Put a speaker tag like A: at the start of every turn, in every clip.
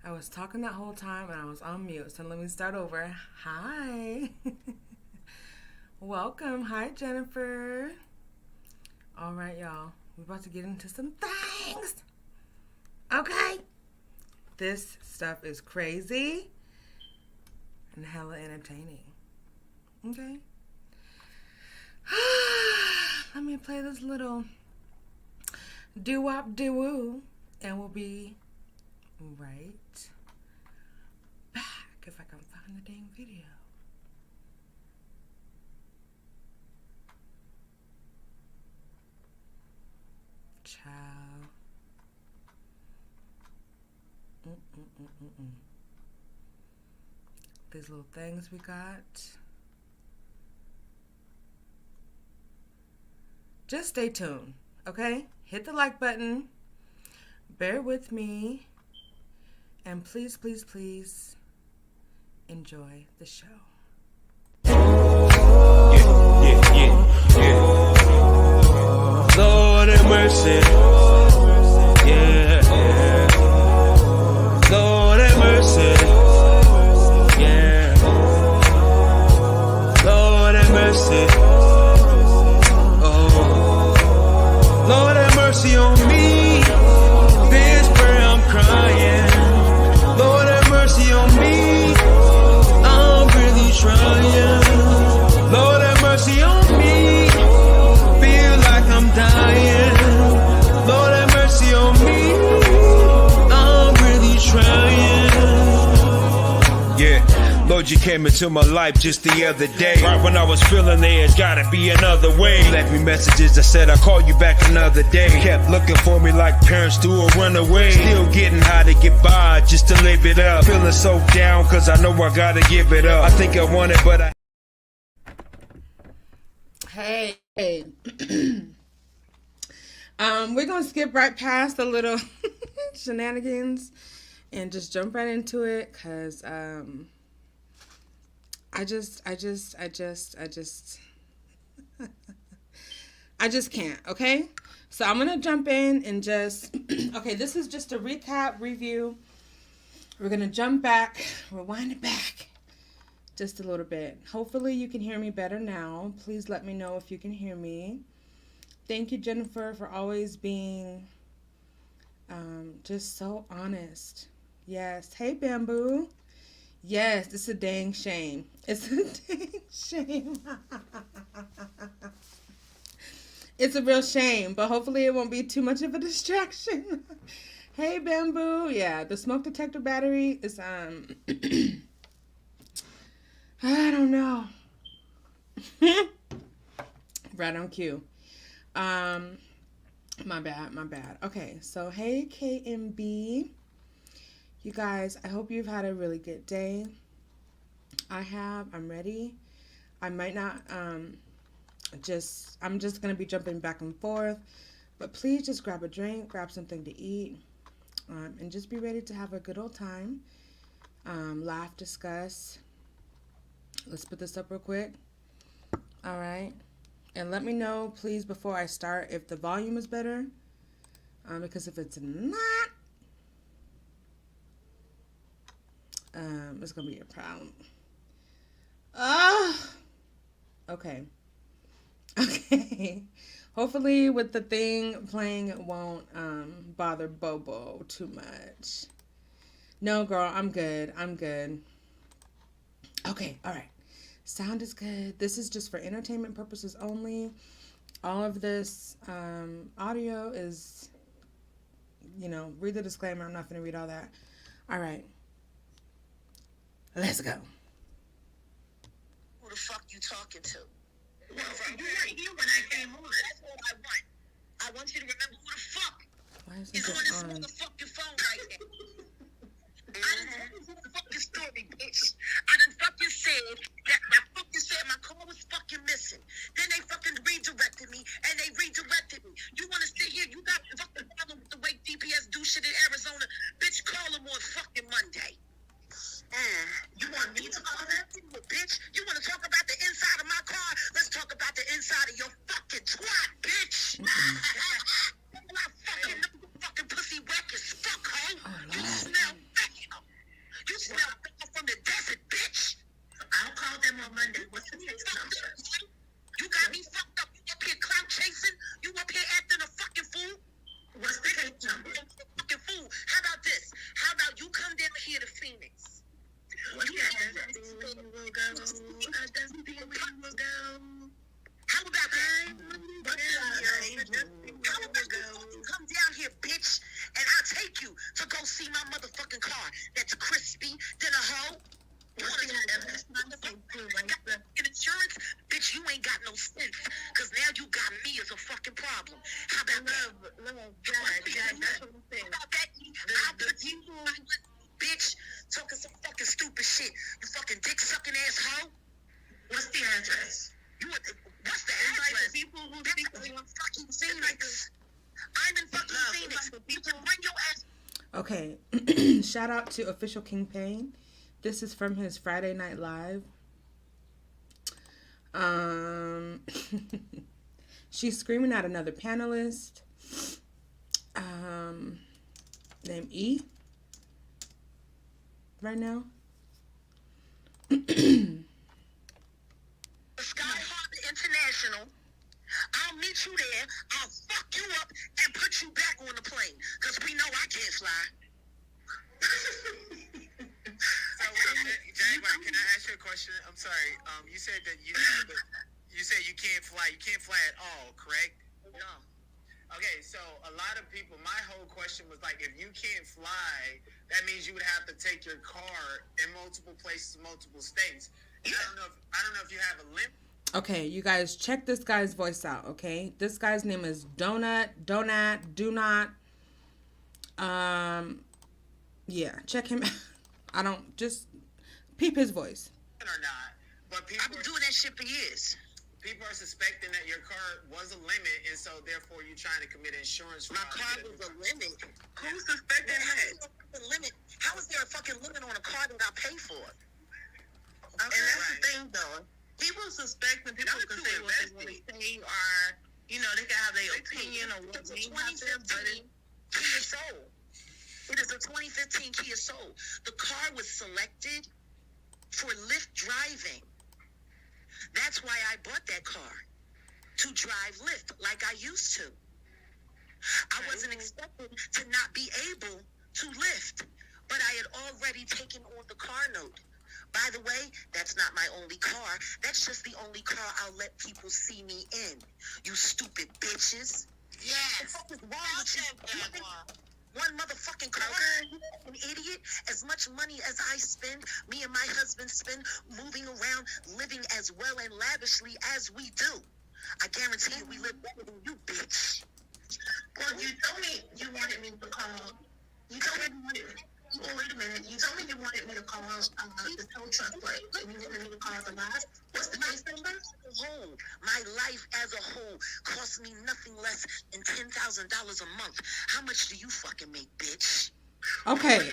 A: I was talking that whole time and I was on mute. So let me start over. Hi. Welcome. Hi, Jennifer. All right, y'all. We're about to get into some things. Okay. This stuff is crazy and hella entertaining. Okay. Let me play this little doo-wop doo-woo and we'll be right back if I can find the dang video. Child. These little things we got. Just stay tuned, okay? Hit the like button. Bear with me. And please, please, please enjoy the show.
B: Yeah. Lord have mercy. Yeah. Lord have mercy. Yeah. Lord have mercy. Oh. Lord have mercy on me. This prayer I'm crying. Lord have mercy on me. I'm really trying. Lord have mercy on me. Feel like I'm dying. Lord have mercy on me. I'm really trying. Yeah. Lord, you came into my life just the other day. Right when I was feeling there's gotta be another way. You left me messages that said I'll call you back another day. Kept looking for me like parents do or run away. Still getting high to get by just to live it up. Feeling so down cause I know I gotta give it up. I think I want it but I...
A: Hey. We're gonna skip right past the little shenanigans and just jump right into it because I just can't, okay? So I'm gonna jump in and just okay, this is just a recap review. We're gonna jump back, rewind it back just a little bit. Hopefully you can hear me better now. Please let me know if you can hear me. Thank you, Jennifer, for always being just so honest. Yes. Hey, Bamboo. Yes, it's a dang shame. It's a dang shame. It's a real shame, but hopefully it won't be too much of a distraction. Hey, Bamboo. Yeah, the smoke detector battery is, I don't know. Right on cue. My bad. Okay, so hey, KMB. You guys, I hope you've had a really good day. I'm ready. I might not, I'm just going to be jumping back and forth, but please just grab a drink, grab something to eat, and just be ready to have a good old time. Laugh, discuss. Let's put this up real quick. All right. And let me know, please, before I start, if the volume is better. Because if it's not, it's going to be a problem. Okay. Okay. Hopefully with the thing playing, it won't bother Bobo too much. No, girl, I'm good. Okay, all right. Sound is good. This is just for entertainment purposes only. All of this audio is, read the disclaimer. I'm not going to read all that. All right. Let's go.
C: Who the fuck you talking to? You weren't here when I came on. That's all I want. I want you to remember who the fuck is on this motherfucking phone right now. I done told you the fucking story, bitch. I done fucking said that my car was fucking missing. Then they fucking redirected me, and they redirected me. You want to sit here? You got a fucking problem with the way DPS do shit in Arizona? Bitch, call them on fucking Monday. You want me to call that? Bitch, you want to talk about the inside of my car? Let's talk about the inside of your fucking twat, bitch. I fucking know you fucking pussy whack as fuck, hoe. You smell fat, That's what I'm saying. I put you bitch talking some fucking stupid shit. You fucking dick sucking asshole. What's the address? What's the address? People who think they want fucking Phoenix. I'm in fucking Phoenix. You can bring your ass.
A: Okay. Shout out to Official King Payne. This is from his Friday Night Live. She's screaming at another panelist. Named E. Right now.
C: Sky Harbor International. I'll meet you there. I'll fuck you up and put you back on the plane. Because we know I can't fly.
D: So, Jaguar, can I ask you a question? I'm sorry. You said that you said you can't fly. You can't fly at all, correct?
C: No.
D: Okay, so a lot of people, my whole question was like, if you can't fly, that means you would have to take your car in multiple places, multiple states. And I don't know if you have a limit.
A: Okay, you guys check this guy's voice out, okay? This guy's name is Do Not. Yeah, check him out. I don't, just peep his voice.
D: Or not, but people
C: I've been doing that shit for years.
D: People are suspecting that your car was a limit, and so therefore you're trying to commit insurance fraud.
C: My car was a limit. Who's suspecting that? A limit. How is there a fucking limit on a car that I pay for? Okay, and that's the thing, though. People suspecting people can say what they want to say, or they can have their opinion on what they have to, but Kia Soul. It is a 2015 Kia Soul. The car was selected for Lyft driving. That's why I bought that car, to drive Lyft like I used to. I wasn't expecting to not be able to Lyft, but I had already taken on the car note. By the way, that's not my only car. That's just the only car I'll let people see me in. You stupid bitches. Yes. What the fuck is wrong with you? One motherfucking car, you an idiot. As much money as I spend, me and my husband spend moving around, living as well and lavishly as we do. I guarantee you we live better than you, bitch. Well, you told me you wanted me to call. You told me you wanted me. Well, wait a minute. You told me you wanted me to call the tow truck, but you wanted me to call the lot. What's the case number? My life as a whole costs me nothing less than $10,000 a month. How much do you fucking make, bitch?
A: Okay.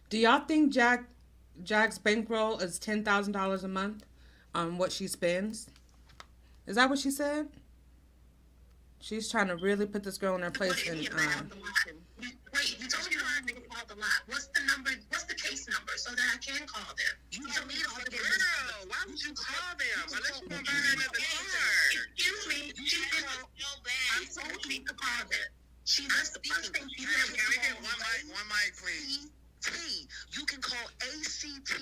A: Do y'all think Jack's bankroll is $10,000 a month on what she spends? Is that what she said? She's trying to really put this girl in her place. And
C: wait, you told me you wanted me to call the lot. What's the number? What's the case number so that I can call them? You don't need to call them. Girl, why would you call them? Unless you want to buy her another car. Excuse me. I told you to call them. That's the first thing she said.
D: Can we get one mic, please?
C: You can call ACT.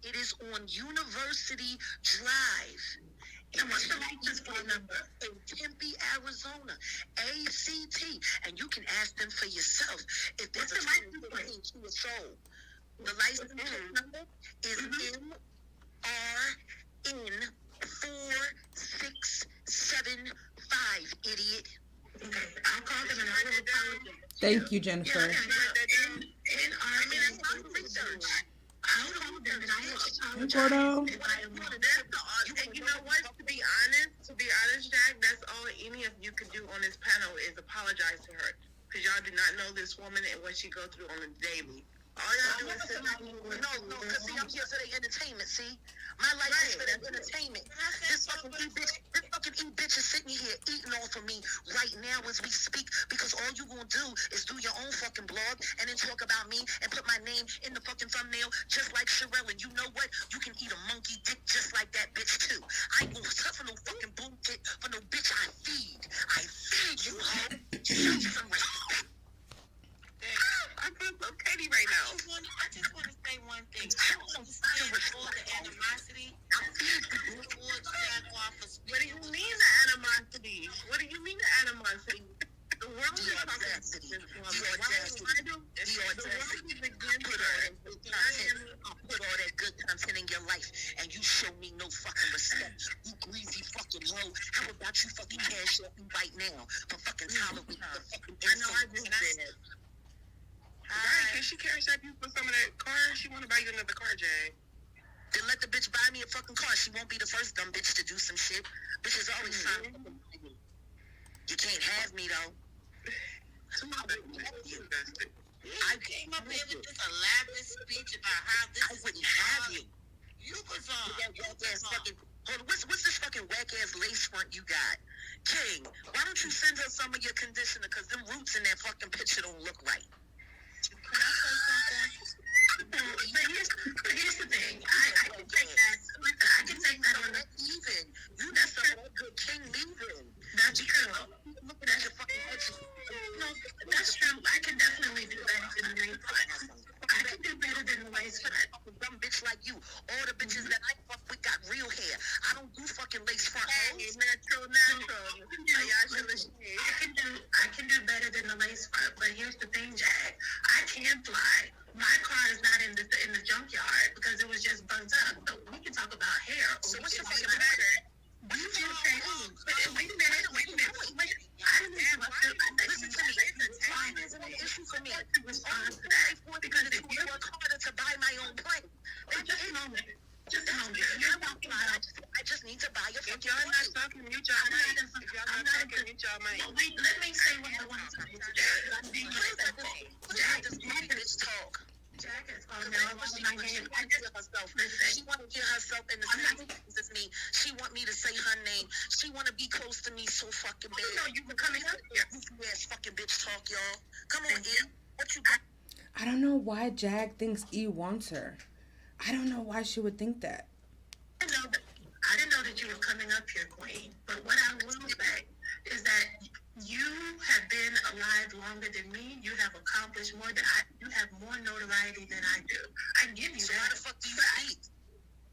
C: It is on University Drive. And what's the license plate number? In Tempe, Arizona. ACT. And you can ask them for yourself if there's a license plate to a soul. The license plate number is MRN 4675, idiot. I'll call them and I will apologize.
A: Thank you, Jennifer.
C: I mean, that's not research. I'll call them and I will apologize.
A: Gordo.
E: And you know what? To be honest, Jack, that's all any of you could do on this panel is apologize to her. Because y'all do not know this woman and what she go through on a daily.
C: All y'all do is sit down. No, because see, I'm here for the entertainment, see? My life is for the entertainment. This fucking E-bitch is sitting here eating off of me right now as we speak, because all you gonna do is do your own fucking blog and then talk about me and put my name in the fucking thumbnail just like Sherelle. And you know what? You can eat a monkey dick just like that bitch too. I ain't gonna suffer no fucking bullshit for no bitch I feed. I feed you, hoe. Show some respect.
E: I feel so petty right now.
F: I just want to say one thing. I don't understand all the animosity towards Jaguar for speaking.
E: What do you mean the animosity? What do you mean the animosity? The world is
C: audacity.
E: The world is against her.
C: I'll put all that good content in your life, and you show me no fucking respect. You greasy fucking hoe. How about you fucking cash out me right now for fucking tolerating the fucking
E: I know I just did. Right, can she cash out you for some of that car? She want to buy you another car, Jay.
C: Then let the bitch buy me a fucking car. She won't be the first dumb bitch to do some shit. Bitch is always trying to fucking buy me. You can't have me though.
F: I came up here with this elaborate speech about how this
C: I wouldn't have you.
F: You was on.
C: Hold on, what's this fucking whack ass lace front you got? King, why don't you send her some of your conditioner? Because them roots in that fucking picture don't look right.
F: Can I say something?
E: But here's the thing. I can take that. Listen, I can take that on the
C: Even. You got some of that good King leaving.
E: That's true.
C: Looking at your fucking head.
E: No, that's true. I can definitely do better than the main part. I can do better than the lace front.
C: Dumb bitch like you. All the bitches that I fuck with got real hair. I don't do fucking lace front hoes.
E: Natural. I can do better than the lace front. But here's the thing, Jag. I can fly. My car is not in the junkyard because it was just burnt up. So we can talk about hair.
C: So what's your fucking matter?
E: You feel crazy. Wait a minute. I didn't even
C: Listen to me. Time isn't an issue for me.
E: to respond to that.
C: Because if you work harder to buy my own plane,
E: Just a moment. You're talking about.
C: I just need to buy a fucking
E: If y'all not
C: plane.
E: talking, mute y'all mic. If y'all not talking, mute y'all mic. Wait, let me say what I want to say today. I'm being respectful.
C: Please let this bitch talk.
E: Jack is calling me all over my name.
C: She want to get herself in the same things as me. She want me to say her name. She want to be close to me so fucking bad.
E: You know you were coming up here.
C: Ass fucking bitch talk, y'all. Come on, E. What you got?
A: I don't know why Jag thinks E wants her. I don't know why she would think that.
E: I didn't know that you were coming up here, Queen. But what I will say is that you have been alive longer than me. You have accomplished more than I. You have more notoriety than I do. I give you
C: So why
E: that.
C: the fuck do you speak?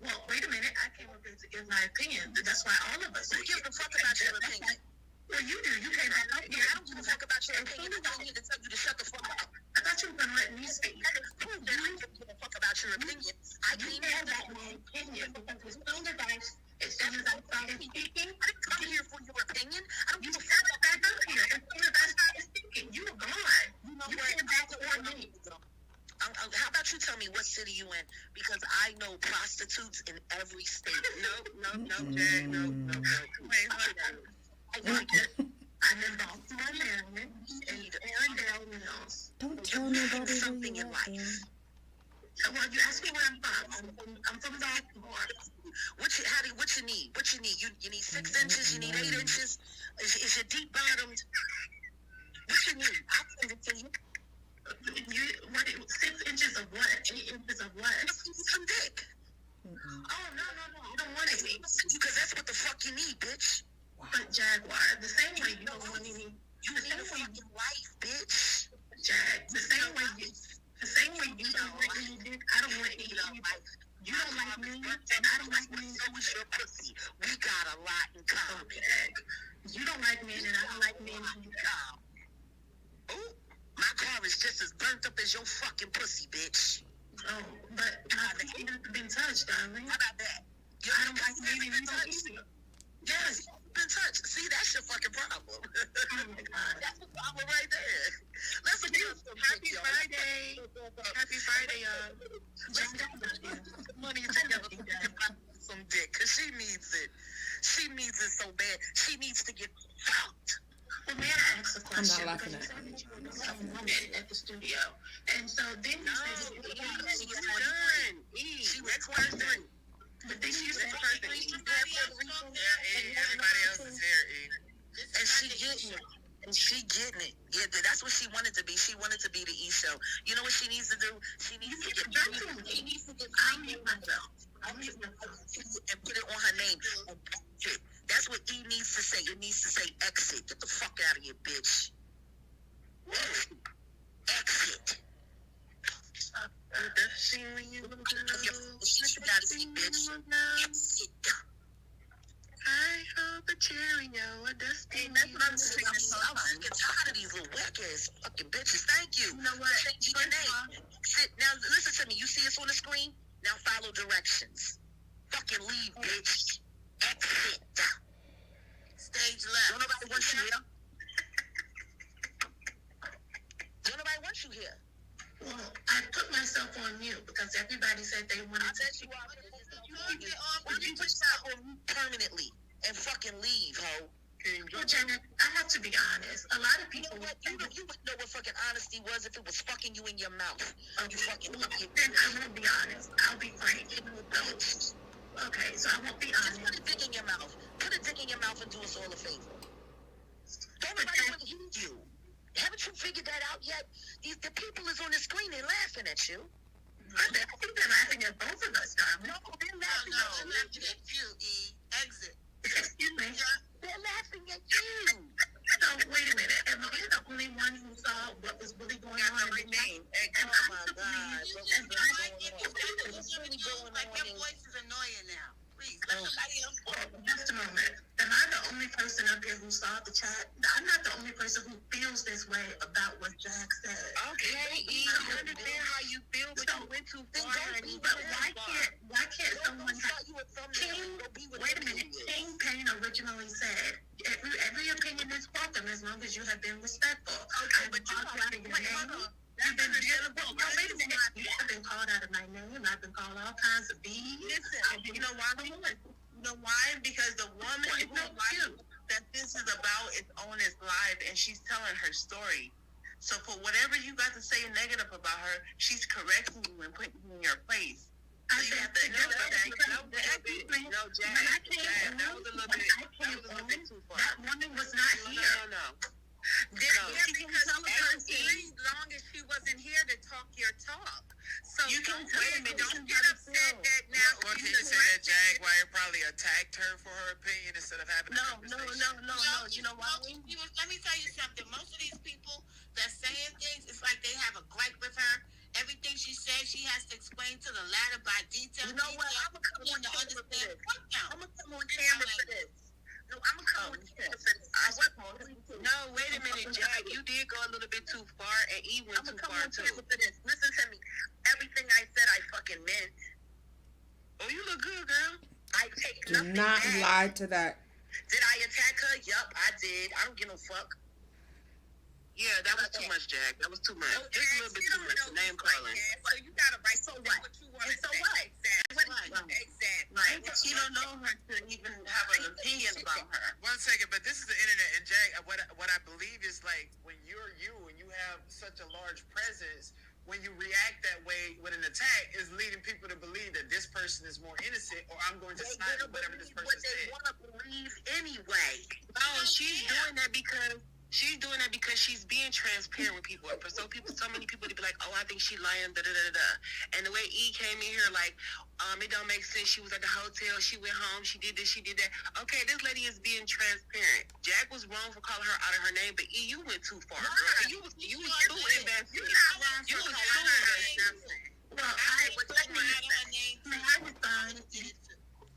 E: Well, wait a minute. I came up here to give my opinion. That's why all of us.
C: Who gives a fuck about your opinion?
E: Well, you do. You came back up here.
C: I don't give a fuck about your opinion. I don't need to tell you to shut the fuck up.
E: I thought you were going to let me speak.
C: That is proof that I don't give a fuck about your opinion. I
E: You
C: came
E: have
C: here
E: that my opinion because as soon as I started speaking,
C: I didn't come here for your opinion. I don't
E: you
C: give a
E: sat
C: fuck.
E: back up here. As soon as I started speaking, you were gone.
C: You know
E: You
C: what?
E: came back for me.
C: How about you tell me what city you in? Because I know prostitutes in every state.
E: No, Jack, no. Wait, hold on. I'm in Baltimore, Maryland, and Arendelle Mills.
A: Don't tell nobody where
C: Something
A: you
C: in
A: are
C: life.
E: Well, you asked me where I'm from. I'm from Baltimore.
C: What you need? What you need? You need 6 inches. You need 8 inches. Is your deep bottomed? What you need? I'll send it to you.
E: 6 inches of what? 8 inches of what?
C: Some dick.
E: Oh, no. I don't want any.
C: Because that's what the fuck you need, bitch.
E: But Jaguar, the same way you don't want any.
C: You need a fucking wife, bitch.
E: Jag, the same way you don't want any dick, I don't want any. You don't like me, and I don't like men.
C: So is your pussy. We got a lot in common.
E: You don't like men, and I don't like men.
C: Ooh, my car is just as burnt up as your fucking pussy, bitch.
E: Oh, but my feet have been touched, darling.
C: How about that?
E: I don't like men, and you don't either.
C: Yes, been touched. See, that's your fucking problem.
E: Oh my God.
C: That's the problem right there. Let's do some
E: Happy Friday. Happy Friday, y'all.
C: Money together for some dick, because she needs it. She needs it so bad. She needs to get fucked.
E: Well, may I ask a question?
A: I'm not laughing at
E: it. At the studio. And so then you said
C: She's done. She went twice done.
E: but then you said
C: Everybody else is here, and she getting it. And she getting it. Yeah, that's what she wanted to be. She wanted to be the E show. You know what she needs to do? She needs to get. She needs to get.
E: I mute myself.
C: And put it on her name. And exit. That's what E needs to say. It needs to say exit. Get the fuck out of here, bitch. Exit. You gotta see, bitch. Exit.
E: I hope a Cheerio, a dusty.
C: That's what I'm saying. I'm fucking tired of these little whack ass fucking bitches. Thank you.
E: You know what?
C: Changing your name. Now listen to me. You see us on the screen? Now follow directions. Fucking leave, bitch. Exit.
F: Stage left.
C: Don't nobody want you here. Don't nobody want you here.
E: Well, I put myself on mute because everybody said they wanted to.
C: You put yourself on mute permanently and fucking leave, ho.
E: Well, Janet, I have to be honest. A lot of people.
C: You wouldn't know what fucking honesty was if it was fucking you in your mouth.
E: Okay,
C: You fucking idiot.
E: then I won't be honest. I'll be frank. Okay, so I won't be
C: Just
E: honest.
C: put a dick in your mouth. Put a dick in your mouth and do us all a favor. Don't nobody want to use you. Haven't you figured that out yet? The people is on the screen, they're laughing at you.
E: I think they're laughing at both of us, darling.
C: No, they're
F: No,
C: laughing
F: no,
C: at
F: I'm
C: you.
F: laughing at you, E. Exit.
E: Excuse me.
C: They're laughing at you.
E: So, wait a minute. Am I the only one who saw what was really going on?
C: Got the right name. Hey,
E: And
C: oh
E: I'm
C: my
E: the
C: God.
E: police,
C: What
E: and
C: was
E: I'm
C: going on? What's really going
F: Like your
C: on?
F: voice is annoying now. Please, let somebody else talk.
E: Just a moment. Am I the only person up here who saw the chat? I'm not the only person who feels this way about what Jack said.
C: Okay, E, I understand how you feel, but you went too far.
E: But why can't someone have
C: you a thumbnail
E: King?
C: and go be with
E: Wait a
C: them
E: minute.
C: idiots.
E: King Payne originally said every opinion is welcome as long as you have been respectful.
C: Okay,
E: I've
C: but you
E: called out of your
C: wait,
E: name.
C: hold on.
E: You've been beautiful. No, wait a minute. You have been called out of my name. I've been called all kinds of bees.
F: Listen, you know why? You know why? Because the woman who life that this is about is on his live, and she's telling her story. So for whatever you got to say negative about her, she's correcting you and putting you in your place. So you have to accept that. No, Jack, that was a little bit too far.
E: That woman was not here.
F: No.
C: Because as long as she wasn't here to talk your talk. So
F: You can
C: wait a minute, don't get upset that
D: Now,
C: now.
D: or did you say that Jaguar probably attacked her for her opinion instead of having a
F: No.
D: conversation?
F: You know why? Let me tell you something. Most of these people that saying things, it's like they have a gripe with her. Everything she says, she has to explain to the ladder by detail.
C: You know what? I'm gonna come on camera for this. I'm gonna come on camera for this. No, I'm gonna come on camera for this.
F: No, wait a minute, Jack. You did go a little bit too far, and E went
C: I'm
F: too
C: gonna come
F: far
C: on
F: too.
C: camera for this. Listen to me. Everything I said, I fucking meant.
F: Oh, you look good, girl.
C: I take
A: Do
C: nothing
A: not
C: back.
A: lie to that.
C: Did I attack her? Yup, I did. I don't give no fuck.
F: Yeah, that was too much, Jack. That was too much.
C: Okay,
F: It's a little bit
C: you
F: too
C: don't
F: much.
C: know
F: Name
C: who's
F: calling.
C: right, so you got a right to say what you want to say.
F: what?
C: Exactly. Exactly.
F: She don't know her to even have an opinion about her.
D: 1 second, but this is the internet, and Jack, what I believe is like when you're you and you have such a large presence, when you react that way with an attack, is leading people to believe that this person is more innocent, or I'm going to
C: They
D: side
C: gonna
D: with whatever this
C: believe
D: person
C: what they
D: said.
C: want to believe anyway.
F: No, she's doing that because she's being transparent with people. For so many people to be like, oh, I think she lying, da da da da. And the way E came in here, like, it don't make sense. She was at the hotel, she went home, she did this, she did that. Okay, this lady is being transparent. Jack was wrong for calling her out of her name, but E, you went too far, girl. You was too invested. You was too invested.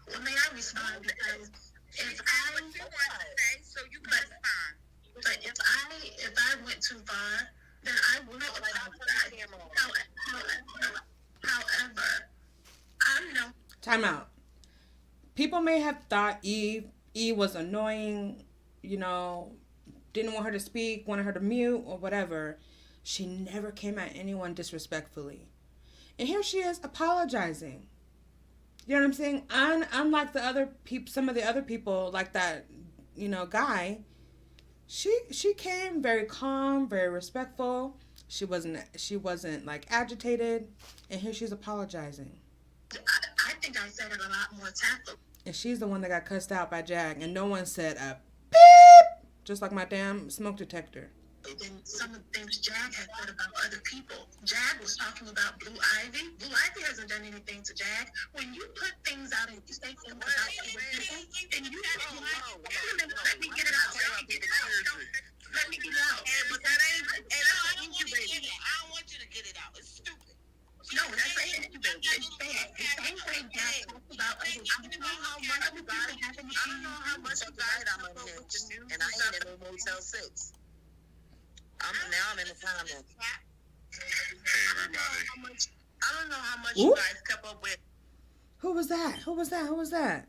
E: Well, may I respond? Because if I,
C: What you want to say, so you can respond.
E: but if I went too far, then I will apologize. However, I'm no.
A: Time out. People may have thought E was annoying, didn't want her to speak, wanted her to mute or whatever. She never came at anyone disrespectfully. And here she is apologizing. You know what I'm saying? Unlike the other people, some of the other people, like that, guy, she came very calm, very respectful. She wasn't like agitated, and here she's apologizing.
E: I think I said it a lot more tactful.
A: And she's the one that got cussed out by Jag, and no one said a beep, just like my damn smoke detector.
E: Than some of the things Jag had said about other people. Jag was talking about Blue Ivy. Blue Ivy hasn't done anything to Jag. When you put things out and you say things about other people, and you let me get it out. Let me get it out.
F: But that ain't, and I don't want you to get it out. It's stupid.
E: No, that's bad. It's bad. The same way Jag talks about other people.
C: I don't know how much you guys I'm unhinged, and I ain't in no Motel 6. I'm in the comments.
D: Hey, everybody.
F: I don't know how much you guys kept up with.
A: Who was that? Who was that? Who was that?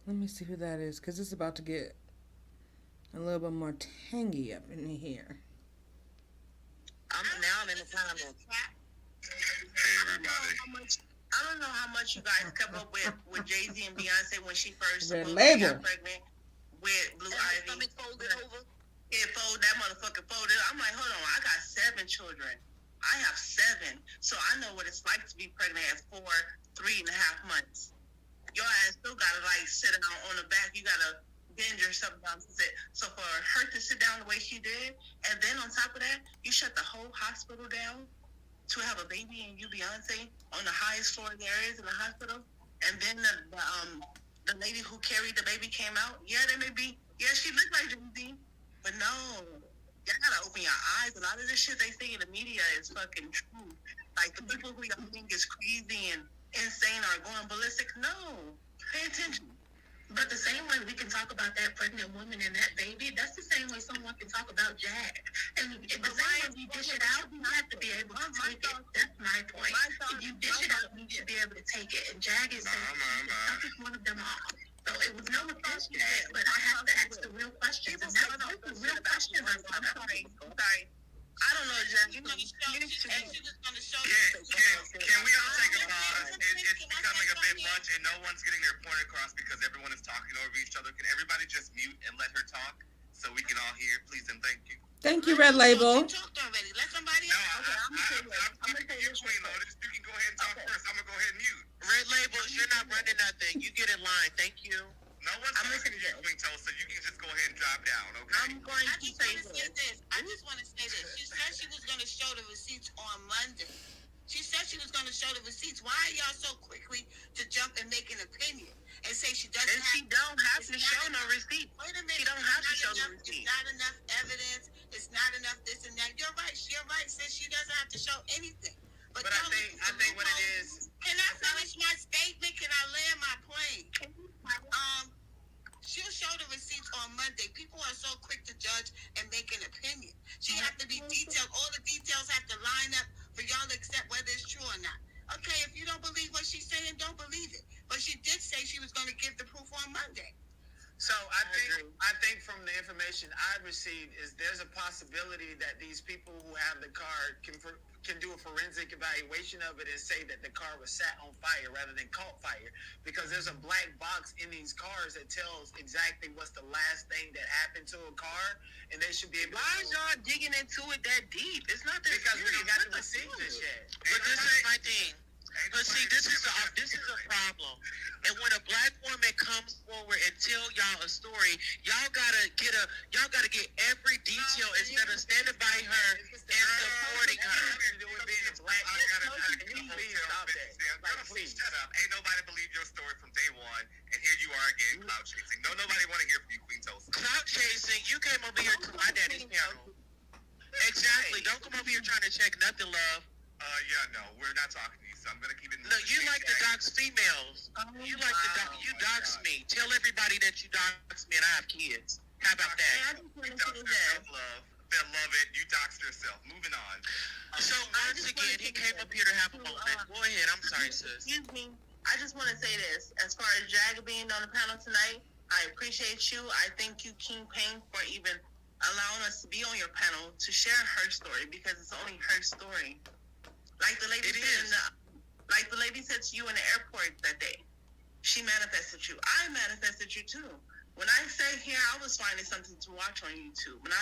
A: Let me see who that is, because it's about to get a little bit more tangy up in here.
F: I'm in the comments.
G: Hey, everybody.
F: I don't know how much you guys kept up with Jay-Z and Beyonce when she first
A: Red
F: got
A: Label.
F: pregnant with Blue Ivy. Stomach folded over. It folded, that motherfucker folded. I'm like, hold on, I got 7 children. I have 7. So I know what it's like to be pregnant at 4, 3.5 months. Your ass still gotta like sit down on the back. You gotta bend yourself down to sit. So for her to sit down the way she did, and then on top of that, you shut the whole hospital down to have a baby and you Beyonce on the highest floor there is in the hospital, and then the lady who carried the baby came out. Yeah, they may be. Yeah, she looked like Jay-Z, but no, y'all gotta open your eyes. A lot of this shit they say in the media is fucking true. Like the people who y'all think is crazy and insane are going ballistic. No, pay attention.
E: But the same way we can talk about that pregnant woman and that baby, that's the same way someone can talk about Jag. And the same way we dish it out, you have to be able to take it. That's my point. If you dish it out, you should be able to take it. And Jag is just one of them all. So it was no offense to that, but I have to ask the real questions. And that's the real question I'm sorry.
F: I don't know, Jen. She was gonna show
G: Can we all take a pause? It's becoming a bit much, and no one's getting their point across because everyone is talking over each other. Can everybody just mute and let her talk so we can all hear? Please and thank you.
A: Thank you, Red Label.
F: You talked already. Let somebody
G: No,
F: else.
G: I'm keeping you, Queen Lotus. You can go ahead and talk first. I'm gonna go ahead and mute.
F: Red Labels, you're not running nothing. You get in line. Thank you.
G: No one's talking to you, Queen Tulsa. You can just go ahead and drop down, okay?
F: I'm going to say this. I just want to say this. She said she was going to show the receipts on Monday. She said she was going to show the receipts. Why are y'all so quickly to jump and make an opinion and say she doesn't have? She don't have to show no receipt. Wait a minute. She don't have to show no receipt. It's not enough evidence. It's not enough this and that. You're right. You're right. Since she doesn't have to show anything. But
D: I think what it is.
F: Can I finish my statement? Can I land my plane? She'll show the receipts on Monday. People are so quick to judge and make an opinion. She have to be detailed. All the details have to line up for y'all to accept whether it's true or not. Okay, if you don't believe what she's saying, don't believe it. But she did say she was going to give the proof on Monday.
D: So I think from the information I received is there's a possibility that these people who have the car can do a forensic evaluation of it and say that the car was set on fire rather than caught fire, because there's a black box in these cars that tells exactly what's the last thing that happened to a car, and they should be able.
F: Why is y'all digging into it that deep? It's not that
D: because we
F: serious.
D: ain't got the receipts and shit.
F: But this is my thing. But see, this is a problem. And when a black woman comes forward and tell y'all a story, y'all gotta get every detail instead of standing by her and supporting her.
G: Please shut up. Ain't nobody believe your story from day one, and here you are again, clout chasing. No, nobody want to hear from you, Queen Tulsa.
F: Clout chasing? You came over here to my daddy's channel. Exactly. Don't come over here trying to check nothing, love.
G: No, we're not talking to you, so I'm gonna keep it.
F: No, you like to dox females. You like to dox me. Tell everybody that you dox me and I have kids. How about that?
G: You doxed yourself, love. Beloved, you doxed yourself. Moving on.
F: So once again, he came up here to have a moment. Go ahead. I'm sorry, sis.
H: Excuse me. I just want to say this. As far as Jag being on the panel tonight, I appreciate you. I thank you, King Payne, for even allowing us to be on your panel to share her story, because it's only her story. Like the lady said to you in the airport that day, she manifested you. I manifested you too. When I sat here, I was finding something to watch on YouTube. When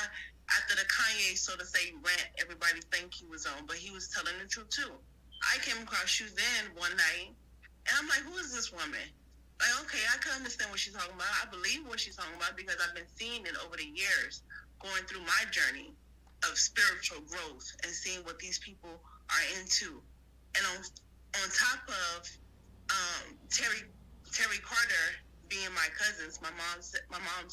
H: after the Kanye, so to say, rant, everybody think he was on, but he was telling the truth too. I came across you then one night, and I'm like, who is this woman? Like, okay, I can understand what she's talking about. I believe what she's talking about because I've been seeing it over the years, going through my journey of spiritual growth and seeing what these people are into. And on top of Terry Carter being my cousins, my mom's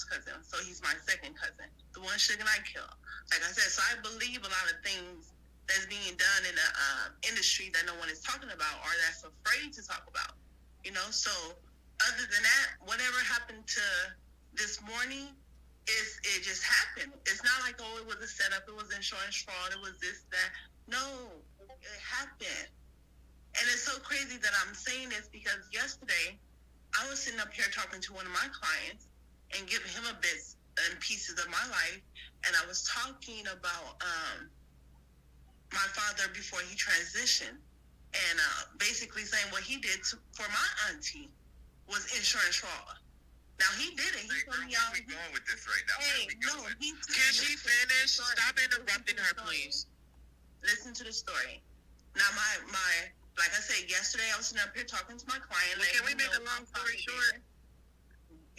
H: cousin, so he's my second cousin, the one Suge and I killed. Like I said, so I believe a lot of things that's being done in the industry that no one is talking about or that's afraid to talk about. You know, so other than that, whatever happened to this morning, it just happened. It's not like, oh, it was a setup, it was insurance fraud, it was this, that. No, it happened. And it's so crazy that I'm saying this because yesterday I was sitting up here talking to one of my clients and giving him a bits and pieces of my life, and I was talking about my father before he transitioned, and basically saying what he did for my auntie was insurance fraud. Now he did it. He told me
G: Where are we going with this right now?
H: Hey, no,
F: Can she finish? Stop interrupting her, please.
H: Listen to the story. Now, my like I said, yesterday I was sitting up here talking to my client.
F: Well, can we make a long story short?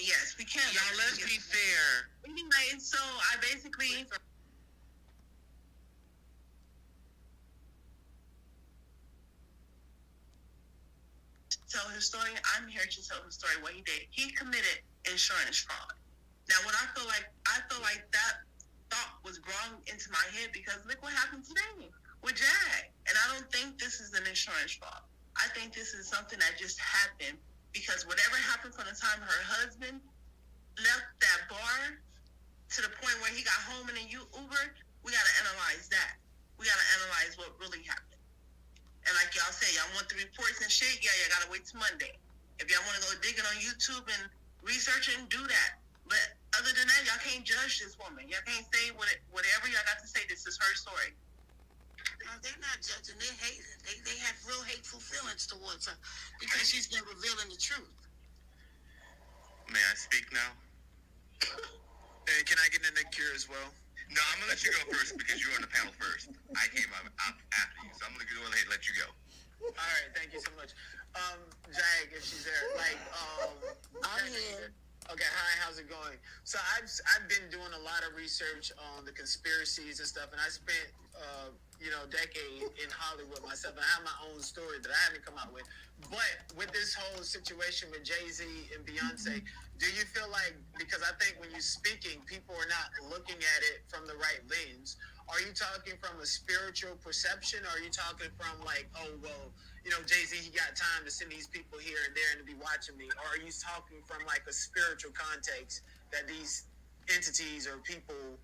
H: Yes, we can.
F: Y'all, let's be fair.
H: Anyway, so I basically... tell his story. I'm here to tell his story, what he did. He committed insurance fraud. Now, what I feel like that thought was wrong into my head because look what happened today with Jag. And I don't think this is an insurance fraud. I think this is something that just happened because whatever happened from the time her husband left that bar to the point where he got home in a Uber, we got to analyze that. We got to analyze what really happened. And like y'all say, y'all want the reports and shit, yeah, y'all got to wait till Monday. If y'all want to go digging on YouTube and researching, do that. But other than that, y'all can't judge this woman. Y'all can't say whatever y'all got to say. This is her story.
C: No, they're not judging. They hate her. They have real hateful feelings towards her because she's been revealing the truth.
G: May I speak now?
D: And can I get in the cure as well?
G: No, I'm gonna let you go first because you're on the panel first. I came up after you, so I'm gonna go ahead and let you go.
D: All right, thank you so much. Jag, if she's there,
C: I'm here.
D: Okay, hi, how's it going? So I've been doing a lot of research on the conspiracies and stuff, and I spent decade in Hollywood myself, and I have my own story that I haven't come out with. But with this whole situation with Jay-Z and Beyonce, do you feel like, because I think when you're speaking, people are not looking at it from the right lens. Are you talking from a spiritual perception, or are you talking from like, oh, well, Jay-Z, he got time to send these people here and there and to be watching me? Or are you talking from like a spiritual context that these entities or people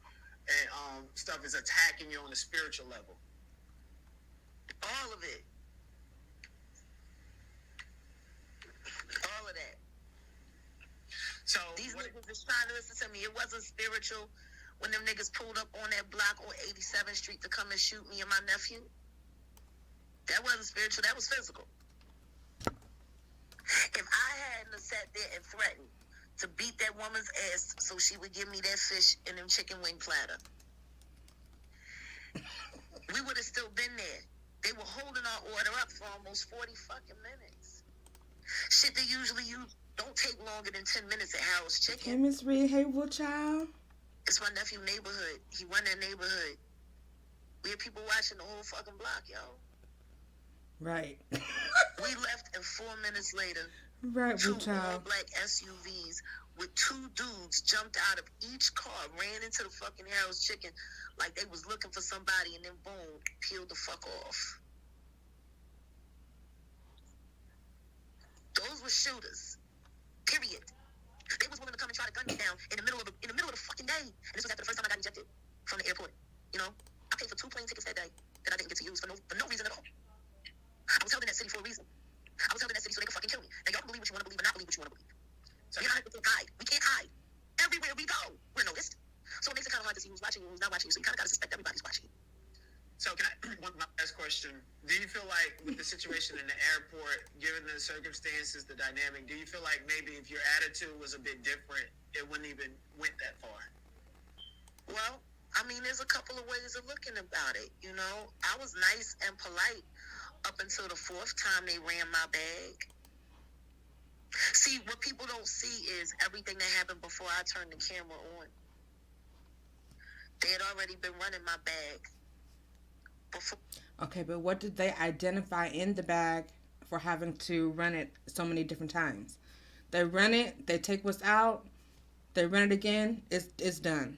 D: and stuff is attacking you on a spiritual level?
C: All of it. All of that.
D: So
C: these niggas is trying to listen to me. It wasn't spiritual when them niggas pulled up on that block on 87th Street to come and shoot me and my nephew. That wasn't spiritual. That was physical. If I hadn't sat there and threatened to beat that woman's ass so she would give me that fish and them chicken wing platter, we would have still been there. They were holding our order up for almost 40 fucking minutes. Shit they usually use don't take longer than 10 minutes at Harold's Chicken.
A: Hey, Miss Reed. Hey, Will Child.
C: It's my nephew's neighborhood. He run that neighborhood. We had people watching the whole fucking block, yo.
A: Right.
C: We left, and 4 minutes later,
A: Right,
C: two
A: Will Child.
C: all-black SUVs with two dudes jumped out of each car, ran into the fucking Harold's Chicken like they was looking for somebody, and then boom, peeled the fuck off. Those were shooters. Period. They was willing to come and try to gun me down in the middle of the fucking day. And this was after the first time I got ejected from the airport. I paid for 2 plane tickets that day that I didn't get to use for no reason at all. I was held in that city for a reason. I was held in that city so they could fucking kill me. Now y'all can believe what you want to believe and not believe what you want to believe. So we don't have to hide. We can't hide. Everywhere we go, we're noticed. So it makes it kind of hard to see who's watching you and who's not watching you. So you kind of got to suspect everybody's watching you.
D: So my last question, do you feel like with the situation in the airport, given the circumstances, the dynamic, do you feel like maybe if your attitude was a bit different, it wouldn't even went that far?
C: Well, I mean, there's a couple of ways of looking about it. I was nice and polite up until the 4th time they ran my bag. See, what people don't see is everything that happened before I turned the camera on. They had already been running my bag before.
A: Okay, but what did they identify in the bag for having to run it so many different times? They run it, they take what's out, they run it again, it's done.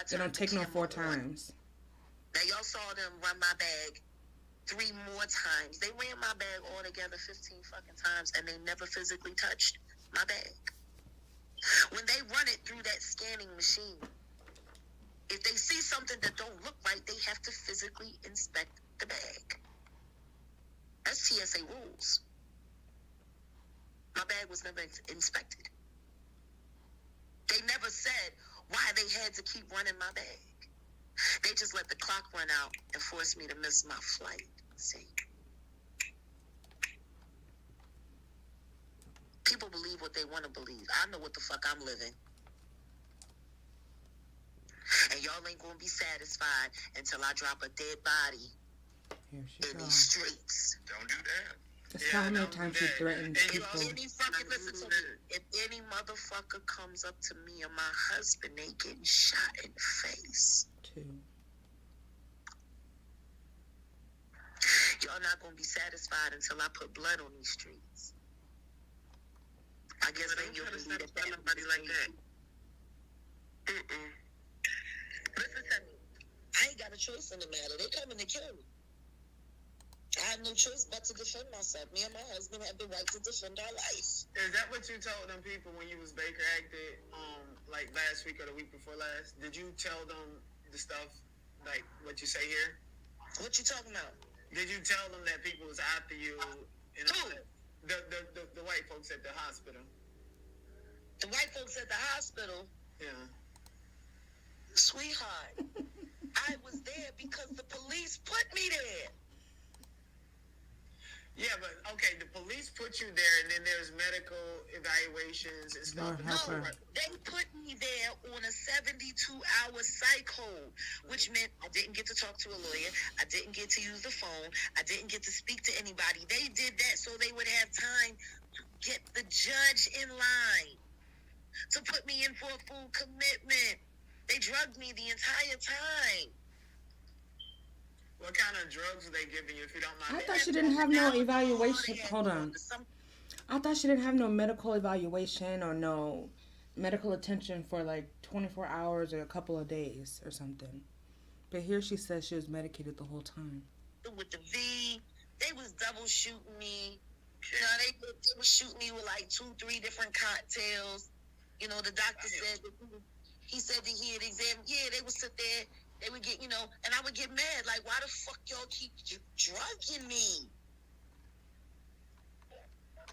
A: They don't take no 4 times.
C: Now, y'all saw them run my bag 3 more times. They ran my bag all together 15 fucking times, and they never physically touched my bag. When they run it through that scanning machine, if they see something that don't look right, they have to physically inspect the bag. That's TSA rules. My bag was never inspected. They never said why they had to keep running my bag. They just let the clock run out and forced me to miss my flight. See? People believe what they want to believe. I know what the fuck I'm living. And y'all ain't gonna be satisfied until I drop a dead body
A: Here she
C: in
A: goes.
C: these streets.
G: Don't do that.
A: That's how many times she threatened
C: If
A: people.
C: any fucking, listen to me, if any motherfucker comes up to me or my husband, they getting shot in the face.
A: Too.
C: Y'all not gonna be satisfied until I put blood on these streets. I guess then you'll believe that
F: Somebody like that.
C: Listen to me. I ain't got a choice in the matter. They coming to kill me. I have no choice but to defend myself. Me and my husband have the right to defend our life.
D: Is that what you told them people when you was Baker acted, like last week or the week before last? Did you tell them the stuff, like what you say here?
C: What you talking about?
D: Did you tell them that people was after you? You know, the white folks at the hospital.
C: The white folks at the hospital,
D: Yeah.
C: sweetheart, I was there because the police put me there.
D: Yeah, but okay, the police put you there, and then there's medical evaluations and stuff.
A: Lord help
C: No,
A: her.
C: they put me there on a 72-hour psych hold, which meant I didn't get to talk to a lawyer. I didn't get to use the phone. I didn't get to speak to anybody. They did that so they would have time to get the judge in line to put me in for a full commitment. They drugged me the entire time.
D: What kind of drugs are they giving you, if you don't mind?
A: I thought she didn't have no evaluation. Hold on. I thought she didn't have no medical evaluation or no medical attention for like 24 hours or a couple of days or something. But here she says she was medicated the whole time.
C: With the V, they was double shooting me. You know, they was shooting me with like 2-3 different cocktails. You know, the doctor said that he said that he had examined. Yeah, they would sit there. They would get, you know, and I would get mad. Like, why the fuck y'all keep drugging me?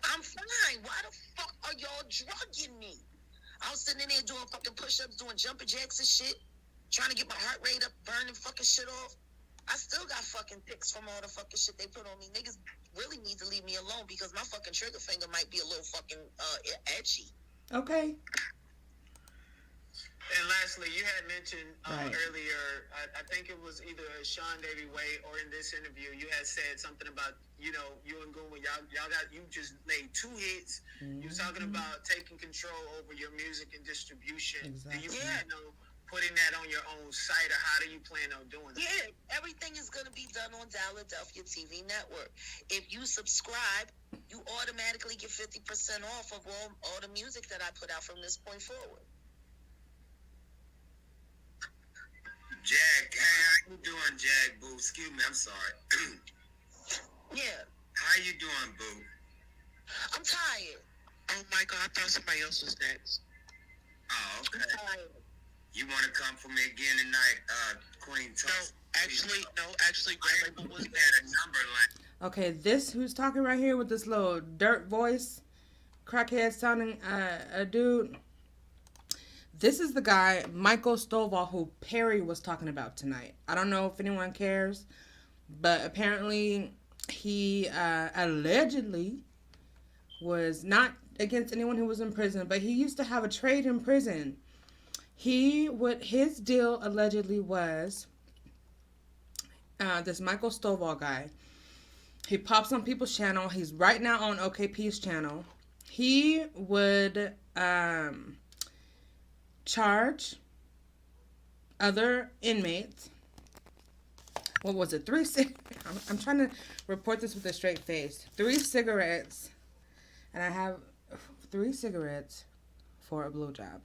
C: I'm fine. Why the fuck are y'all drugging me? I was sitting in there doing fucking push-ups, doing jumping jacks and shit, trying to get my heart rate up, burning fucking shit off. I still got fucking ticks from all the fucking shit they put on me. Niggas really need to leave me alone because my fucking trigger finger might be a little fucking edgy.
A: Okay.
D: And lastly, you had mentioned
A: Right.
D: earlier, I think it was either Sean Davy Way or in this interview, you had said something about, you know, you and Goon, you just made 2 hits. You was talking about taking control over your music and distribution.
A: Exactly.
D: Do you plan on putting that on your own site, or how do you plan on doing that?
C: Yeah, everything is going to be done on Philadelphia TV Network. If you subscribe, you automatically get 50% off of all the music that I put out from this point forward.
G: Jag, how you doing, Jag, boo? Excuse me, I'm sorry.
C: Yeah,
G: How you doing, boo?
C: I'm tired.
F: Oh my God, I thought somebody else was next.
G: Oh, okay.
C: I'm tired.
G: You want to come for me again tonight, Queen Toss?
F: No, actually, Grandma was
G: at
F: next.
G: a number line.
A: Okay, this who's talking right here with this little dirt voice, crackhead sounding a dude. This is the guy, Michael Stovall, who Perry was talking about tonight. I don't know if anyone cares, but apparently he allegedly was not against anyone who was in prison, but he used to have a trade in prison. His deal allegedly was, this Michael Stovall guy, he pops on people's channel. He's right now on OKP's channel. He would charge other inmates. What was it? I'm trying to report this with a straight face. 3 cigarettes, and I have 3 cigarettes for a blowjob.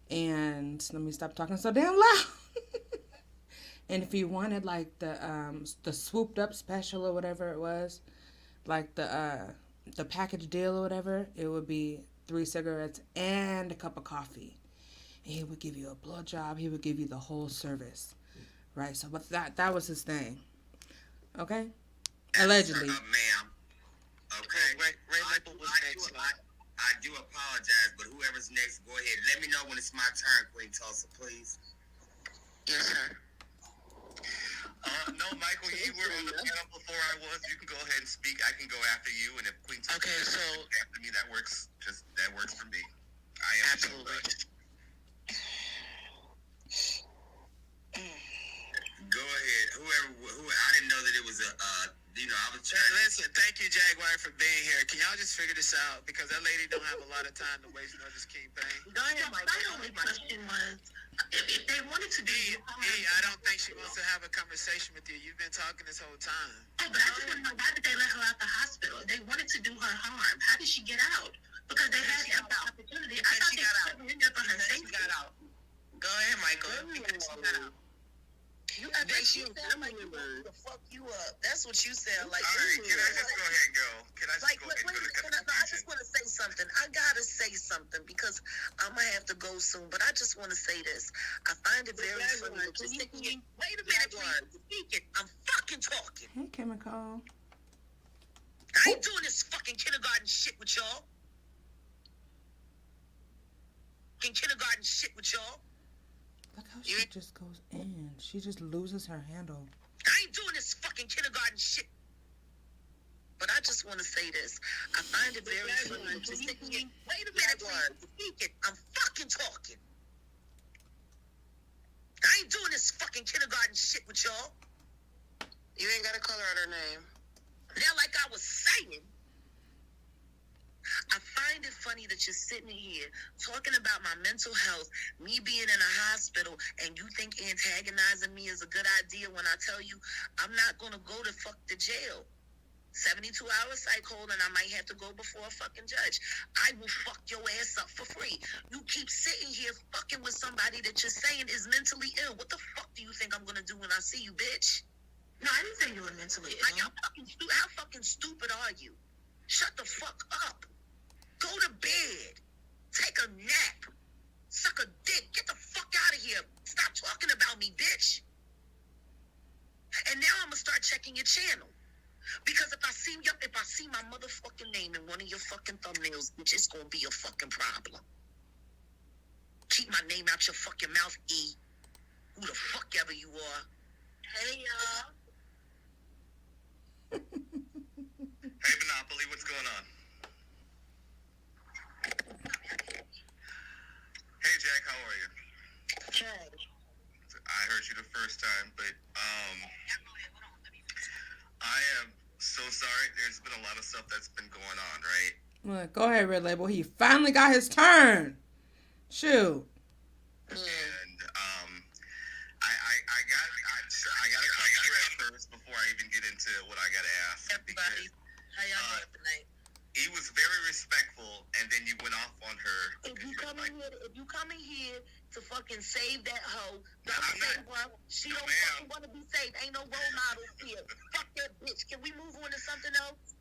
A: And let me stop talking so damn loud. And if you wanted like the swooped up special or whatever it was, like the package deal or whatever, it would be 3 cigarettes and a cup of coffee. And he would give you a blowjob. He would give you the whole service, right? So, but that was his thing. Okay, Allegedly.
G: Ma'am. Okay.
F: Ray Label was next.
G: I do apologize, but whoever's next, go ahead. Let me know when it's my turn, Queen Tulsa, please.
F: Yes, sir.
G: No, Michael, you were on the panel before I was. You can go ahead and speak. I can go after you, and if Queen Tulsa after me, that works. That works for me. I am
F: absolutely.
G: Go ahead. Whoever. I didn't know that it was I was trying.
D: Listen, thank you, Jaguar, for being here. Can y'all just figure this out? Because that lady don't have a lot of time to waste nor just keep paying.
H: Go ahead, Mike.
E: My only question was, if they wanted to do
D: I don't think she wants to have a conversation with you. You've been talking this whole time.
E: Oh, but I just want to know, why did they let her out the hospital? They wanted to do her harm. How did she get out? Because they had the opportunity. I thought
H: she
E: they
H: got out.
E: were for her
H: She
E: safety.
H: got out. Go ahead, Michael. Because she got out. You act like you sound like you want to fuck you up. That's what you sound like.
G: All right, can I just go ahead and go? Can I just
H: Like,
G: go ahead and go to
H: no, I just want to say something. I gotta say something because I'm gonna have to go soon. But I just want to say this. I find it very funny that you're sitting here. Wait a minute, please. Speaking. I'm fucking talking.
A: Hey, Chemical.
C: I ain't doing this fucking kindergarten shit with y'all. Fucking kindergarten shit with y'all.
A: Look how she just goes in. She just loses her handle.
C: I ain't doing this fucking kindergarten shit.
H: But I just want to say this. I find it very funny that you're sitting here. Wait a minute, please. Speaking. I'm fucking talking.
C: I ain't doing this fucking kindergarten shit with y'all.
H: You ain't gotta call her out her name.
C: Now, like I was saying,
H: I find it funny that you're sitting here talking about my mental health, me being in a hospital, and you think antagonizing me is a good idea when I tell you I'm not going to go to fuck the jail. 72-hour psych hold, and I might have to go before a fucking judge. I will fuck your ass up for free. You keep sitting here fucking with somebody that you're saying is mentally ill. What the fuck do you think I'm going to do when I see you, bitch?
E: No, I didn't say you were mentally ill.
H: Like, how fucking stupid are you? Shut the fuck up. Go to bed. Take a nap. Suck a dick. Get the fuck out of here. Stop talking about me, bitch. And now I'm gonna start checking your channel. Because if I see my motherfucking name in one of your fucking thumbnails, bitch, it's gonna be a fucking problem. Keep my name out your fucking mouth, E. Who the fuck ever you are. Hey, y'all.
G: Hey, Monopoly, what's going on? Hey, Jack, how are you?
H: Jack.
G: I heard you the first time, but I am so sorry. There's been a lot of stuff that's been going on, right?
A: Look, go ahead, Red Label. He finally got his turn. Shoot.
G: And I gotta come to you at first before I even get into what I gotta ask.
H: Everybody, how y'all doing tonight?
G: He was very respectful, and then you went off on her.
H: If you coming here to fucking save that hoe,
G: No,
H: don't
G: I'm
H: save
G: not.
H: her. She
G: No,
H: don't
G: ma'am.
H: fucking want to be saved. Ain't no role models here. Fuck that bitch. Can we move on to something else?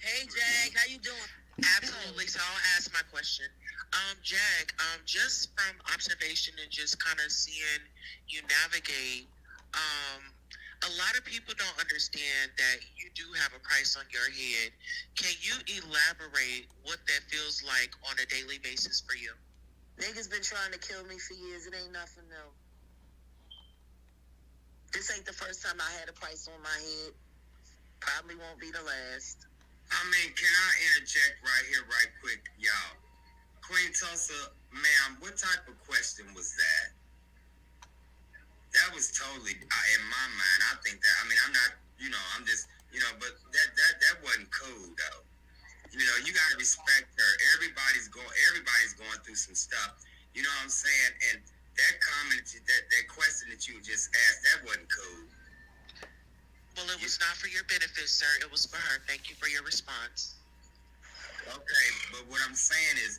H: Hey, Jag, how you doing?
F: Absolutely. So I'll ask my question. Jag, just from observation and just kind of seeing you navigate, a lot of people don't understand that you do have a price on your head. Can you elaborate what that feels like on a daily basis for you?
H: Niggas been trying to kill me for years. It ain't nothing new. This ain't the first time I had a price on my head. Probably won't be the last.
G: I mean, can I interject right here, right quick, y'all? Queen Tulsa, ma'am, what type of question was that? That was totally, in my mind, I think that, I mean, I'm not, I'm just, but that wasn't cool, though. You got to respect her. Everybody's going through some stuff. You know what I'm saying? And that comment, that question that you just asked, that wasn't cool.
F: Well, it was not for your benefit, sir. It was for her. Thank you for your response.
G: Okay, but what I'm saying is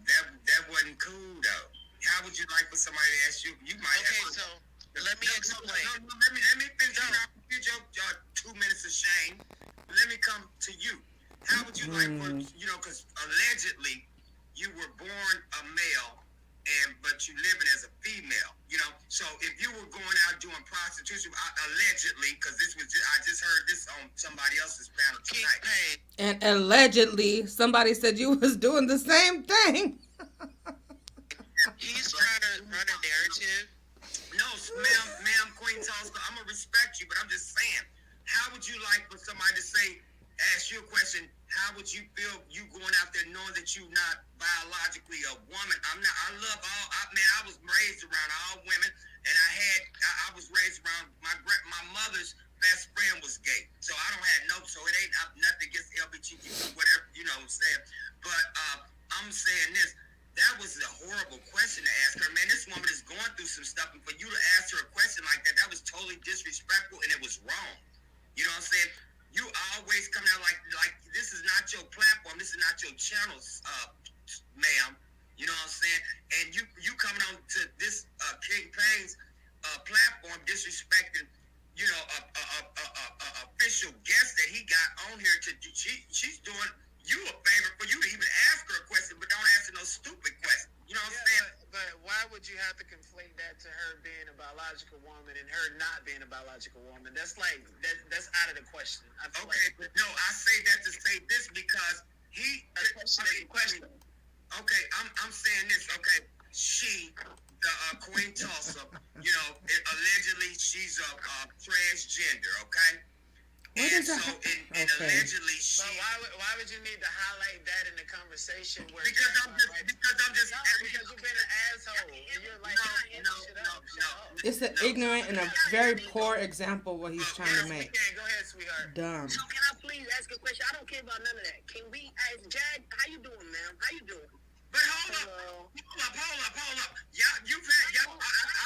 G: that wasn't cool, though. How would you like for somebody to ask you? You might have.
F: Okay, so let me explain.
G: No, let me finish. Y'all 2 minutes of shame. Let me come to you. How would you like for, because allegedly you were born a male, but you living as a female, So if you were going out doing doing prostitution allegedly, because I just heard this on somebody else's panel
F: King
G: tonight.
F: Pain.
A: And allegedly, somebody said you was doing the same thing.
F: He's trying to run a narrative.
G: No, ma'am, Queen Tosca, I'm gonna respect you, but I'm just saying, how would you like for somebody to ask you a question? How would you feel you going out there knowing that you're not biologically a woman? I love I was raised around all women, and I was raised around my mother's best friend was gay, so I don't have so it ain't nothing against LGBTQ, whatever, you know what I'm saying. But I'm saying this. That was a horrible question to ask her, man. This woman is going through some stuff, and for you to ask her a question like that was totally disrespectful, and it was wrong. You know what I'm saying? You always come out like this is not your platform. This is not your channel, ma'am. You know what I'm saying? And you coming on to this King Payne's platform disrespecting, you know, a official guest that he got on here to. She's doing you a favor for you to even ask her a question, but don't ask her no stupid question. You know what I'm saying?
D: But why would you have to conflate that to her being a biological woman and her not being a biological woman? That's like that's out of the question. I feel
G: Okay,
D: like,
G: no, I say that to say this because
E: Question.
G: Okay, I'm saying this. Okay, she, the Queen Tulsa, you know, allegedly she's a transgender. Okay.
A: What
G: And
A: is that?
G: so, and
A: Okay.
G: allegedly she.
D: but why would you need to highlight that in the conversation? Where
G: Because I'm just.
D: No, because you've been an asshole. And you're like,
G: No.
A: It's an ignorant and a very poor example what he's trying to make.
D: Go ahead, sweetheart.
A: Dumb.
C: So can I please ask a question? I don't care about none of that. Can we ask Jag, how you doing, ma'am? How you doing?
G: But hold up. I've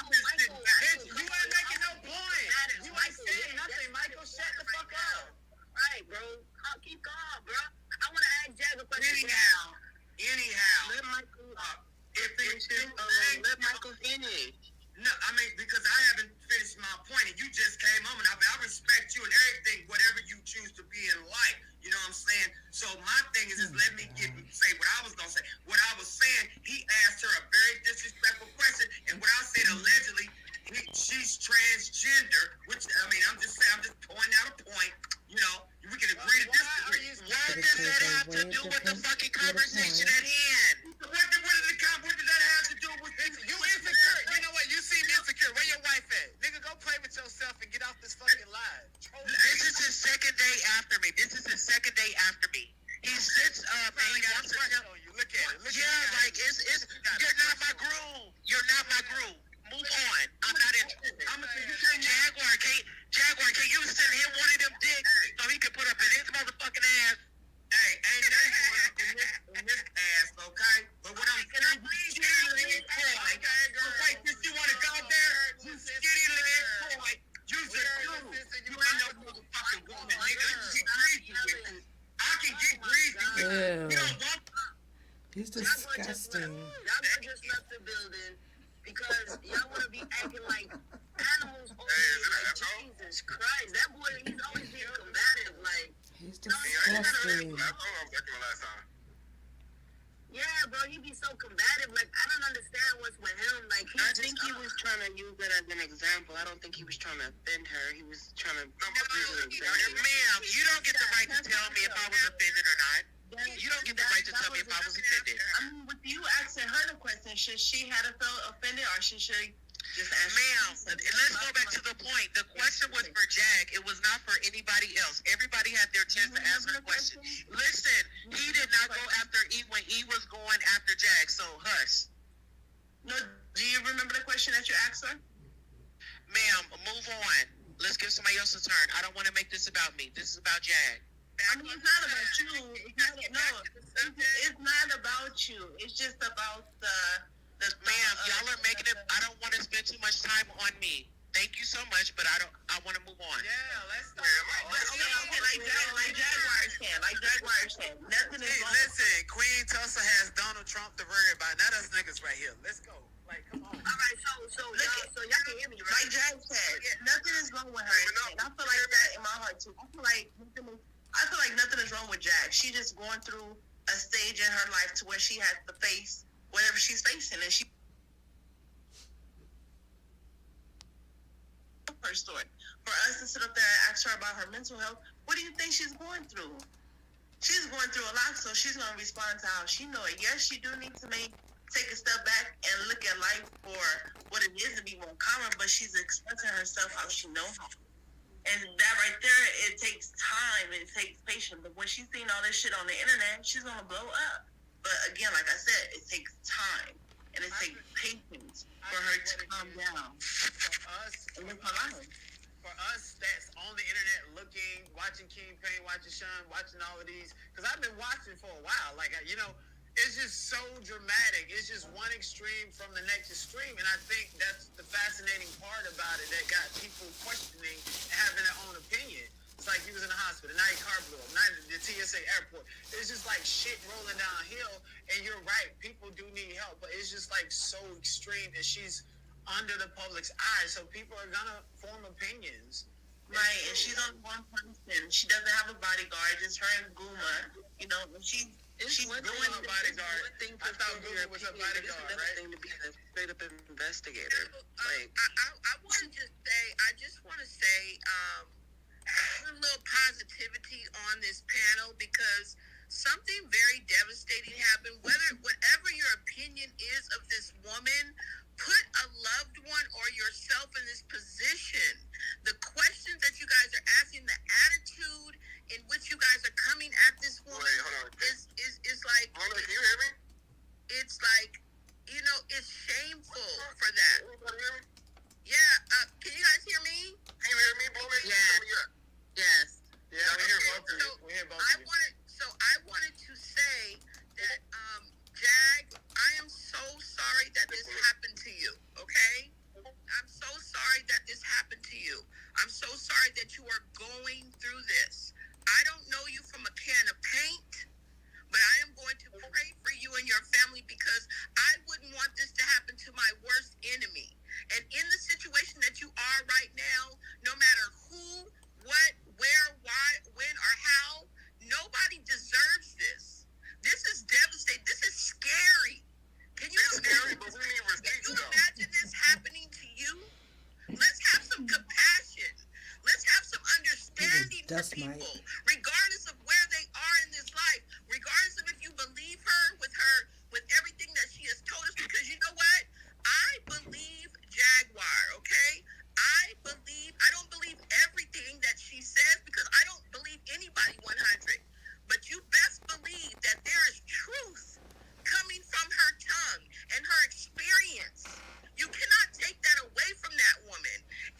G: been sitting back.
D: You ain't making no point. You ain't saying nothing, Michael. Shut the fuck up.
C: Right, bro. Keep calm, bro. I want to ask Jag a question.
G: Anyhow.
E: Let Michael
F: Let Michael finish.
G: No, I mean, because I haven't finished my point, and you just came home, and I respect you and everything, whatever you choose to be in life. You know what I'm saying? So my thing is let me say what I was going to say. What I was saying, he asked her a very disrespectful question, and what I said allegedly, she's transgender, which, I mean, I'm just pointing out a point. You know, we can agree to disagree.
F: What does that have to do with the fucking conversation at hand?
G: What did that have to do with
D: You insecure. You know what? You seem insecure. Where your wife at? Nigga, go play with yourself and get off this fucking live.
F: This is his second day after me. He sits up and he wants to tell
D: you. Look at it.
F: like it's you're not my groove. You're not my groove. Move on. I'm not interested. Jaguar, can you send him one of them dicks so he can put up in his motherfucking ass?
G: Hey, ain't nothing going up in this ass, okay? But what I'm saying, you skinny leg boy. Okay, since you want to go there, you skinny leg boy. You ain't no motherfucking woman, nigga. I can get greasy with you. I can get greasy with you. You don't want
A: He's disgusting.
C: Y'all just left the building because y'all want to be acting like animals over here. Like, Jesus Christ. That boy, he's always being combative. Like,
A: He's disgusting.
C: yeah, bro, he be so combative. Like, I don't understand what's with him. Like,
F: I think he was trying to use that as an example. I don't think he was trying to offend her. He was trying to use an example. Ma'am, you don't get the right to tell me if I was offended or not. You don't get the right to tell me if I was offended.
E: I mean, with you asking her the question, should she have felt offended or should she just ask?
F: Ma'am, let's go back to the point. The question was for Jag. It was not for anybody else. Everybody had their chance to ask her question. Listen, he did not go after E when E was going after Jag, so hush.
E: No, do you remember the question that you asked her?
F: Ma'am, move on. Let's give somebody else a turn. I don't want to make this about me. This is about Jag.
E: I mean, it's not about you. It's not about you. It's just about the
F: Ma'am, y'all are making it. I don't want to spend too much time on me. Thank you so much, but I want to move on.
D: Yeah, let's start.
E: Okay, like Jaguars can. Like Jaguars can. Nothing is wrong.
D: Listen, Queen Tulsa has Donald Trump to worry about. Not us niggas right here. Let's go. Like, come on.
C: all right, so y'all can hear me, right?
E: Like Jag said, nothing is wrong with her. And I feel like that in my heart too. I feel like nothing is wrong with Jag. She's just going through a stage in her life to where she has to face whatever she's facing, and she
H: her story. For us to sit up there and ask her about her mental health, what do you think she's going through? She's going through a lot, so she's going to respond to how she know it. Yes, she do need to take a step back and look at life for what it is to be more common, but she's expressing herself how she knows how. And that right there, it takes time, it takes patience. But when she's seen all this shit on the internet, she's going to blow up. But again, like I said, it takes time. And it takes patience for her to calm down.
D: For us that's on the internet looking, watching King Pain, watching Sean, watching all of these, because I've been watching for a while. Like, you know, it's just so dramatic. It's just one extreme from the next extreme. And I think that's the fascinating part about it that got people questioning and having their own opinion. It's like he was in the hospital, now your car blew up, now the TSA airport. It's just like shit rolling downhill, and you're right, people do need help, but it's just like so extreme, and she's under the public's eye, so people are gonna form opinions.
H: Right, and she's on one person. She doesn't have a bodyguard, just her and Guma. You know, she's doing
D: her bodyguard. I thought Guma was her bodyguard, right?
F: Thing to be a straight up investigator.
C: I wanted to say, I just want to say, a little positivity on this panel because something very devastating happened. Whatever your opinion is of this woman, put a loved one or yourself in this position. The questions that you guys are asking, the attitude in which you guys are coming at this woman is like.
G: Hold on, can you hear me?
C: It's like, you know, it's shameful for that. Yeah, can you guys hear me?
G: Can you hear me, Bluey?
H: Yes.
D: Yeah, we hear both of you. We hear both of you.
C: I wanted to say that, Jag, I am so sorry that this happened to you, okay? I'm so sorry that this happened to you. I'm so sorry that you are going through this. I don't know you from a can of paint, but I am going to pray for you and your family because I wouldn't want this to happen to my worst enemy. And in the situation that you are right now, no matter who, what, where, why, when, or how, nobody deserves this. This is devastating. This is scary. Can you imagine this happening to you? Let's have some compassion. Let's have some understanding for people, regardless of where they are in this life, regardless of if you believe her with everything that she has told us, because you know what? I believe Jaguar, okay? I don't believe everything that she says because I don't believe anybody 100. But you best believe that there is truth coming from her tongue and her experience. You cannot take that away from that woman.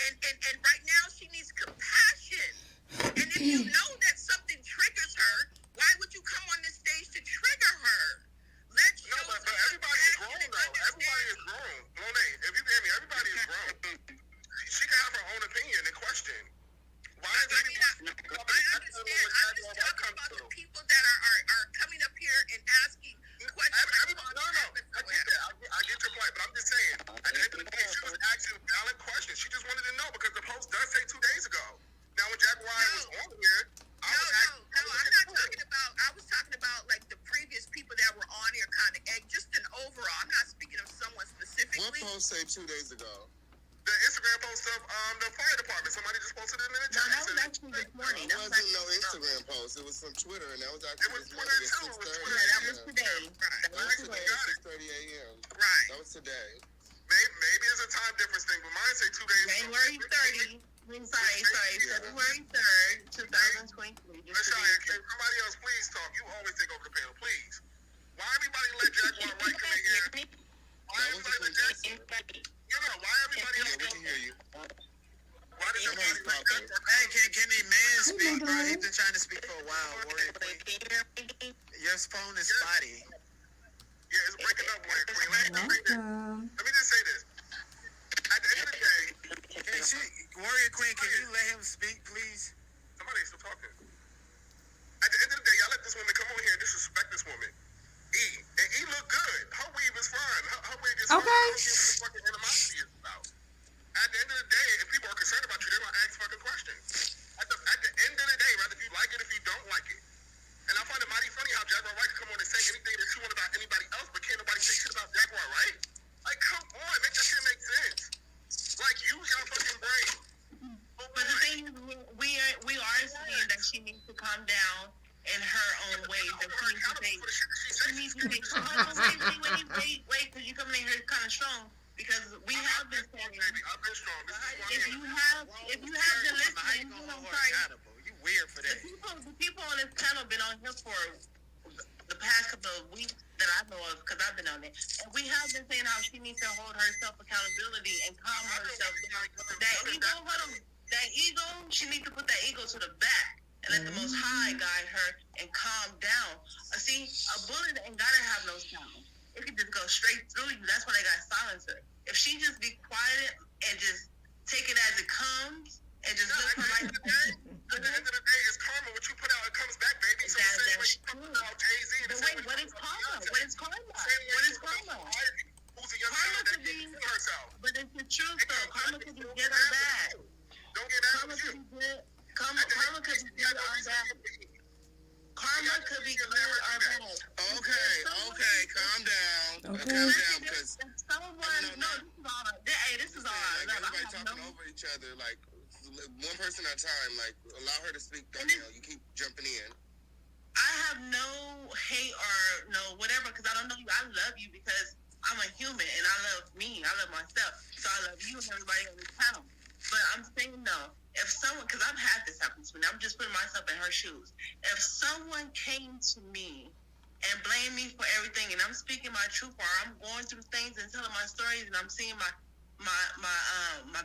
C: And right now she needs compassion. And if you know that something triggers her, why would you come on this stage to trigger her? Let's show
G: but everybody is grown though. Everybody is grown. Monet, if you hear me, everybody is grown. She can have her own opinion and question. Why is everybody?
C: I understand. I'm just talking about the people that are coming up here and asking questions.
G: I get that. I get your point, but I'm just saying. At the end of the day, she was asking valid questions. She just wanted to know because the post does say 2 days ago. Now, when Jaguar was on here, I'm not
C: talking about. I was talking about like the previous people that were on here, kind of, and just an overall. I'm not speaking of someone specifically.
I: What post say 2 days ago?
G: The Instagram post of the fire department. Somebody just posted it in the chat.
H: No, that was actually this morning.
I: It wasn't no Instagram post. It was from Twitter, and that was actually
G: It was
I: this morning
G: Twitter,
I: at
G: too.
I: 6:30.
H: That was today.
I: That was today at 6:30 a.m.
C: Right.
I: That was today.
G: Maybe it's a time difference thing, but mine say 2 days.
H: January 30. Sorry. February 3rd, 2023.
G: Lashaya, can somebody else please talk? You always take over the panel, please. Why everybody let Jaguar Wright come in here? Why everybody let Jaguar? Why everybody else?
I: Yeah, we can hear you.
G: Why does everybody let Jaguar?
D: Hey, can the man speak, bro? He's been trying to speak for a while. Warrior Queen. Your phone is spotty.
G: Yeah, it's breaking up, Warrior Queen. Let me just say this. At the end of the day,
D: Warrior Queen, can you let him speak, please?
G: somebody's still talking. At the end of the day, y'all let this woman come on here and disrespect this woman. And E look good. Her weave is fine. Her wig is fine.
A: Okay.
G: I don't care what the fucking animosity is about. At the end of the day, if people are concerned about you, they're gonna ask fucking questions. At the end of the day, rather if you like it, if you don't like it. And I find it mighty funny how Jaguar Wright can come on and say anything that you want about anybody else, but can't nobody say shit about Jaguar Wright. Like, come on, make that shit make sense. Like, use your fucking brain.
H: we are seeing that she needs to calm down in her own ways. That she needs to say, wait, because you coming in here kind of strong. Because we have been saying,
I: I've been strong.
H: if you have been listening, I'm sorry.
D: You weird for that.
H: The people on this panel been on here for the past couple of weeks that I know of, because I've been on it. And we have been saying how she needs to hold herself accountability and calm herself down. That ego, she needs to put that ego to the back and let the Most High guide her and calm down. See, a bullet ain't gotta have no sound. It can just go straight through you. That's why they got silencer. If she just be quiet and just take it as it comes and just look her right in the gut.
I: At the end of the day, it's karma. What you put out, it comes back, baby. So the same way you put out Jay-Z.
H: But wait, what is karma? What is karma? What is karma?
I: Who's a young
H: Karma
I: child that
H: could be,
I: didn't kill herself?
H: but it's the truth though. Karma could be good or bad.
I: Don't get mad
H: Karma
I: with you.
H: could be good. Karma could be good or bad. Karma could be good or bad.
I: Okay, calm down.
A: Okay.
I: Calm down, because
H: This is all I love.
I: everybody talking over each other. Like, one person at a time. Like, allow her to speak. Danielle, you keep jumping in.
H: I have no hate or no whatever because I don't know you. I love you because I'm a human and I love me. I love myself. So I love you and everybody on this panel. But I'm saying no. If someone, because I've had this happen to me, I'm just putting myself in her shoes. If someone came to me and blamed me for everything, and I'm speaking my truth, or I'm going through things and telling my stories, and I'm seeing my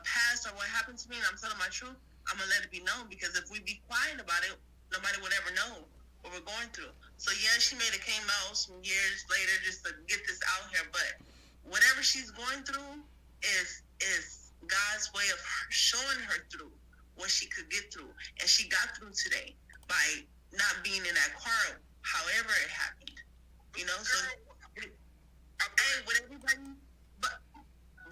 H: past or what happened to me, and I'm telling my truth, I'm gonna let it be known. Because if we be quiet about it, nobody would ever know what we're going through. So yeah, she may have came out some years later just to get this out here, but whatever she's going through is God's way of showing her through what she could get through. And she got through today by not being in that car, however it happened. You know, so hey, with everybody, but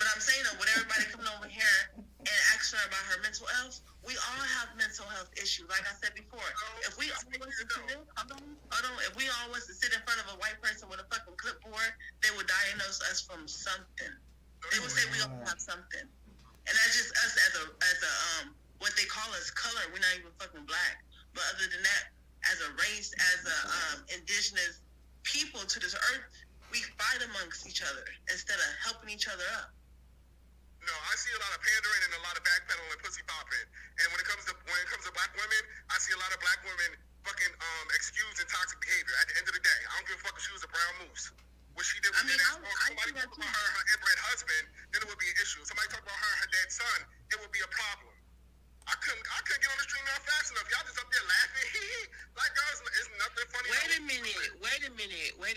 H: I'm saying though, with everybody coming over here and asking her about her mental health, we all have mental health issues. Like I said before, if we all was to sit, if we all was to sit in front of a white person with a fucking clipboard, they would diagnose us from something. They would say we all have something, and that's just us as a what they call us color. We're not even fucking black. But other than that, as a race, as a indigenous people to this earth, we fight amongst each other instead of helping each other up.
I: No, I see a lot of pandering and a lot of backpedaling and pussy popping. And when it comes to black women, I see a lot of black women fucking excuse and toxic behavior. At the end of the day, I don't give a fuck if she was a brown moose. What she did was somebody talk about her inbred husband, then it would be an issue. Somebody talk about her and her dead son, it would be a problem. I couldn't get on the stream now fast enough. Y'all just up there laughing. Like, girls, it's nothing funny.
F: Wait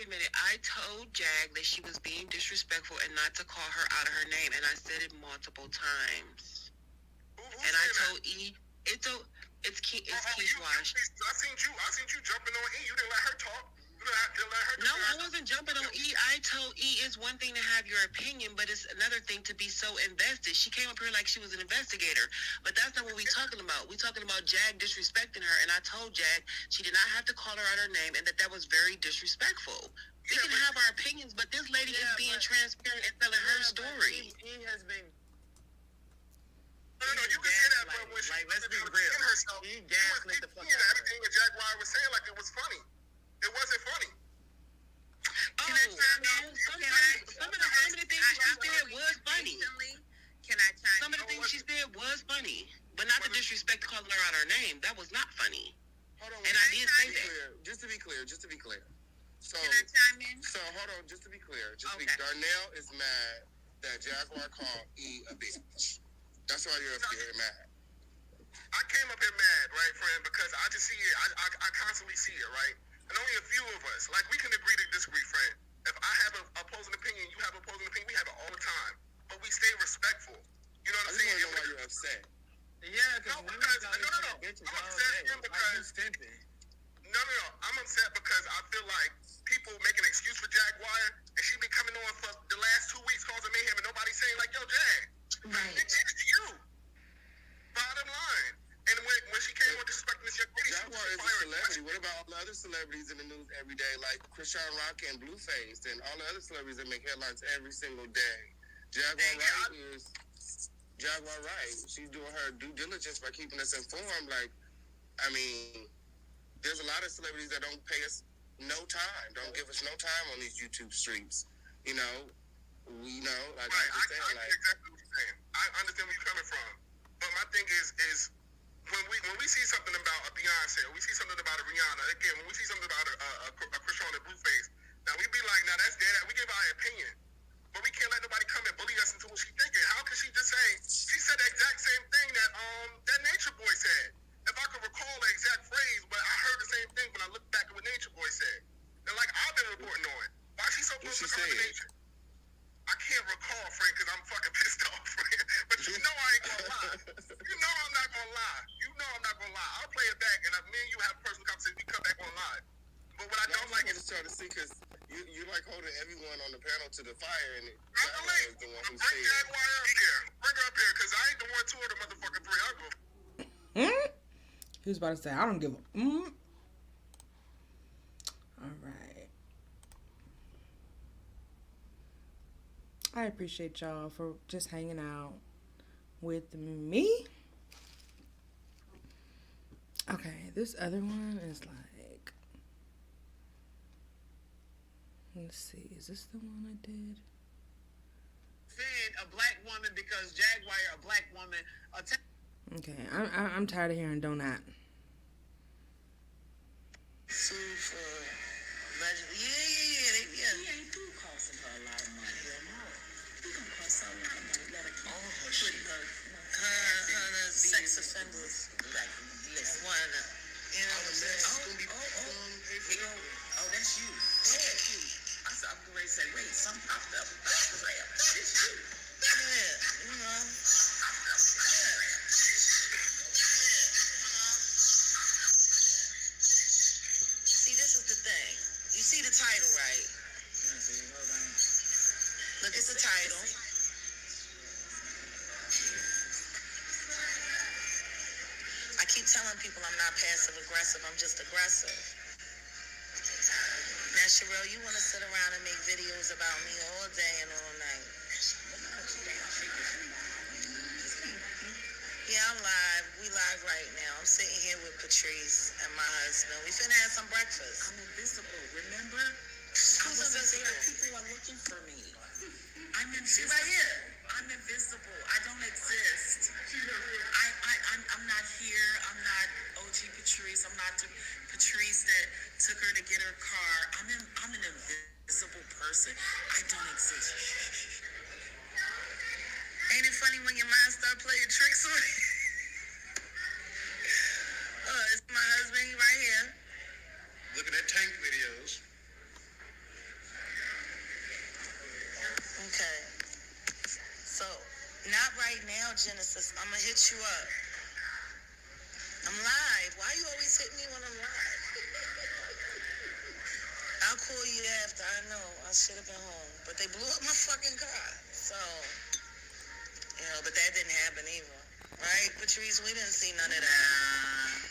F: a minute. I told Jag that she was being disrespectful and not to call her out of her name, and I said it multiple times. And I told E, it's Keith Wash.
I: I seen you jumping on E. You didn't let her talk.
F: No, I wasn't jumping on E. I told E it's one thing to have your opinion, but it's another thing to be so invested. She came up here like she was an investigator, but that's not what we're talking about. We're talking about Jag disrespecting her, and I told Jag she did not have to call her out her name and that was very disrespectful. We can have our opinions, but this lady is being transparent and telling her story.
D: He has been.
I: No, you can say that, but when she
D: let's be real.
I: Herself,
D: He gaslit the fuck out of her.
I: everything that Jaguar was saying like it was funny. It wasn't funny.
F: Some of the things she said was funny.
C: Can I chime
F: Some of the things she said was funny, but not the disrespect calling her out her name. That was not funny.
I: Hold on,
F: And I did say that.
I: Just to be clear. So,
C: Can I chime in?
I: So hold on, just to be clear.
C: Okay.
I: Darnell is mad that Jaguar called E a bitch. That's why you're up here mad. I came up here mad, right, friend, because I just see it. I constantly see it, right? And only a few of us, like, we can agree to disagree, friend. If I have an opposing opinion, you have an opposing opinion, we have it all the time. But we stay respectful. You know what I'm saying? I just want to know why you're upset.
D: Yeah, because
I: I'm upset because I'm upset because I feel like people make an excuse for Jaguar, and she been coming on for the last 2 weeks causing mayhem, and nobody's saying like, yo, Jag, bitch, it's you. Bottom line. And when she came on disrespecting this young lady, Jaguar is a celebrity. What about all the other celebrities in the news every day, like Krishan Rock and Blueface, and all the other celebrities that make headlines every single day? Jaguar is
J: Jaguar right. She's doing her due diligence by keeping us informed. Like, I mean, there's a lot of celebrities that don't pay us no time, don't give us no time on these YouTube streams. You know, we know, like
I: Right.
J: I understand,
I: I exactly what you're saying. I understand where you're coming from. But my thing is when we see something about a Beyonce, or we see something about a Rihanna, again, when we see something about a Christiana Blueface, now we be like, now that's dead. We give our opinion. But we can't let nobody come and bully us into what she's thinking. How can she just say, she said the exact same thing that Nature Boy said. If I could recall the exact phrase, but I heard the same thing when I looked back at what Nature Boy said. And like I've been reporting on it. Why is she so close to Nature? I can't recall, Frank, because I'm fucking pissed off, Frank. But you know I ain't gonna lie. You know I'm not gonna lie. You know I'm not gonna lie. I'll play it back, and me and you have a personal conversation. We come back on live. But what I don't like is
J: trying to see, because you like holding everyone on the panel to the fire, and
I: Jaguar is the one who said. Bring Jaguar up here. Bring her up here, because I ain't the one, two of the motherfucking three. I'll go.
A: He was about to say, I don't give a. All right. I appreciate y'all for just hanging out with me. Okay, this other one is like, let's see, is this the one I did?
D: Said a black woman because Jaguar, a black woman.
A: Okay, I'm tired of hearing donut.
F: Sue for legend. Yeah.
E: He ain't through costing her a lot of money. He gonna cost her a lot of money. Let her keep putting
F: Her sex offenders.
E: Like, listen.
F: One of them. You know what I'm saying?
E: Oh, that's you. That's you. I saw I'm ready to say, wait, something popped up. It's you.
F: Yeah, you know. See, this is the thing. You see the title, right?
E: Hold on.
F: Look at the title. I keep telling people I'm not passive aggressive. I'm just aggressive. Now, Sherelle, you want to sit around and make videos about me all day and all night. Yeah, I'm live. We live right now. I'm sitting here with Patrice and my husband. We finna have some breakfast.
E: I'm invisible, remember?
F: Who's invisible?
E: People are looking for me. I'm invisible.
F: Right here.
E: I'm invisible. I don't exist. I'm not here. I'm not OG Patrice. I'm not the Patrice that took her to get her car. I'm an invisible person. I don't exist.
F: Ain't it funny when your mind start playing tricks on you? It's my husband, he right here.
I: Looking at tank videos.
F: Okay. So, not right now, Genesis. I'm gonna hit you up. I'm live. Why you always hit me when I'm live? I'll call you after. I know. I should have been home. But they blew up my fucking car. So, but that didn't happen either. Right, Patrice? We didn't see none of that.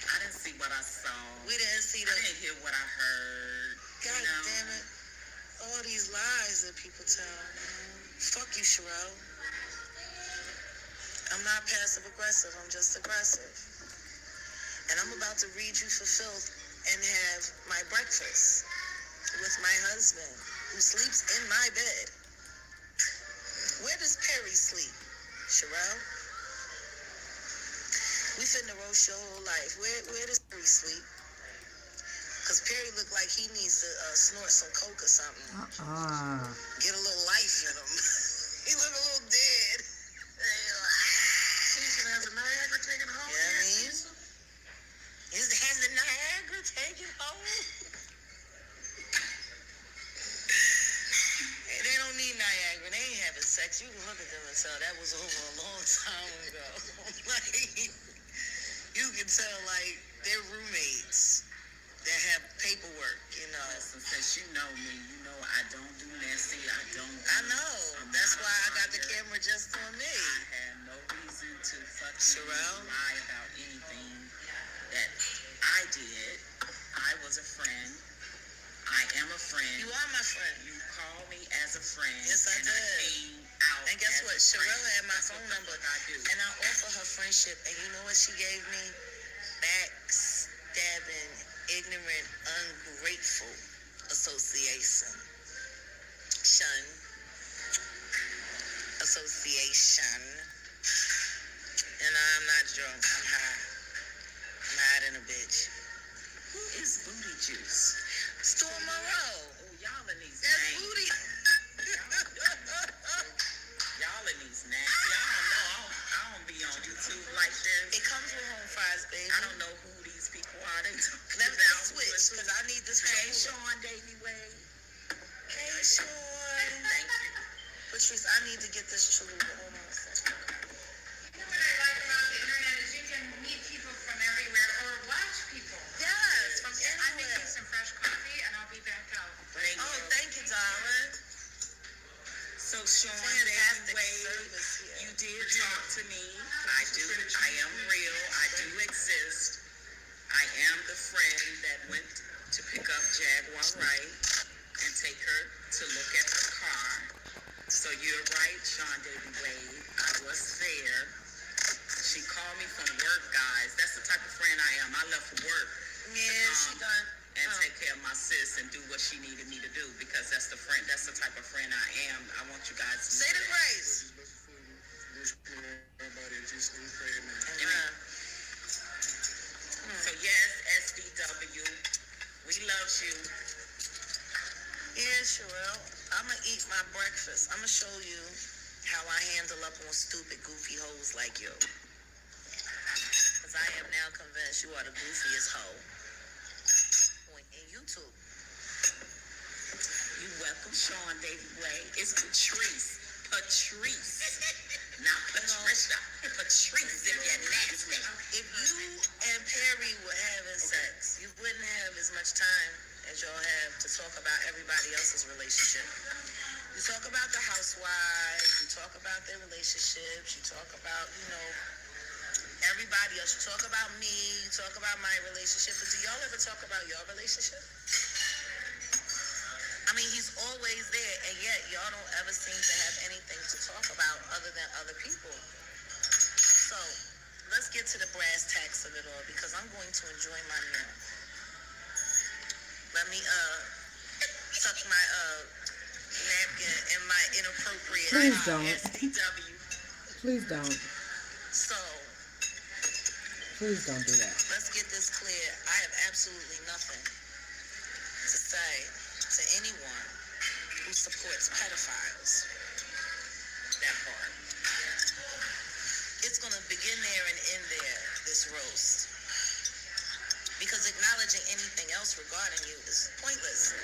E: I didn't see what I saw.
F: We didn't see
E: I didn't hear what I heard.
F: God damn it. All these lies that people tell. Fuck you, Sherelle. I'm not passive aggressive. I'm just aggressive. And I'm about to read you for filth and have my breakfast with my husband, who sleeps in my bed. Where does Perry sleep, Sherelle? We finna roast your whole life. Where does Perry sleep? Because Perry look like he needs to snort some coke or something. Get a little life in him. He look a little dead.
E: Season has a Niagara taken home.
F: Yeah, I mean, has the Niagara taken home? Hey, they don't need Niagara. They ain't having sex. You can look at them and tell that was over a long time ago. Like, you can tell, like, they're roommates that have paperwork,
E: Listen, since you know me, you know I don't do nasty.
F: I know. That's why I got the camera just on me.
E: I had no reason to fucking
F: Sherelle?
E: lie about anything that I did. I was a friend.
C: I am a friend.
H: You are my friend.
C: You call me as a friend.
H: Yes, I
C: and
H: did.
C: I came out
H: And guess
C: as
H: what?
C: a friend.
H: Sherella had my
C: That's
H: phone
C: what the
H: number.
C: fuck I do.
H: And I offer her friendship. And you know what she gave me? Backstabbing, ignorant, ungrateful association. Shun. Association. And I'm not drunk. I'm high. I'm higher than a bitch.
C: Who is Booty Juice?
H: Storm Moreau.
C: Oh, y'all in these
H: That's
C: names.
H: booty.
C: Y'all in these names. See, I don't know. I don't be on YouTube like this.
H: It comes with home fries, baby.
C: I don't know who these people are. They talking
H: Let me
C: about.
H: switch, because I need this
C: Hey,
H: Chalupa.
C: Sean Davy Wade.
H: Hey, Sean.
C: Thank you.
H: Patrice, I need to get this Chalupa. Hold on a second.
E: You know what I like about the internet is you can meet people from everywhere or watch people.
H: Yes, from
E: I make
H: anywhere.
E: you some fresh coffee and I'll be back out.
C: Thank
H: Oh,
C: you.
H: thank you, darling.
C: So, Sean
H: Fantastic
C: Davy Wade,
H: service here.
C: you did talk to me. I do. I am real. I do exist. I am the friend that went to pick up Jaguar Wright and take her to look at her car. So you're right, Sean Davy Wade. I was there. She called me from work, guys. That's the type of friend I am. I left work
H: Yeah, she done.
C: and take care of my sis and do what she needed me to do because that's the type of friend I am. I want you guys to
H: Say the grace. Amen.
C: So yes, SDW, we love you.
H: Yeah, Sherelle. I'm going to eat my breakfast. I'm going to show you how I handle up on stupid, goofy hoes like you. Because I am now convinced you are the goofiest hoe in YouTube.
C: You welcome, Sean Davy Wade. It's Patrice. Patrice. Not Patricia. Patrice, if you're nasty.
H: If you and Perry were having sex, you wouldn't have as much time as y'all have to talk about everybody else's relationship. You talk about the housewives, you talk about their relationships, you talk about, everybody else. You talk about me, you talk about my relationship, but do y'all ever talk about your relationship? I mean, he's always there, and yet y'all don't ever seem to have anything to talk about other than other people. So, let's get to the brass tacks of it all, because I'm going to enjoy my meal. Let me, tuck my, napkin in my inappropriate
A: Please don't.
C: SDW.
A: Please don't.
H: So,
A: Please don't do that.
H: let's get this clear. I have absolutely nothing to say to anyone who supports pedophiles.
C: That part.
H: It's going to begin there and end there, this roast. Because acknowledging anything else regarding you is pointless.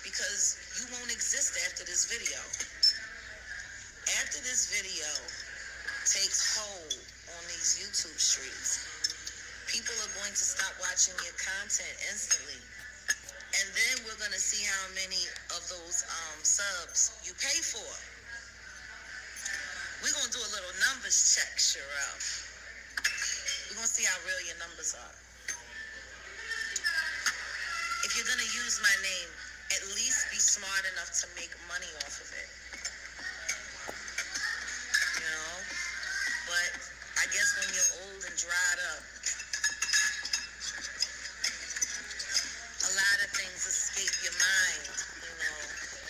H: Because you won't exist after this video. After this video takes hold on these YouTube streets, people are going to stop watching your content instantly. And then we're going to see how many of those subs you pay for. We're going to do a little numbers check, Sherelle. We're going to see how real your numbers are. If you're going to use my name, at least be smart enough to make money off of it. But I guess when you're old and dried up, a lot of things escape your mind,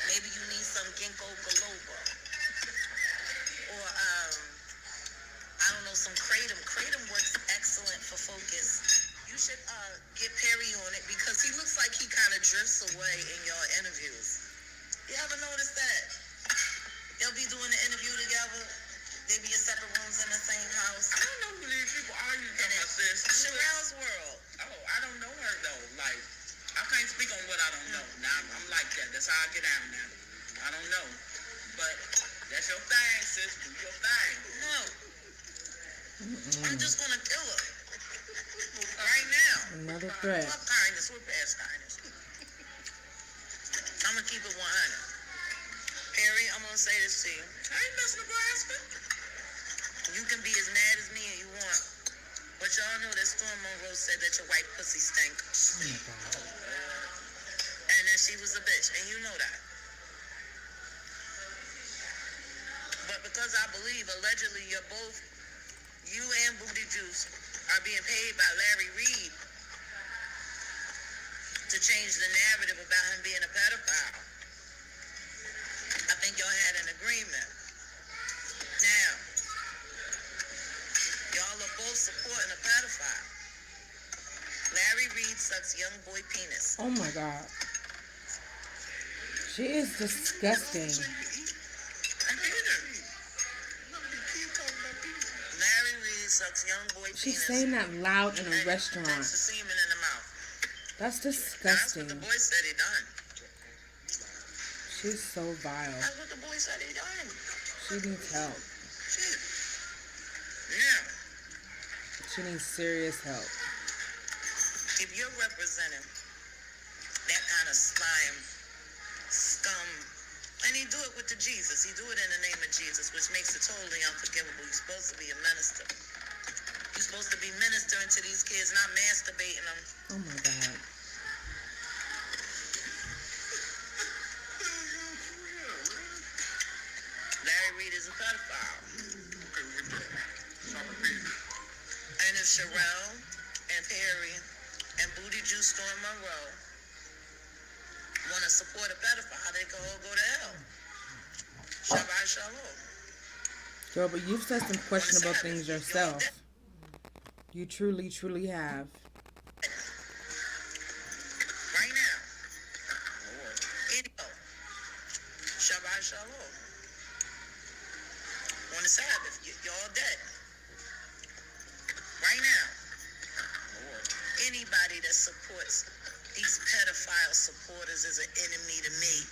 H: Maybe you need some ginkgo biloba. Or, I don't know, some kratom. Kratom works excellent for focus. You should get Perry on it because he looks like he kind of drifts away in your interviews. You ever notice that? They'll be doing the interview together. They be in separate rooms in the same house.
C: I don't know who these people are you talking about, sis.
H: Sherelle's World.
C: Oh, I don't know her though. Like, I can't speak on what I don't know. Now I'm like that. That's how I get down now. I don't know, but that's your thing, sis. Do your thing.
H: No. I'm just gonna kill her right now.
A: Another threat.
H: Fuck kindness. We're past kindness. I'm gonna keep it 100. Perry, I'm gonna say this to you.
C: I ain't messing Nebraska.
H: You can be as mad as me as you want, but y'all know that Storm Monroe said that your white pussy stank.
A: Oh my God.
H: And that
C: She was a bitch, and you know that. But because I believe, allegedly, you and Booty Juice are being paid by Larry Reid to change the narrative about him being a pedophile. I think y'all had an agreement. Now, y'all are both supporting a pedophile. Larry Reid sucks young boy penis.
A: Oh my God. She is disgusting.
C: Larry Reid sucks young boy penis.
A: She's saying that loud in a restaurant.
C: Takes the semen in the mouth.
A: That's
C: That's
A: disgusting.
C: what the boy said he done.
A: She's so vile.
C: That's what the boy said he done.
A: She needs help.
C: Shit. Yeah.
A: She needs serious help.
C: If you're representing that kind of slime, scum, and he do it with the Jesus. He do it in the name of Jesus, which makes it totally unforgivable. You're supposed to be a minister. You're supposed to be ministering to these kids, not masturbating them.
A: Oh my God.
C: Larry Reid is a pedophile. And if Sherelle and Perry and Booty Juice Storm Monroe want to support a pedophile, they can all go to hell. Shabbat Shalom.
A: Girl, but you've said some questionable things yourself. You truly, truly have.
C: Right now. Anyhow. Shabbat Shalom. On the Sabbath, y'all dead. Right now. Anybody that supports these pedophile supporters is an enemy to me.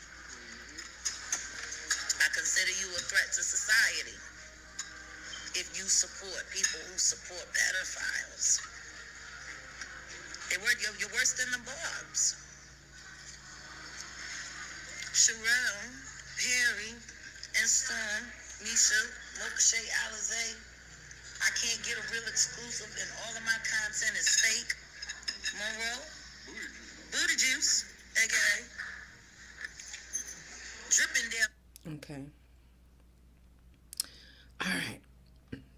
C: I consider you a threat to society if you support people who support pedophiles. You're worse than the Bobs. Sherelle, Perry, and Storm, Misha, Mokashay, Alizé. I can't get a real exclusive, and all of my content is fake. Monroe, Booty Juice, aka Dripping Down.
A: Okay. Alright.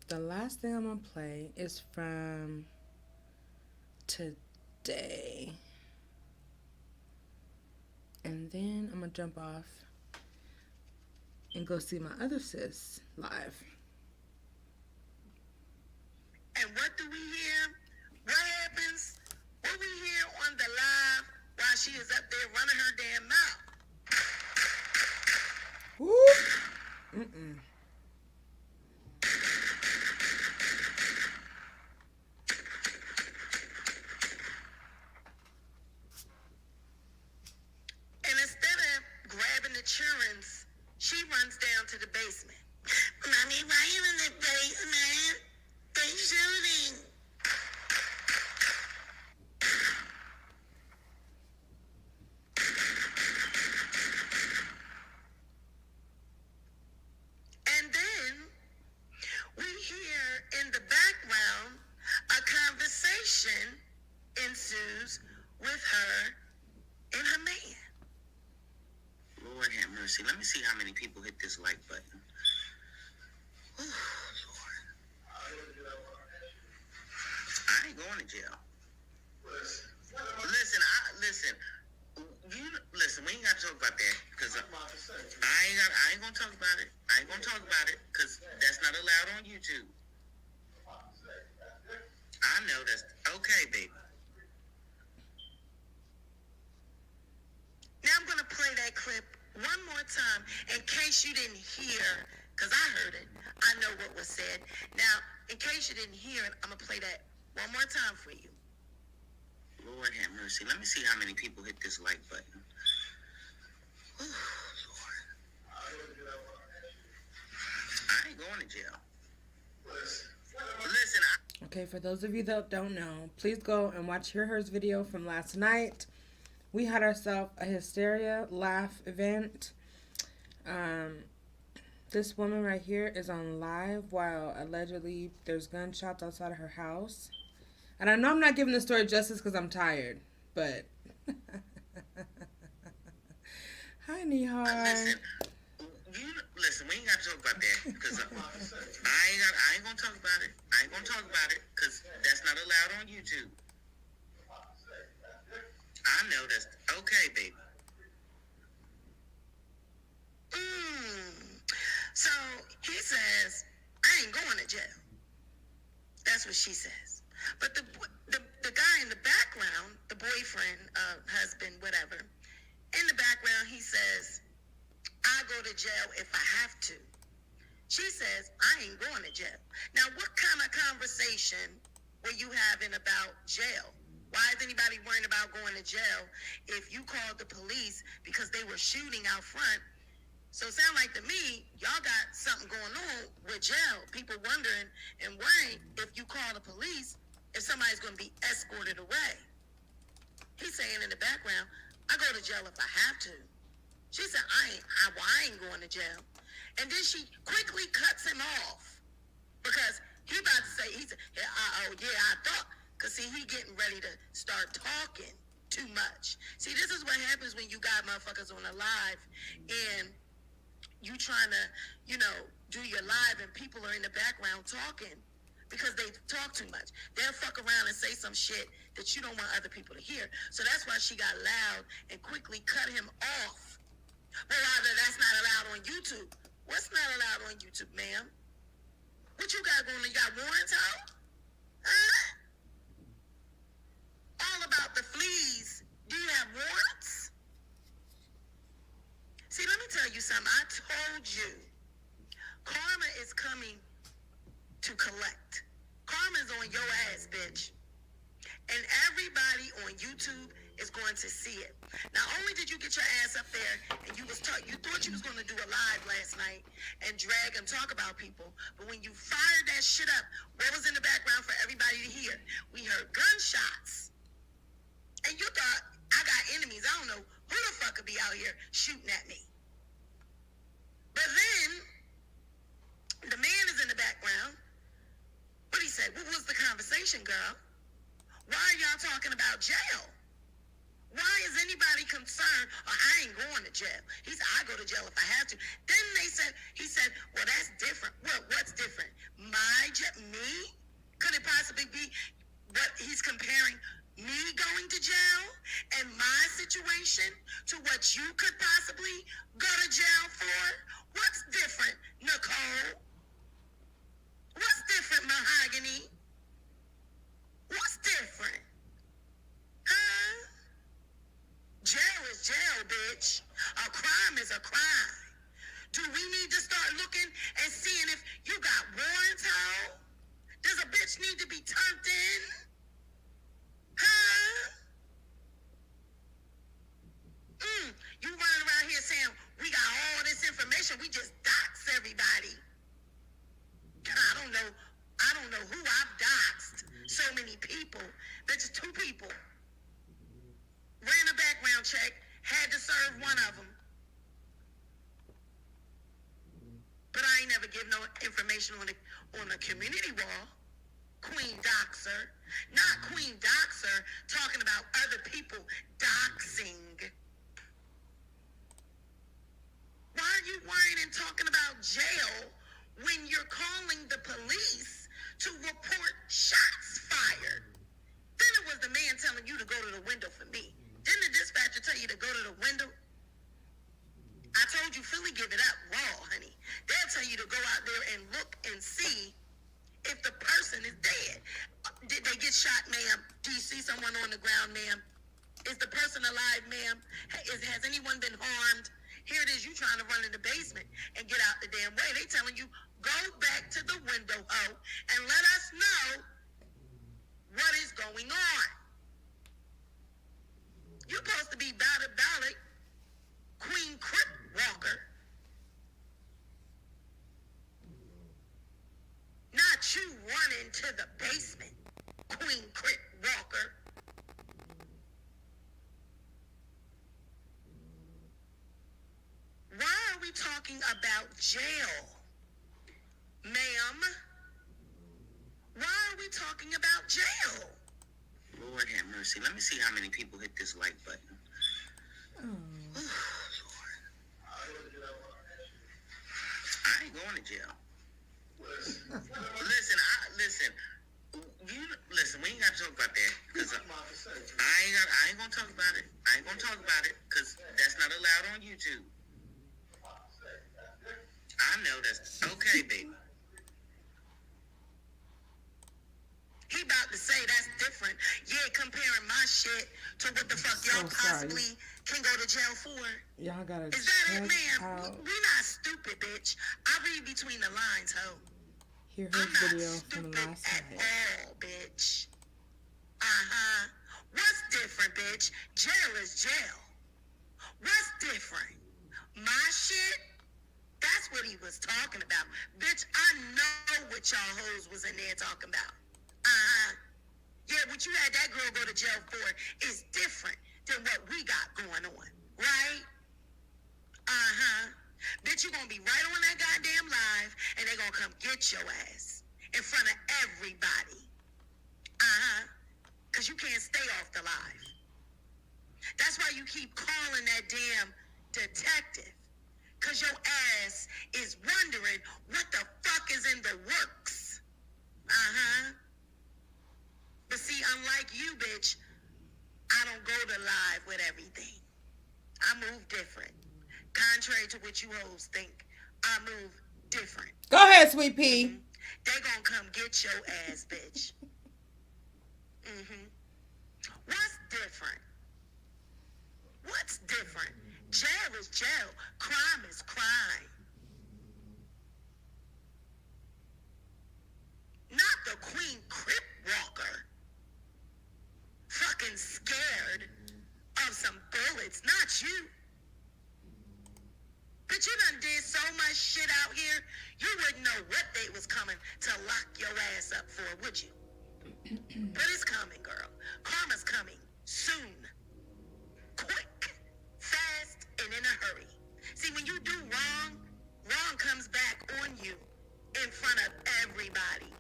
A: The last thing I'm going to play is from today. And then I'm going to jump off and go see my other sis live.
E: And what do we hear? What happens? What we hear on the live while she is up there running her damn mouth?
A: Woo! Mm-mm.
E: And instead of grabbing the children, she runs down to the basement. Mommy, why you in the basement? They shooting. And then we hear in the background a conversation ensues with her and her man.
C: Lord have mercy. Let me see how many people hit this like button. Ooh, Lord. I ain't going to jail. Listen. Listen. We ain't got to talk about that because I ain't gonna talk about it. I ain't gonna talk about it because that's not allowed on YouTube. I know that's okay, baby.
E: Now I'm going to play that clip one more time in case you didn't hear, because I heard it. I know what was said. Now, in case you didn't hear it, I'm going to play that one more time for you.
C: Lord have mercy. Let me see how many people hit this like button. Ooh, Lord. I ain't going to jail. Listen,
A: Okay, for those of you that don't know, please go and watch Her's video from last night. We had ourselves a hysteria laugh event. This woman right here is on live while allegedly there's gunshots outside of her house. And I know I'm not giving the story justice because I'm tired, but Honey heart.
F: Listen, we ain't got to talk about that because I ain't gonna talk about it. I ain't gonna talk about it because that's not allowed on YouTube. I know that's okay, baby.
E: So he says, I ain't going to jail. That's what she says. But the guy in the background, the boyfriend, husband, whatever, in the background, he says, I go to jail if I have to. She says, I ain't going to jail. Now, what kind of conversation were you having about jail? Why is anybody worrying about going to jail if you called the police because they were shooting out front? So it sounds like to me, y'all got something going on with jail. People wondering and worrying if you call the police, if somebody's going to be escorted away. He's saying in the background, I go to jail if I have to. She said, I ain't going to jail. And then she quickly cuts him off because he about to say, I thought, because see, he getting ready to start talking too much. See, this is what happens when you got motherfuckers on a live and you trying to, do your live and people are in the background talking because they talk too much. They'll fuck around and say some shit that you don't want other people to hear. So that's why she got loud and quickly cut him off. Well, rather, that's not allowed on YouTube. What's not allowed on YouTube, ma'am? What you got going on? You got warrants out? Huh? All about the fleas. Do you have warrants? See, let me tell you something. I told you, karma is coming to collect. Karma's on your ass, bitch. And everybody on YouTube is going to see it. Not only did you get your ass up there and you thought you was going to do a live last night and drag and talk about people, but when you fired that shit up, what was in the background for everybody to hear? We heard gunshots. And you thought, I got enemies. I don't know who the fuck could be out here shooting at me. But then, the man is in the background. What he said? What was the conversation, girl? Why are y'all talking about jail? Why is anybody concerned? Oh, I ain't going to jail. He said, I go to jail if I have to. Then he said, well, that's different. Well, what's different? Me? Could it possibly be what he's comparing me going to jail and my situation to what you could possibly go to jail for? What's different, Nicole? What's different, Mahogany? What's different? Huh? Jail is jail, bitch. A crime is a crime. Do we need to start looking and seeing if you got warrants out? Does a bitch need to be turned in? Huh? You running around here saying we got all this information, we just dox everybody. I don't know who I've doxed. So many people. There's 2 people. Ran a background check, had to serve one of them. But I ain't never give no information on the community wall. Queen Doxer. Not Queen Doxer talking about other people doxing. Why are you worrying and talking about jail when you're calling the police to report shots fired? Then it was the man telling you to go to the window for me. Didn't the dispatcher tell you to go to the window? I told you, Philly, give it up raw, honey. They'll tell you to go out there and look and see if the person is dead. Did they get shot, ma'am? Do you see someone on the ground, ma'am? Is the person alive, ma'am? Has anyone been harmed? Here it is, you trying to run in the basement and get out the damn way. They telling you, go back to the window, and let us know what is going on. You're supposed to be ballot, Queen Crip Walker. Not you running to the basement, Queen Crip Walker. Why are we talking about jail, ma'am? Why are we talking about jail?
F: Lord have mercy. Let me see how many people hit this like button. Oh. Lord. going to jail. Listen. Listen. We ain't got to talk about that because I ain't gonna talk about it. I ain't gonna talk about it because that's not allowed on YouTube. I know that's okay, baby.
C: He about to say that's different. Yeah, comparing my shit to what the fuck y'all possibly can go to jail for.
A: Y'all gotta
C: Is that it,
A: check
C: ma'am?
A: out.
C: We not stupid, bitch. I read between the lines, ho.
A: Hear
C: I'm
A: his
C: not
A: video from
C: stupid
A: last
C: at
A: night.
C: all, bitch. What's different, bitch? Jail is jail. What's different? My shit? That's what he was talking about. Bitch, I know what y'all hoes was in there talking about. Yeah, what you had that girl go to jail for is different than what we got going on, right? Bitch, you gonna be right on that goddamn live, and they gonna come get your ass in front of everybody. Cause you can't stay off the live. That's why you keep calling that damn detective. Cause your ass is wondering what the fuck is in the works. But see, unlike you, bitch, I don't go to live with everything. I move different. Contrary to what you hoes think, I move different.
A: Go ahead, Sweet Pea.
C: They gonna come get your ass, bitch. What's different? What's different? Jail is jail. Crime is crime. Not the Queen Crip Walker. Fucking scared of some bullets. Not you. But you done did so much shit out here, you wouldn't know what they was coming to lock your ass up for, would you? But it's coming, girl. Karma's coming soon. Quick, fast, and in a hurry. See, when you do wrong, wrong comes back on you in front of everybody.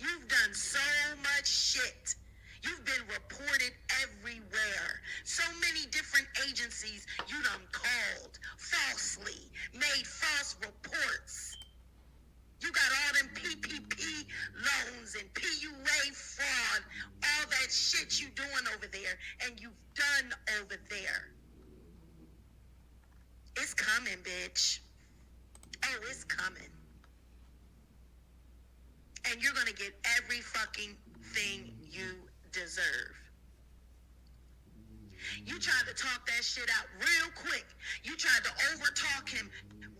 C: You've done so much shit. You've been reported everywhere. So many different agencies you done called falsely, made false reports. You got all them PPP loans and PUA fraud, all that shit you doing over there, and you've done over there. It's coming, bitch. Oh, it's coming. And you're gonna get every fucking thing you deserve. You tried to talk that shit out real quick. You tried to overtalk him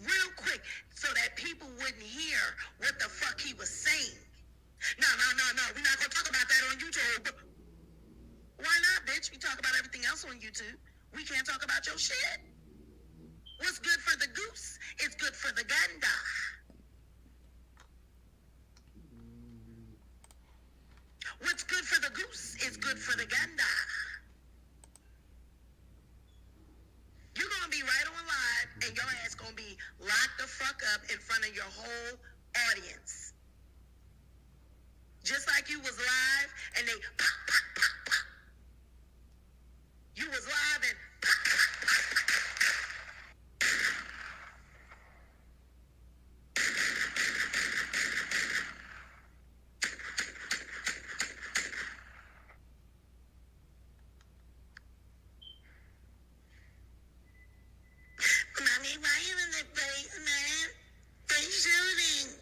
C: real quick so that people wouldn't hear what the fuck he was saying. No. We're not gonna talk about that on YouTube. Why not, bitch? We talk about everything else on YouTube. We can't talk about your shit. What's good for the goose is good for the gander. What's good for the goose is good for the gander. You're gonna be right on live, and your ass gonna be locked the fuck up in front of your whole audience. Just like you was live, and they pop, pop, pop, pop. You was live and pop, pop, pop, pop. Mommy, why are you in the basement? They shooting.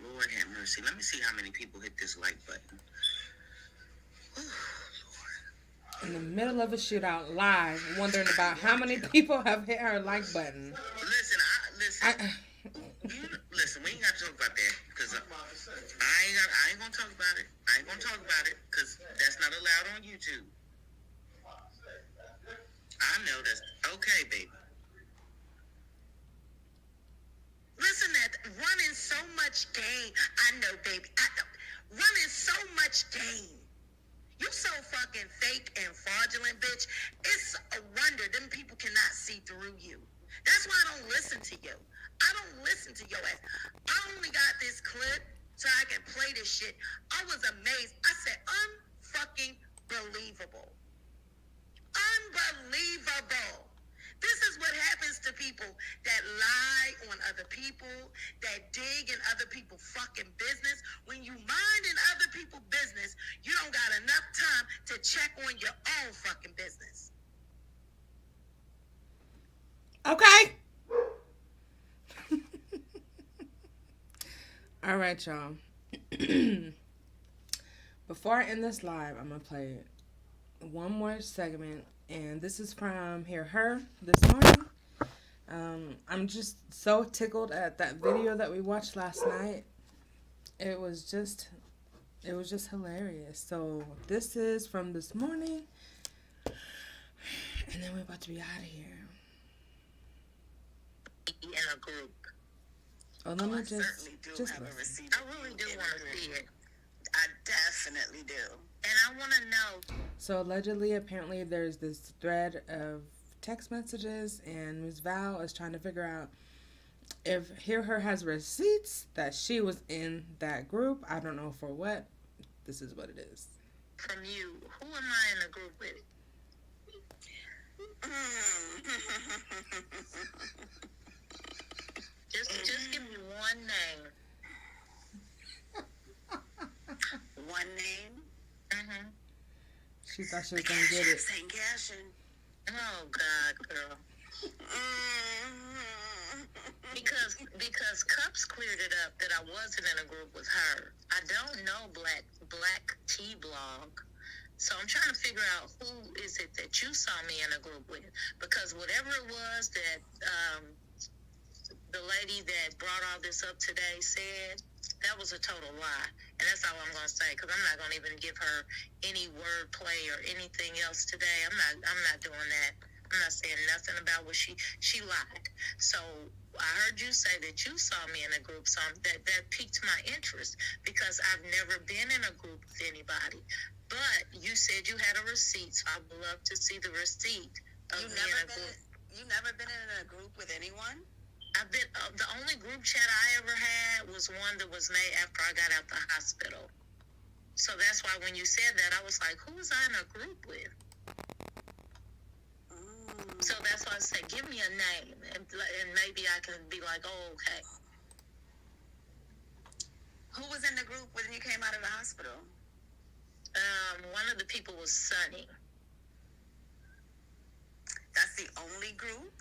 F: Lord have mercy. Let me see how many people hit this like button.
A: In the middle of a shootout, live, wondering about how many people have hit her like button.
F: Listen, we ain't got to talk about that because I ain't gonna talk about it. I ain't gonna talk about it because that's not allowed on YouTube. I know that's okay, baby.
C: Listen, that running so much game. I know, baby. Running so much game. You so fucking fake and fraudulent, bitch. It's a wonder them people cannot see through you. That's why I don't listen to you. I don't listen to your ass. I only got this clip so I can play this shit. I was amazed. I said, unfucking believable. Unbelievable. This is what happens to people that lie on other people, that dig in other people's fucking business. When you mind in other people's business, you don't got enough time to check on your own fucking business.
A: Okay. All right, y'all. Before I end this live, I'm going to play one more segment. And this is from Hear Her this morning. I'm just so tickled at that video that we watched last night. It was just hilarious. So this is from this morning. And then we're about to be out of here.
C: In a group.
A: Oh, let me
H: I certainly do have a receipt.
C: I really do want to see it.
H: I definitely do.
C: And I want to know.
A: So allegedly, apparently, there's this thread of text messages, and Ms. Val is trying to figure out if Hear Her has receipts that she was in that group. I don't know for what. This is what it is.
C: From you, who am I in a group with? Just give me one name.
H: One name?
C: Mm-hmm.
A: She thought she was going to get it.
H: Ain't cashing.
C: Oh, God, girl. Because Cups cleared it up that I wasn't in a group with her. I don't know Black Tea Blog. So I'm trying to figure out who is it that you saw me in a group with. Because whatever it was that the lady that brought all this up today said, that was a total lie. And that's all I'm going to say, because I'm not going to even give her any wordplay or anything else today. I'm not doing that. I'm not saying nothing about what she lied. So I heard you say that you saw me in a group, so that piqued my interest, because I've never been in a group with anybody. But you said you had a receipt, so I would love to see the receipt of me in a group.
H: You never been in a group with anyone?
C: I've been the only group chat I ever had was one that was made after I got out the hospital. So that's why when you said that, I was like, who was I in a group with? So that's why I said, give me a name, and maybe I can be like, oh, okay.
H: Who was in the group when you came out of the hospital?
C: One of the people was Sunny.
H: That's the only group?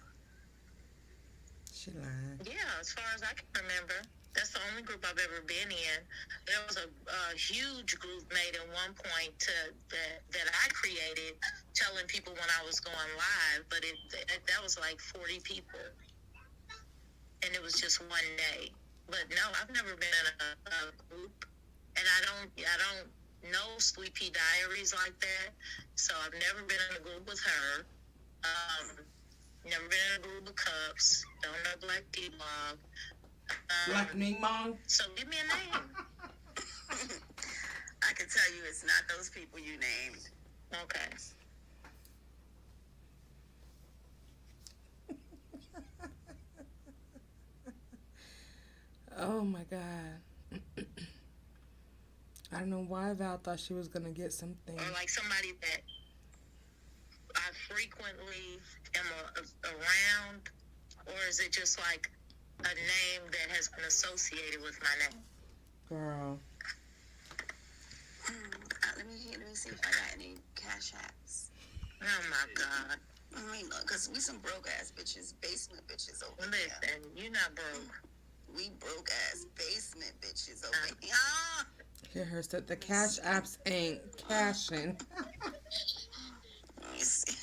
A: She lied.
C: Yeah, as far as I can remember. That's the only group I've ever been in. There was a huge group made at one point that I created, telling people when I was going live, but that was like 40 people. And it was just one day. But no, I've never been in a group. And I don't know Sweet Pea Diaries like that. So I've never been in a group with her. Never been in a group of Cups. Don't know Black Tea Blog.
A: Black Ning Mong.
C: So give me a name.
H: I can tell you it's not those people you named.
C: Okay.
A: Oh my God. I don't know why Val thought she was gonna get something.
C: Or like somebody that I frequently am around, or is it just like a name that has been associated with my name?
A: Girl.
H: Let me see if I got any cash apps.
C: Oh my God.
H: I mean, because we some broke ass bitches, basement bitches over
C: Listen,
H: here.
C: you're not broke.
H: We broke ass basement bitches over here.
A: Hear Her said the cash apps ain't cashing.
H: Let me see.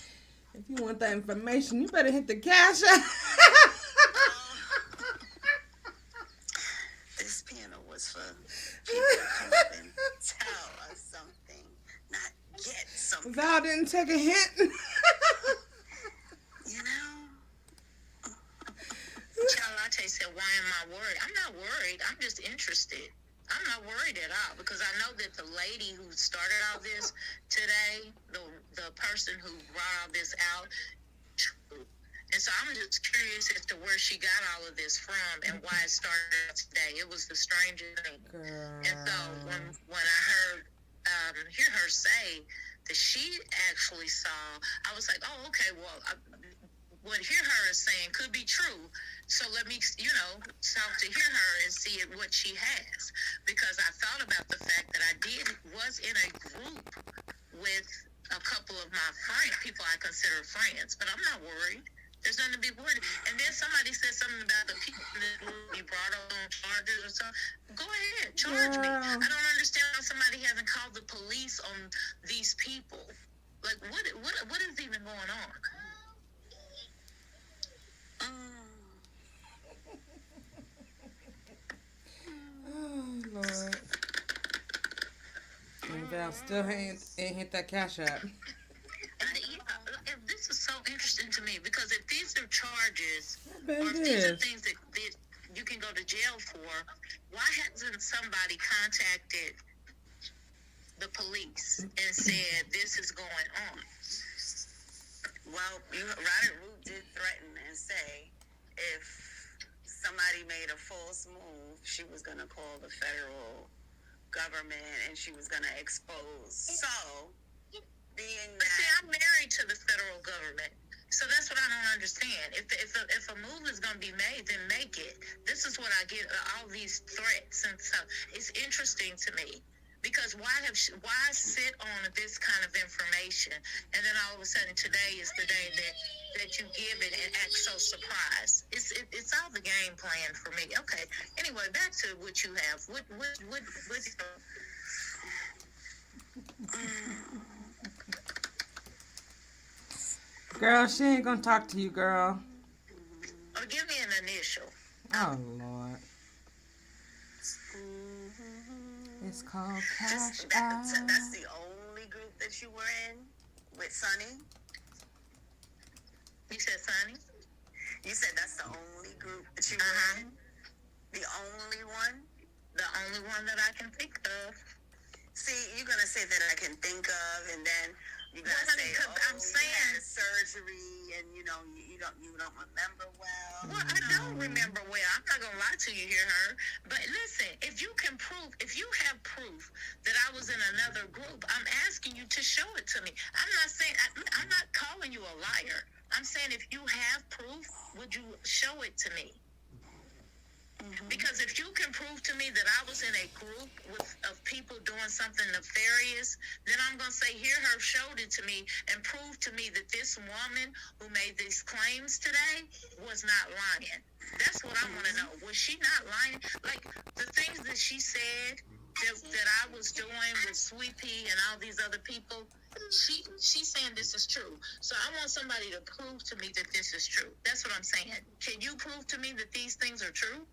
A: If you want that information, you better hit the cash app.
H: This piano was for people to come up and tell us something, not get something.
A: Val didn't take a hint.
H: You know?
C: Charlotte said, why am I worried? I'm not worried. I'm just interested. I'm not worried at all, because I know that the lady who started all this today, the person who brought all this out, And so I'm just curious as to where she got all of this from and why it started out today. It was the strangest thing.
A: Girl.
C: And so when I hear her say that she actually saw, I was like, oh, okay, well, what hear her is saying could be true. So let me, talk to hear her and see what she has. Because I thought about the fact that I was in a group with a couple of my friends, people I consider friends, but I'm not worried. There's nothing to be worried. And then somebody said something about the people that you brought on charges or something. Go ahead, charge me. I don't understand why somebody hasn't called the police on these people. Like, what is even going on?
A: Oh, Lord. And Val still ain't hit that cash app.
C: This is so interesting to me because if these are charges
A: Bet
C: or
A: it
C: if these are
A: is.
C: things that you can go to jail for, why hasn't somebody contacted the police and said this is going on?
K: Well, Robert Root did threaten and say if somebody made a false move, she was going to call the federal government and she was going to expose. So, being
C: But
K: that...
C: see, I'm married to the federal government. So that's what I don't understand. If a move is going to be made, then make it. This is what I get, all these threats and stuff. It's interesting to me. Because why sit on this kind of information and then all of a sudden today is the day that you give it and act so surprised? It's all the game plan for me. Okay. Anyway, back to what you have. What
A: Girl, she ain't gonna talk to you, girl.
C: or give me an initial.
A: Oh, Lord. It's called Cash App.
K: That's the only group that you were in with Sonny?
C: You said Sonny?
K: You said that's the only group that you were in? The only one?
C: The only one that I can think of.
K: See, you're going to say that I can think of, and then you're going to
C: Well, honey,
K: say,
C: 'cause I'm
K: you
C: saying-
K: had surgery, and, you don't remember well.
C: Well, I don't remember well. I'm not going to lie to you here, her. But listen, if you have proof that I was in another group, I'm asking you to show it to me. I'm not calling you a liar. I'm saying if you have proof, would you show it to me? Because if you can prove to me that I was in a group of people doing something nefarious, then I'm going to say, here, her showed it to me and prove to me that this woman who made these claims today was not lying. That's what I want to know. Was she not lying? Like, the things that she said that I was doing with Sweet Pea and all these other people, she's saying this is true. So I want somebody to prove to me that this is true. That's what I'm saying. Can you prove to me that these things are true?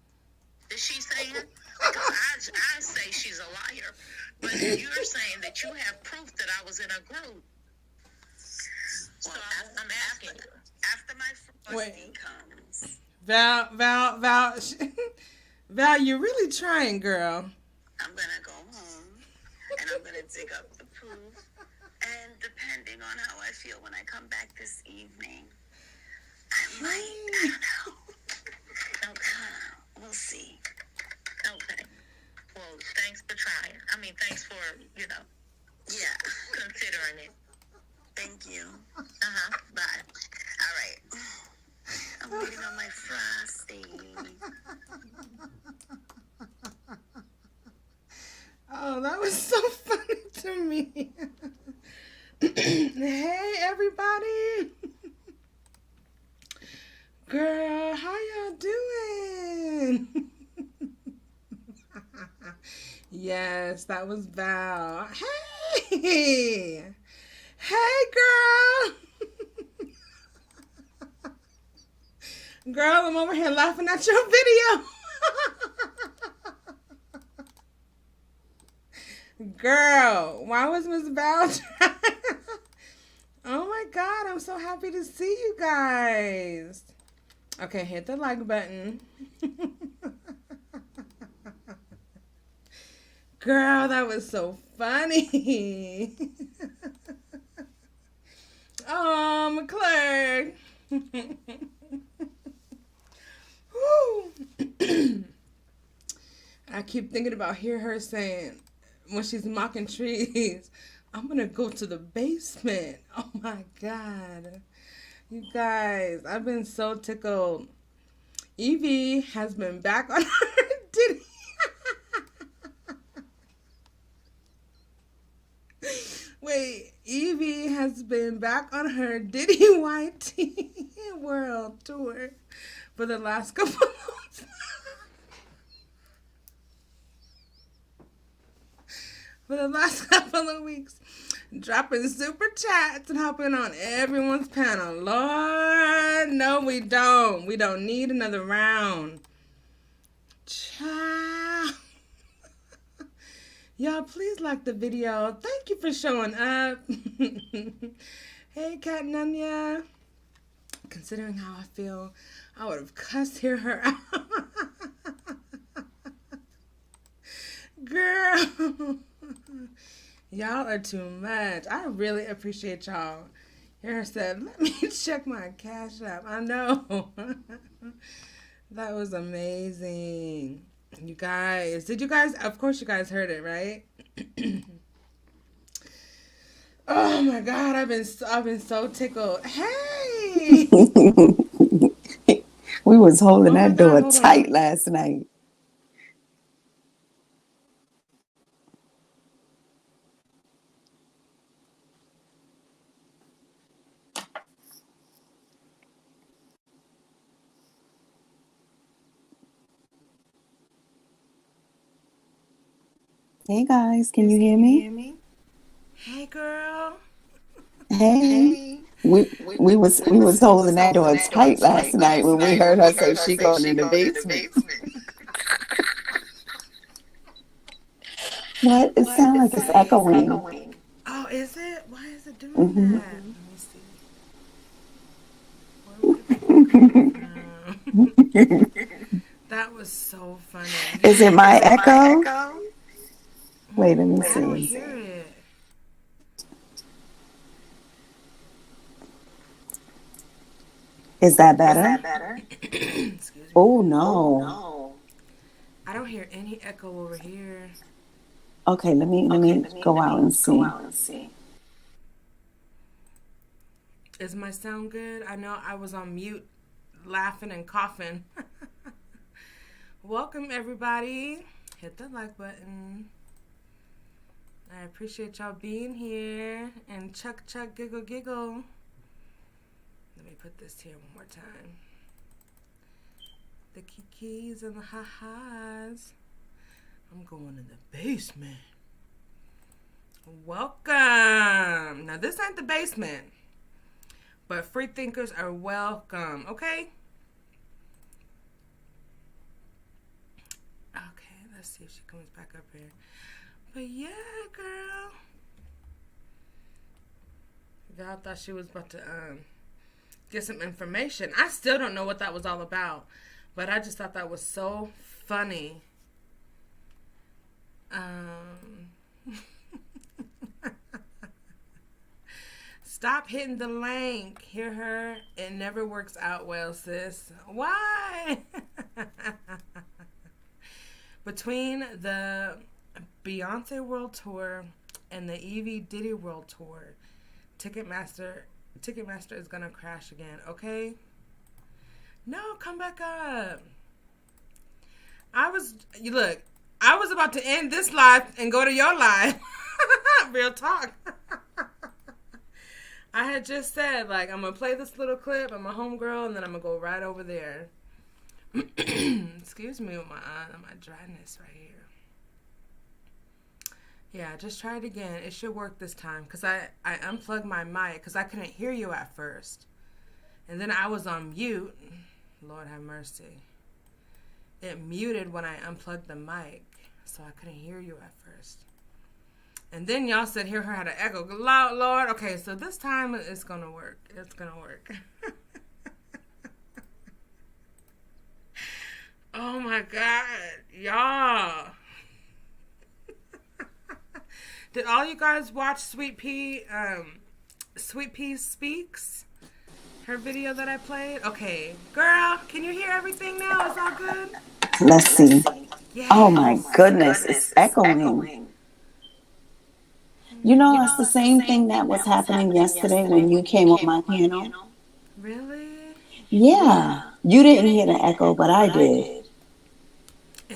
C: That she's saying? Because I say she's a liar. But you're saying that you have proof that I was in a group. So I'm asking you.
K: After my first fee comes.
A: Val, you're really trying, girl.
K: I'm going to go home, and I'm going to dig up the proof. And depending on how I feel when I come back this evening, I don't know. We'll see.
C: Okay. Well, thanks for trying. Thanks for,
K: Yeah.
C: considering it.
K: Thank you.
C: Bye.
K: All right. I'm waiting on my frosty.
A: Oh, that was so funny to me. Hey, everybody. Girl, how y'all doing? Yes, that was Val. Hey! Hey, girl! Girl, I'm over here laughing at your video. Girl, why was Miss Val trying? Oh my God, I'm so happy to see you guys. Okay, hit the like button. Girl, that was so funny. Oh, McClure. I keep thinking about her saying when she's mocking trees, I'm gonna go to the basement. Oh my god. You guys, I've been so tickled. Evie has been back on her Diddy. Wait, Evie has been back on her Diddy YT World Tour for the last couple of months. For the last couple of weeks, dropping super chats and hopping on everyone's panel. Lord, no, we don't. We don't need another round. Child. Y'all, please like the video. Thank you for showing up. Hey, Kat Nunya. Considering how I feel, I would have cussed her out. Girl. Y'all are too much. I really appreciate y'all. Here said, let me check my Cash App. I know. That was amazing. You guys, did you guys, of course you guys heard it, right? Oh my God, I've been so tickled. Hey!
L: We was holding that door tight last night. Hey guys, can you hear me?
A: Hey girl.
L: Hey. We was holding that door tight last night when we heard her say she going in the basement. What? It sounds like it's echoing.
A: Oh, is it? Why is it doing that? Let me see. That was so funny.
L: Is it my echo? Wait, let me
A: I don't
L: see.
A: hear it.
L: Is that better?
A: Excuse me.
L: Oh no.
A: I don't hear any echo over here.
L: Okay, let me go out and see.
A: Is my sound good? I know I was on mute laughing and coughing. Welcome everybody. Hit the like button. I appreciate y'all being here. And chuck, giggle, giggle. Let me put this here one more time. The kikis and the ha-has. I'm going in the basement. Welcome. Now, this ain't the basement. But free thinkers are welcome. Okay? Okay, let's see if she comes back up here. But yeah, girl. Y'all thought she was about to get some information. I still don't know what that was all about. But I just thought that was so funny. Stop hitting the link. Hear her? It never works out well, sis. Why? Between the Beyonce World Tour and the Evie Diddy World Tour, Ticketmaster is gonna crash again, okay? No, come back up. I was about to end this live and go to your live. Real talk. I had just said, like, I'm going to play this little clip. I'm a homegirl, and then I'm going to go right over there. Excuse me with my dryness right here. Yeah, just try it again. It should work this time, because I unplugged my mic, because I couldn't hear you at first. And then I was on mute. Lord have mercy. It muted when I unplugged the mic, so I couldn't hear you at first. And then y'all said hear her had an echo. Lord, okay, so this time it's going to work. It's going to work. Oh my God, y'all. Did all you guys watch Sweet Pea Speaks? her video that I played? Okay. Girl, can you hear everything now? Is all good?
L: Let's see.
A: Yeah.
L: Oh my goodness, it's echoing. You know, it's the same thing that was happening yesterday when you came on my panel.
A: Really?
L: Yeah. You didn't hear the echo, but I did.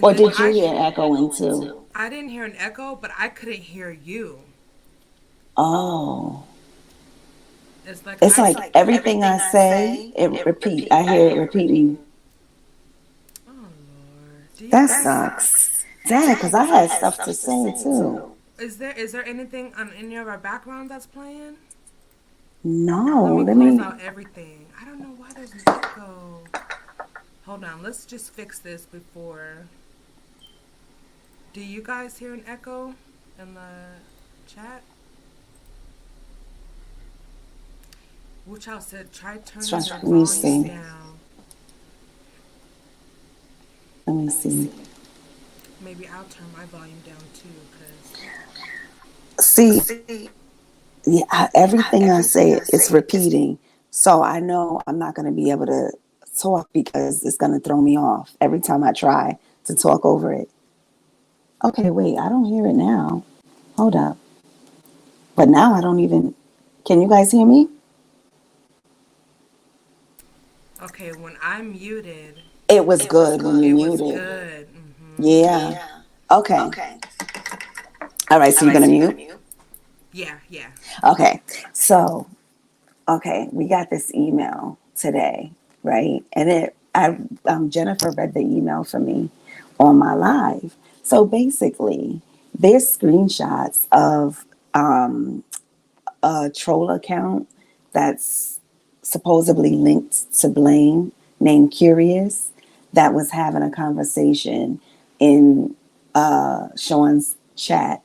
L: Or did you hear echoing too?
A: I didn't hear an echo, but I couldn't hear you.
L: Oh.
A: It's
L: like everything I say, it repeat. I hear it repeating.
A: Oh, Lord.
L: That sucks. Dang, because I had stuff to say too.
A: Is there anything on any of our background that's playing?
L: No,
A: let me close out everything. I don't know why there's an echo. Hold on, let's just fix this before. Do you guys hear an echo in the chat? Which I said, try turning your volume down.
L: Let me see.
A: Maybe I'll turn my volume down too, cause.
L: See, yeah, everything I say is repeating, so I know I'm not going to be able to talk because it's going to throw me off every time I try to talk over it. Okay, wait, I don't hear it now. Hold up. But now I don't even. Can you guys hear me?
A: Okay, when I'm muted.
L: It was good when you muted.
A: It was good. Mm-hmm.
L: Yeah. Okay. All right, so you're going to mute?
A: Yeah.
L: Okay, so, we got this email today, right? And Jennifer read the email for me on my live. So basically, there's screenshots of a troll account that's supposedly linked to Blame, named Curious, that was having a conversation in Sean's chat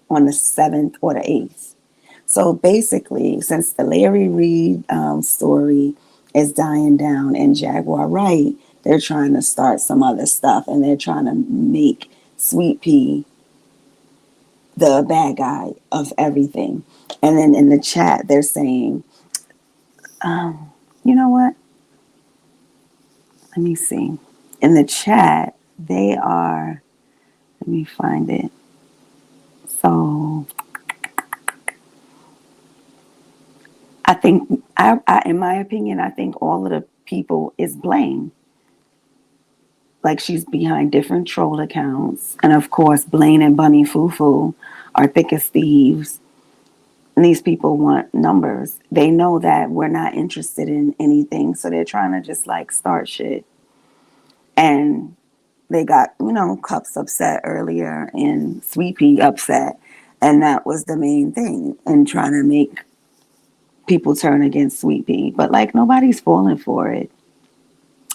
L: on the 7th or the 8th. So basically, since the Larry Reid story is dying down in Jaguar Wright, they're trying to start some other stuff, and they're trying to make Sweet Pea the bad guy of everything. And then in the chat, they're saying, you know what? Let me see. In the chat, they are, let me find it. So I think, in my opinion, I think all of the people is Blame. Like, she's behind different troll accounts. And of course, Blaine and Bunny Fufu are thick as thieves. And these people want numbers. They know that we're not interested in anything. So they're trying to just like start shit. And they got, Cups upset earlier and Sweet Pea upset. And that was the main thing. And trying to make people turn against Sweet Pea. But like, nobody's falling for it.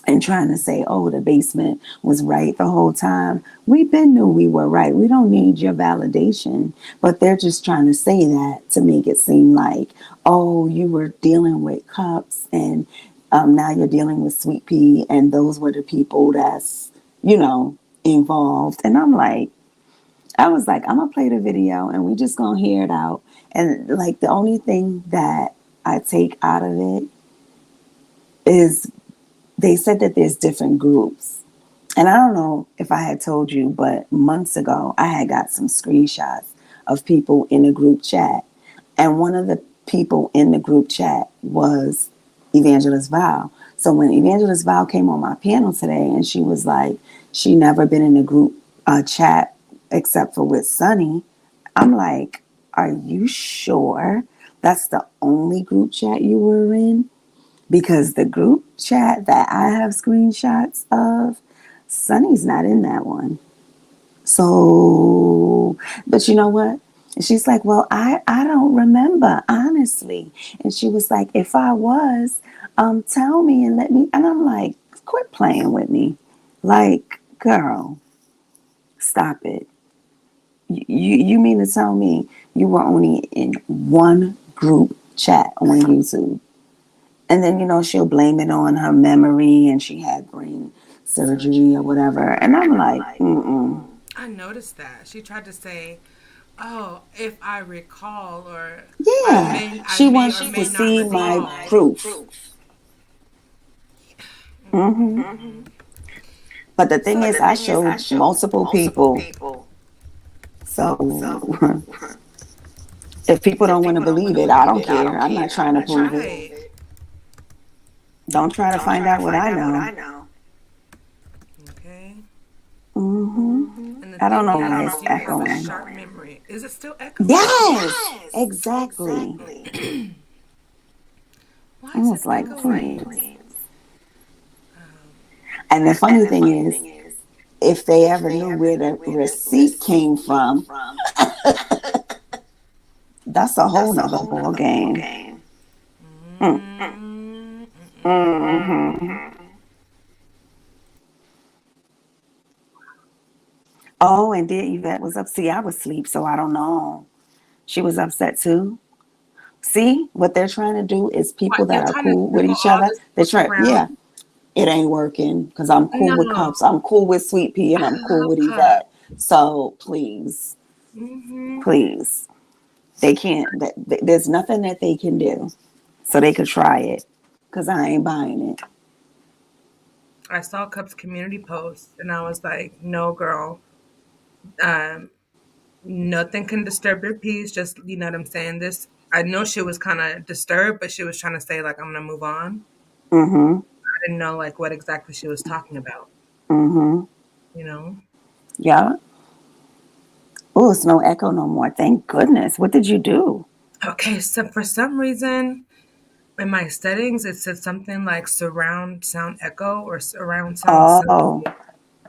L: And trying to say, oh, the basement was right the whole time. We've been knew we were right. We don't need your validation. But they're just trying to say that to make it seem like, oh, you were dealing with Cups and now you're dealing with Sweet Pea. And those were the people that's, involved. And I was like, I'm going to play the video and we just going to hear it out. And like, the only thing that I take out of it is they said that there's different groups. And I don't know if I had told you, but months ago, I had got some screenshots of people in a group chat. And one of the people in the group chat was Evangelist Val. So when Evangelist Val came on my panel today and she was like, she never been in a group chat except for with Sunny, I'm like, are you sure that's the only group chat you were in? Because the group chat that I have screenshots of, Sunny's not in that one. So, but you know what? And she's like, well, I don't remember, honestly. And she was like, if I was, tell me and let me. And I'm like, quit playing with me. Like, girl, stop it. You mean to tell me you were only in one group chat on YouTube? And then, she'll blame it on her memory and she had brain surgery or whatever. And I'm like,
A: I noticed that. She tried to say, oh, if I recall, or
L: yeah, she wants to see my proof. Mm-hmm. But the thing is, I showed multiple people. So if people don't want to believe it, I don't care. I'm not trying to prove it.
A: Right.
L: Don't try to find out what I know.
A: Okay.
L: Mm-hmm.
A: And the
L: I don't
A: thing
L: know why
A: is,
L: it's
A: you have a
L: echoing.
A: sharp memory. Is it still echoing?
L: Yes, exactly.
A: Why
L: I
A: is it
L: was like,
A: echoing?
L: please. And the funny thing is, if they ever knew where the receipt came from, that's a whole nother ball game. Mm-hmm. Oh, and dear Yvette was up. See, I was asleep, so I don't know. She was upset too. See, what they're trying to do is people
A: What,
L: that
A: they're
L: are
A: trying to
L: cool with
A: do
L: each
A: all
L: other.
A: this
L: They're
A: work
L: trying,
A: around?
L: yeah, it ain't working because I'm cool with
A: No.
L: Cups. I'm cool with Sweet Pea, and
A: I
L: I'm cool
A: love
L: with
A: Cup.
L: Yvette. So please, please, they can't. There's nothing that they can do, so they could try it because I ain't buying it.
A: I saw Cup's community post and I was like, no, girl. Um, Nothing can disturb your peace. Just, you know what I'm saying? This, I know she was kind of disturbed, but she was trying to say, like, I'm going to move on.
L: Mm-hmm.
A: I didn't know, like, what exactly she was talking about,
L: Mm-hmm.
A: you know?
L: Yeah. Oh, it's no echo no more. Thank goodness. What did you do?
A: Okay, so for some reason, in my settings, it said something like surround sound echo or surround sound.
L: Oh,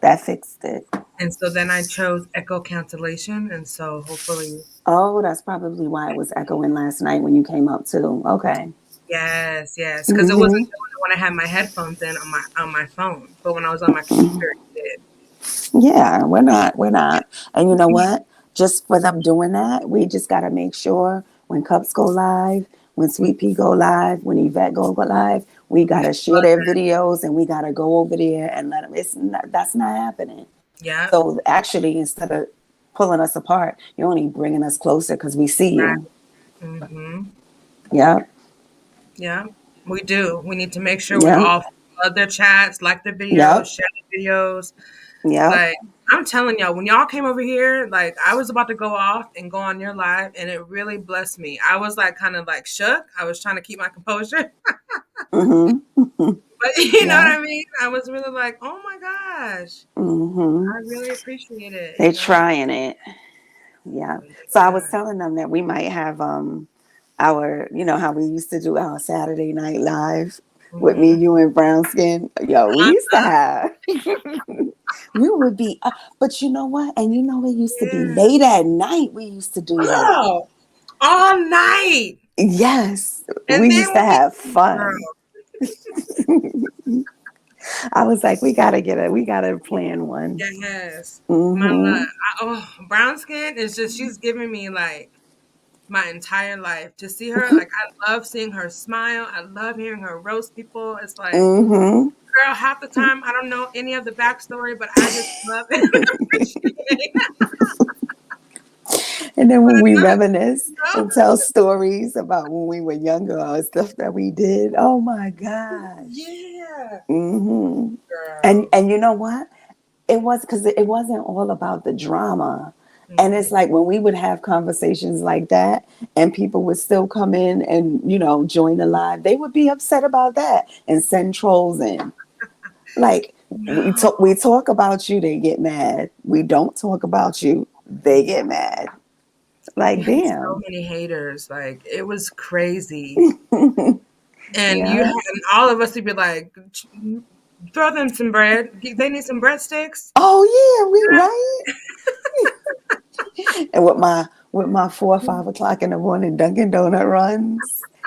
L: that fixed it.
A: And so then I chose echo cancellation. And so hopefully,
L: Oh, that's probably why it was echoing last night when you came up too. Okay.
A: yes, because it wasn't
L: Mm-hmm.
A: doing it when I had my headphones in on my phone, but when I was on my computer, it did.
L: Yeah, we're not. And you know what? Just for them doing that, we just got to make sure when Cups go live, when Sweet Pea go live, when Yvette go live, we got to share their videos and we got to go over there and let them. That's not happening.
A: Yeah.
L: So actually, instead of pulling us apart, you're only bringing us closer because we see you.
A: Mm-hmm.
L: Yeah.
A: Yeah. We do. We need to make sure we
L: Yeah.
A: all flood their chats, like their videos,
L: Yep.
A: share the videos.
L: Yeah.
A: Like, I'm telling y'all, when y'all came over here, like, I was about to go off and go on your live, and it really blessed me. I was, like, kind of, like, shook. I was trying to keep my composure.
L: Mm-hmm.
A: But you know what I mean? I was really like, oh, my gosh.
L: Mm-hmm.
A: I really appreciate it.
L: They're trying it. Yeah. So I was
A: Yeah.
L: telling them that we might have our, you know how we used to do our Saturday night live with me, you, and Brown Skin. Yo, we used to have. We would be, but you know what? And you know, it used to be late at night. We used to do that.
A: Oh, all night.
L: Yes,
A: And
L: we
A: then
L: used to
A: when
L: have
A: we,
L: fun. I was like, we gotta plan one.
A: yes.
L: Mm-hmm.
A: Brown Skin is just, she's giving me like my entire life. To see her, like, I love seeing her smile. I love hearing her roast people. It's like,
L: Mm-hmm.
A: girl, half the time I don't know any of the backstory, but I just love it and appreciate it.
L: And then when we reminisce and tell stories about when we were younger or stuff that we did, oh my gosh.
A: Yeah.
L: Mm-hmm.
A: Girl.
L: And you know what? It was because it wasn't all about the drama. And it's like when we would have conversations like that and people would still come in and, you know, join the live, they would be upset about that and send trolls in. Like, we talk about you, they get mad. We don't talk about you, they get mad.
A: We
L: Like,
A: had so
L: damn.
A: many haters. Like, it was crazy. And
L: Yeah.
A: and all of us would be like, throw them some bread. They need some breadsticks.
L: Oh yeah, right. And with my 4 or 5 o'clock in the morning Dunkin' Donut runs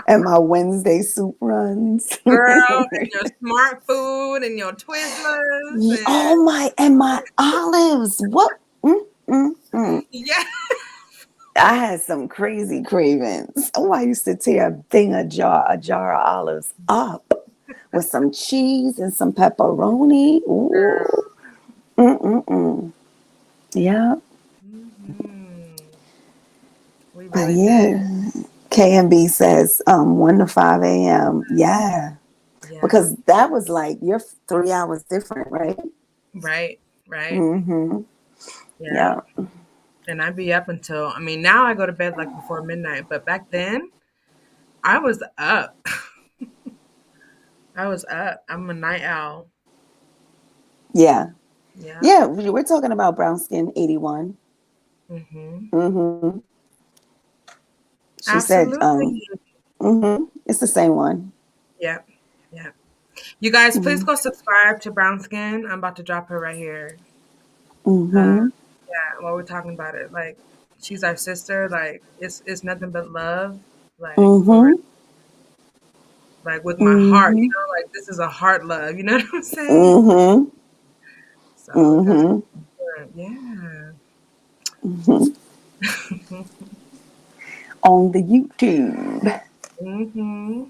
L: and my Wednesday soup runs.
A: Girl, and your smart food and your Twizzlers.
L: Oh my, and my olives. What?
A: Yeah.
L: I had some crazy cravings. Oh, I used to tear a jar of olives up with some cheese and some pepperoni. Ooh. Yeah.
A: We
L: But
A: really
L: yeah,
A: did.
L: KMB says 1 to 5 a.m. Yeah.
A: Yeah.
L: Because that was like, you're 3 hours different, right?
A: Right.
L: Mm-hmm.
A: Yeah.
L: Yeah.
A: And I'd be up until, now I go to bed like before midnight, but back then I was up. I was up. I'm a night owl.
L: Yeah.
A: Yeah.
L: Yeah. We're talking about Brown Skin 81.
A: Mhm.
L: Mm-hmm. She said,
A: Absolutely.
L: it's the same one.
A: Yep. Yep. You guys, please
L: Mm-hmm.
A: go subscribe to Brown Skin. I'm about to drop her right here.
L: Mm-hmm.
A: Yeah, while we're talking about it, like she's our sister. Like it's nothing but love. Like for
L: Mm-hmm.
A: like with my heart,
L: Mm-hmm.
A: like this is a heart love. You know what I'm saying?
L: Mm-hmm.
A: So we got
L: Mm-hmm.
A: yeah.
L: Mm-hmm. On the YouTube.
A: Mm-hmm.
L: Yeah.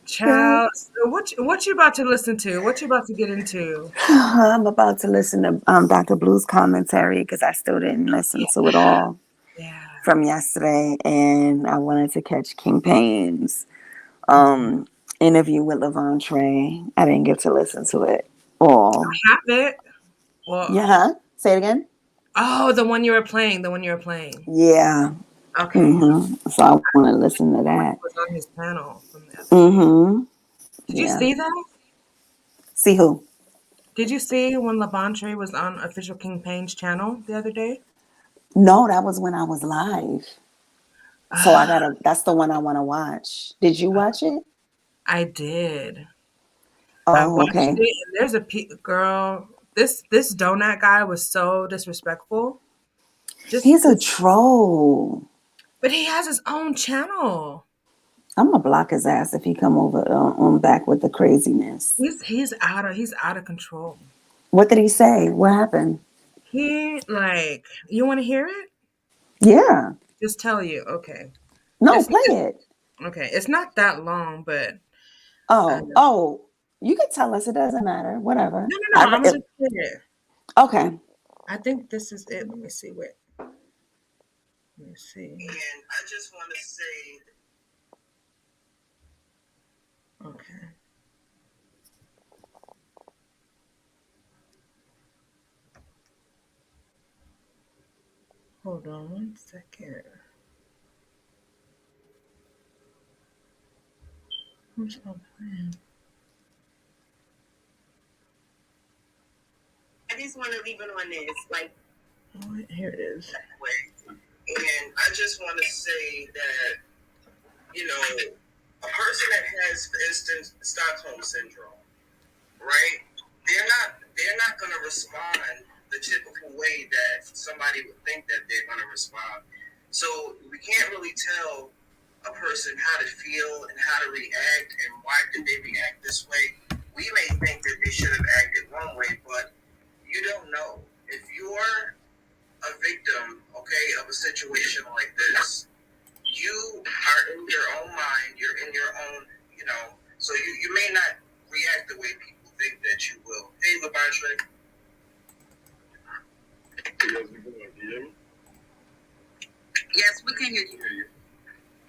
A: Child, so what you about to listen to? What you about to get into?
L: I'm about to listen to Dr. Blue's commentary because I still didn't listen to it all
A: Yeah.
L: from yesterday, and I wanted to catch King Payne's
A: Mhm.
L: interview with Levante. I didn't get to listen to it all.
A: I have it. Well,
L: Yeah, huh? Say it again.
A: oh, the one you were playing. The one you were playing.
L: Yeah.
A: Okay.
L: So I want to listen to
A: When
L: that.
A: he was on his panel from the other day. Did you
L: Yeah.
A: see that?
L: See who?
A: Did you see when Levante was on Official King Payne's channel the other day?
L: No, that was when I was live. So
A: Ah,
L: that's the one I want to watch. Did you watch it?
A: I did. I
L: Oh,
A: watched
L: okay.
A: it, and there's a girl. This donut guy was so disrespectful.
L: He's a
A: Just,
L: troll.
A: but he has his own channel.
L: I'm gonna block his ass if he come over on back with the craziness.
A: He's out of control.
L: What did he say? What happened?
A: He you want to hear it?
L: Yeah.
A: Just tell you. Okay.
L: No,
A: It's,
L: play
A: it's
L: it.
A: okay. It's not that long, but
L: Oh. You can tell us. It doesn't matter. Whatever.
A: no. I'm gonna just play it.
L: Okay.
A: I think this is it. Let me see. Wait. Let me see.
J: And I just want to say,
A: Okay. Hold on 1 second. Who's not playing?
J: I just want to leave it on this, like,
A: Here it is.
J: and I just want to say that, a person that has, for instance, Stockholm syndrome, right? They're not going to respond the typical way that somebody would think that they're going to respond. So we can't really tell a person how to feel and how to react and why did they react this way. We may think that they should have acted one way, but you don't know. If you're a victim, okay, of a situation like this, you are in your own mind, you're in your own, so you may not react the way people think that you will. Hey, Levante. Yes, we can hear you.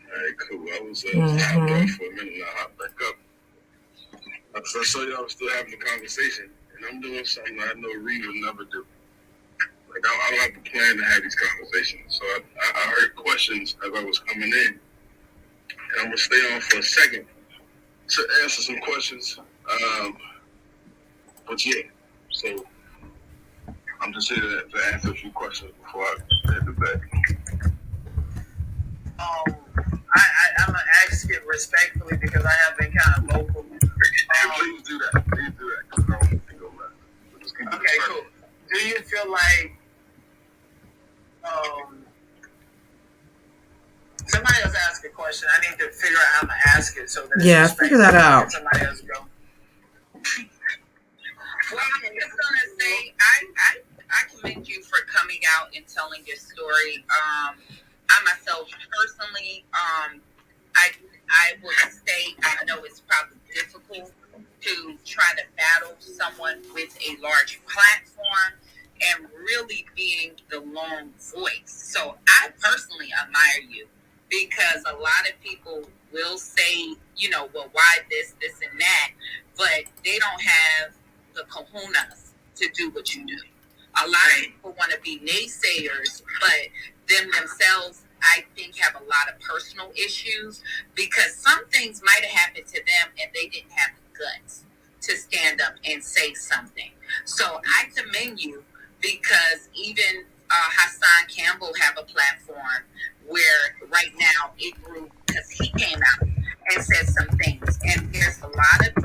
J: All right, cool. I was hopped off for a minute and I hopped back up. So I saw y'all was still having a conversation, and I'm doing something I know Reed would never do. Like, I don't have a plan to have these conversations. So I heard questions as I was coming in, and I'm going to stay on for a second to answer some questions. But yeah, so I'm just here to answer a few questions before I head to bed. I'm going to ask it respectfully because I have been kind of vocal. Please do that. Please do that. Because I don't want to go left. Okay, cool. Do you feel like somebody else asked a question? I need to figure out how I'm going to ask it so that
A: Yeah, figure that out.
J: Somebody else go. Well, I'm just going to say, I commend you for coming out and telling your story. I myself personally, I would say I know it's probably difficult to try to battle someone with a large platform and really being the lone voice. So I personally admire you because a lot of people
C: will say, you know, well, why this, and that, but they don't have the kahunas to do what you do. A lot of people want to be naysayers, but themselves, I think, have a lot of personal issues because some things might have happened to them and they didn't have the guts to stand up and say something. So I commend you because even Hassan Campbell have a platform where right now it grew because he came out and said some things. And there's a lot of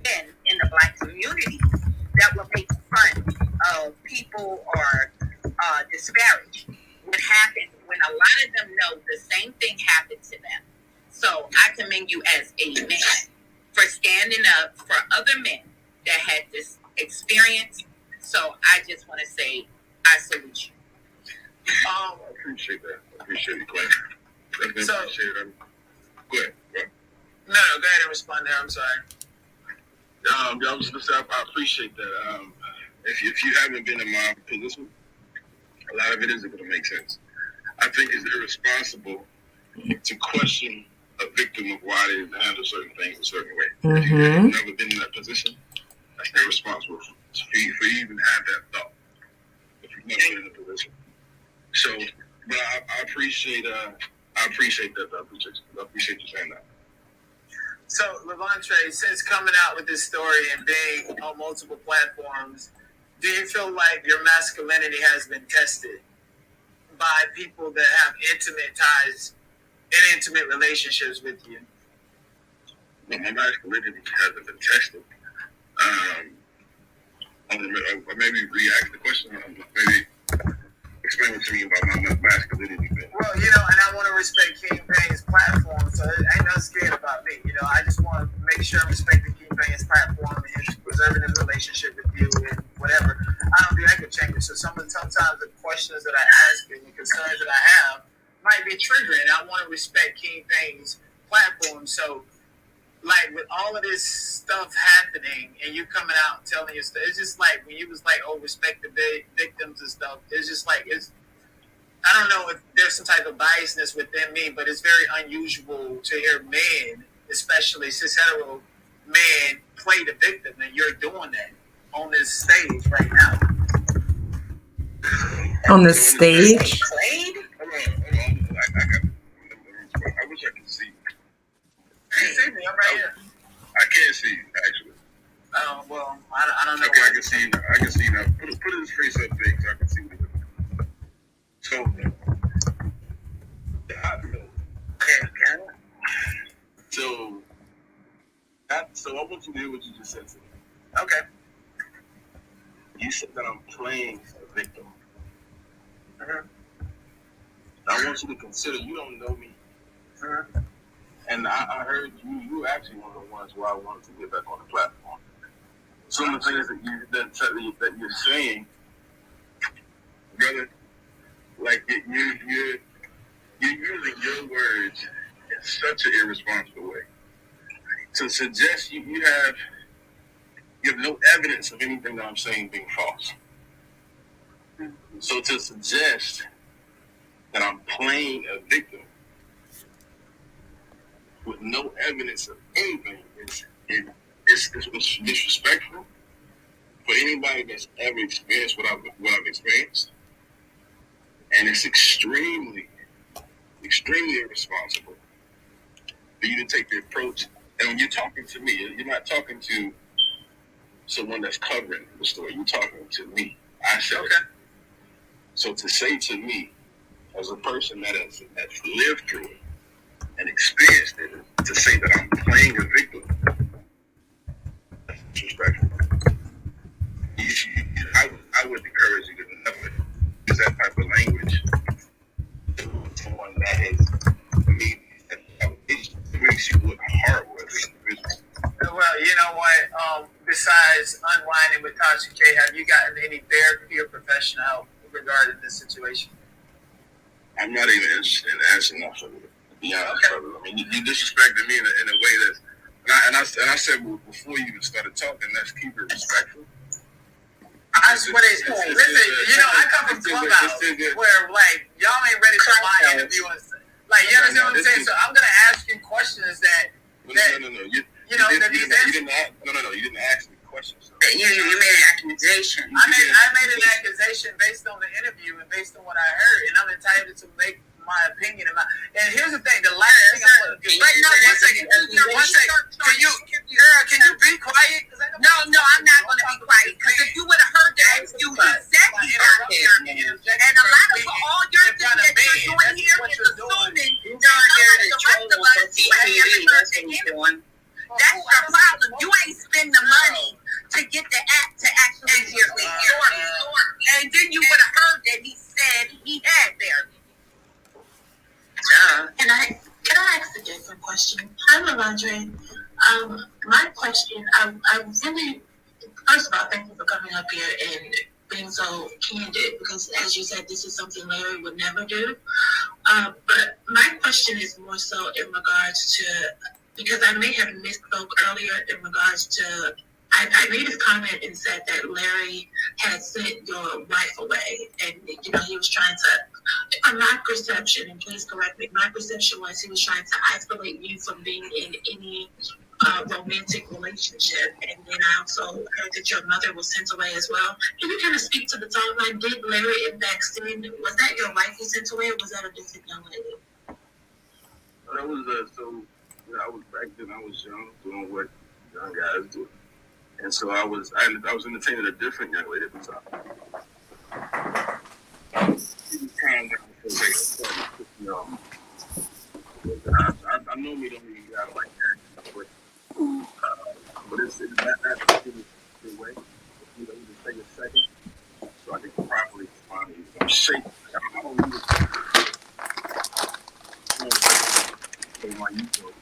C: men in the Black community that will make fun of people or disparage what happened when a lot of them know the same thing happened to them. So I commend you as a man for standing up for other men that had this experience. So I just want to say I salute you.
I: I appreciate that. I appreciate it, Quinn. Definitely appreciate it. Go ahead.
D: No, go ahead and respond there. I'm sorry.
I: I was gonna say I appreciate that. If you haven't been in my position, a lot of it isn't going to make sense. I think it's irresponsible to question a victim of why they handle certain things a certain way. If you've never been in that position, that's irresponsible for you to even have that thought. If you've never been in a position. So, but I appreciate that. I appreciate you saying that.
D: So, Levontre, since coming out with this story and being on multiple platforms, do you feel like your masculinity has been tested by people that have intimate ties and intimate relationships with you?
I: No, my masculinity hasn't been tested. Maybe re-ask the question. Maybe explain it to me about my masculinity.
D: Well, you know, and I want to respect King Payne's platform, so ain't nothing scared about me. You know, I just want to make sure I'm respecting King Payne's platform and his preserving his relationship with you and whatever. I don't think I can change it. So sometimes the questions that I ask and the concerns that I have might be triggering. I want to respect King Payne's platform. So, like, with all of this stuff happening and you coming out and telling your stuff, it's just like when you was like, oh, respect the victims and stuff. It's just like, I don't know if there's some type of biasness within me, but it's very unusual to hear men, especially cis hetero men, play the victim, and you're doing that on this stage right now.
A: On the stage?
D: Played?
I: Hold on. I wish I could see you.
D: You see me? I'm right here.
I: I can't see you, actually.
D: Well, I don't know.
I: Okay, I can see you now. Put his face up big so I can see what you're doing. So, So I want you to hear what you just said to me.
D: Okay.
I: You said that I'm playing a victim. I want you to consider you don't know me. And I heard you actually one of the ones where I wanted to get back on the platform. Some of the things that you're saying, brother, like you're using your words in such an irresponsible way. To suggest you have no evidence of anything that I'm saying being false. So to suggest that I'm playing a victim with no evidence of anything it's disrespectful for anybody that's ever experienced what I've experienced, and it's extremely irresponsible for you to take the approach. And when you're talking to me, you're not talking to someone that's covering the story. You're talking to me. I said it. So to say to me, as a person that's lived through it and experienced it, to say that I'm playing a victim, that's disrespectful. I would encourage you to never use that type of language to someone that is me. It makes you look horrible as an individual.
D: Well, you know what? Besides unwinding with Tasha K, have you gotten any therapy or professional help regarding this situation?
I: I'm not even interested in answering that for you, to be honest, brother. I mean, you disrespected me in a way that's, and I said before you even started talking, let's keep it respectful.
D: Listen, you know, I come from Clubhouse where, like, y'all ain't ready for my interview and stuff. Like, you understand what I'm saying? So I'm gonna ask you questions that.
I: No.
D: You know, that these
I: you didn't ask. No. You didn't ask me questions.
K: You made an accusation.
D: I made an accusation based on the interview and based on what I heard, and I'm entitled to make my opinion about. And here's the thing: the last thing I want to do. Wait, no, one second. Can you be quiet?
K: No, I'm not going to be quiet. Because if you would have heard the interview, he said he heard there. And a lot of all your things that you're doing here is assuming that the rest of us who have never heard the interview. That's your problem. You ain't spend the money to get the app to actually hear the story. And then you would have heard that he said he had there.
E: Can I ask a different question? Hi, Melandre. My question, I really, first of all, thank you for coming up here and being so candid, because as you said, this is something Larry would never do. But my question is more so in regards to, because I may have misspoke earlier in regards to, I made a comment and said that Larry had sent your wife away, and he was trying to, on my perception, and please correct me, my perception was he was trying to isolate you from being in any romantic relationship. And then I also heard that your mother was sent away as well. Can you kind of speak to the timeline? Did Larry in fact send? Was that your wife who sent away, or was that a different young lady?
I: That was I was back then. I was young, doing what young guys do. And so I was entertaining a different young lady at the time. She was trying to I normally don't even get out like that, but it's that the way. You just take a second so I can properly respond. I'm shaking. I don't my YouTube,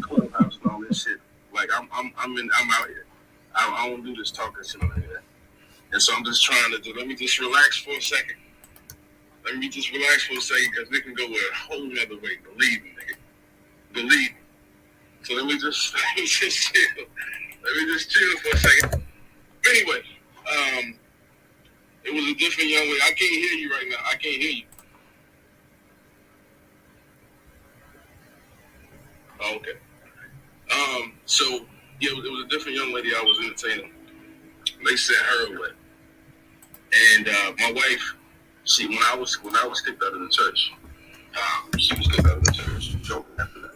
I: Clubhouse, and all this shit. Like I'm out here. I don't do this talking shit like that. And so I'm just trying to let me just relax for a second. Because it can go a whole nother way. Believe me, nigga. Believe me. So let me just chill. Let me just chill for a second. Anyway, it was a different young lady. I can't hear you right now. I can't hear you. Oh, okay. So yeah, it was a different young lady I was entertaining. They sent her away, and my wife, when I was kicked out of the church, she was kicked out of the church. Joking after that.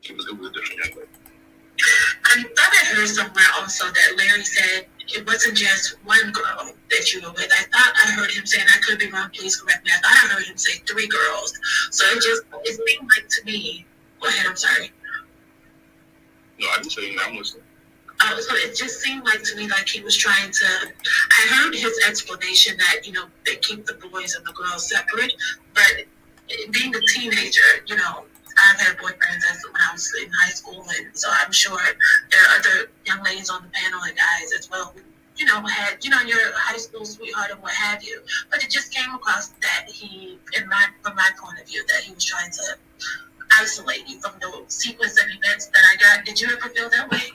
I: So it was a different young lady.
E: I thought I heard somewhere also that Larry said it wasn't just one girl that you were with. I thought I heard him saying, I could be wrong, please correct me. I thought I heard him say 3 girls. So it seemed like to me, go ahead, I'm sorry.
I: No, I didn't say anything, I'm listening.
E: So it just seemed like to me like he was trying to, I heard his explanation that, they keep the boys and the girls separate, but being a teenager, I've had boyfriends when I was in high school, and so I'm sure there are other young ladies on the panel and guys as well who, had, your high school sweetheart and what have you. But it just came across that he, from my point of view, that he was trying to isolate you from the sequence of events that I got. Did you ever feel that way?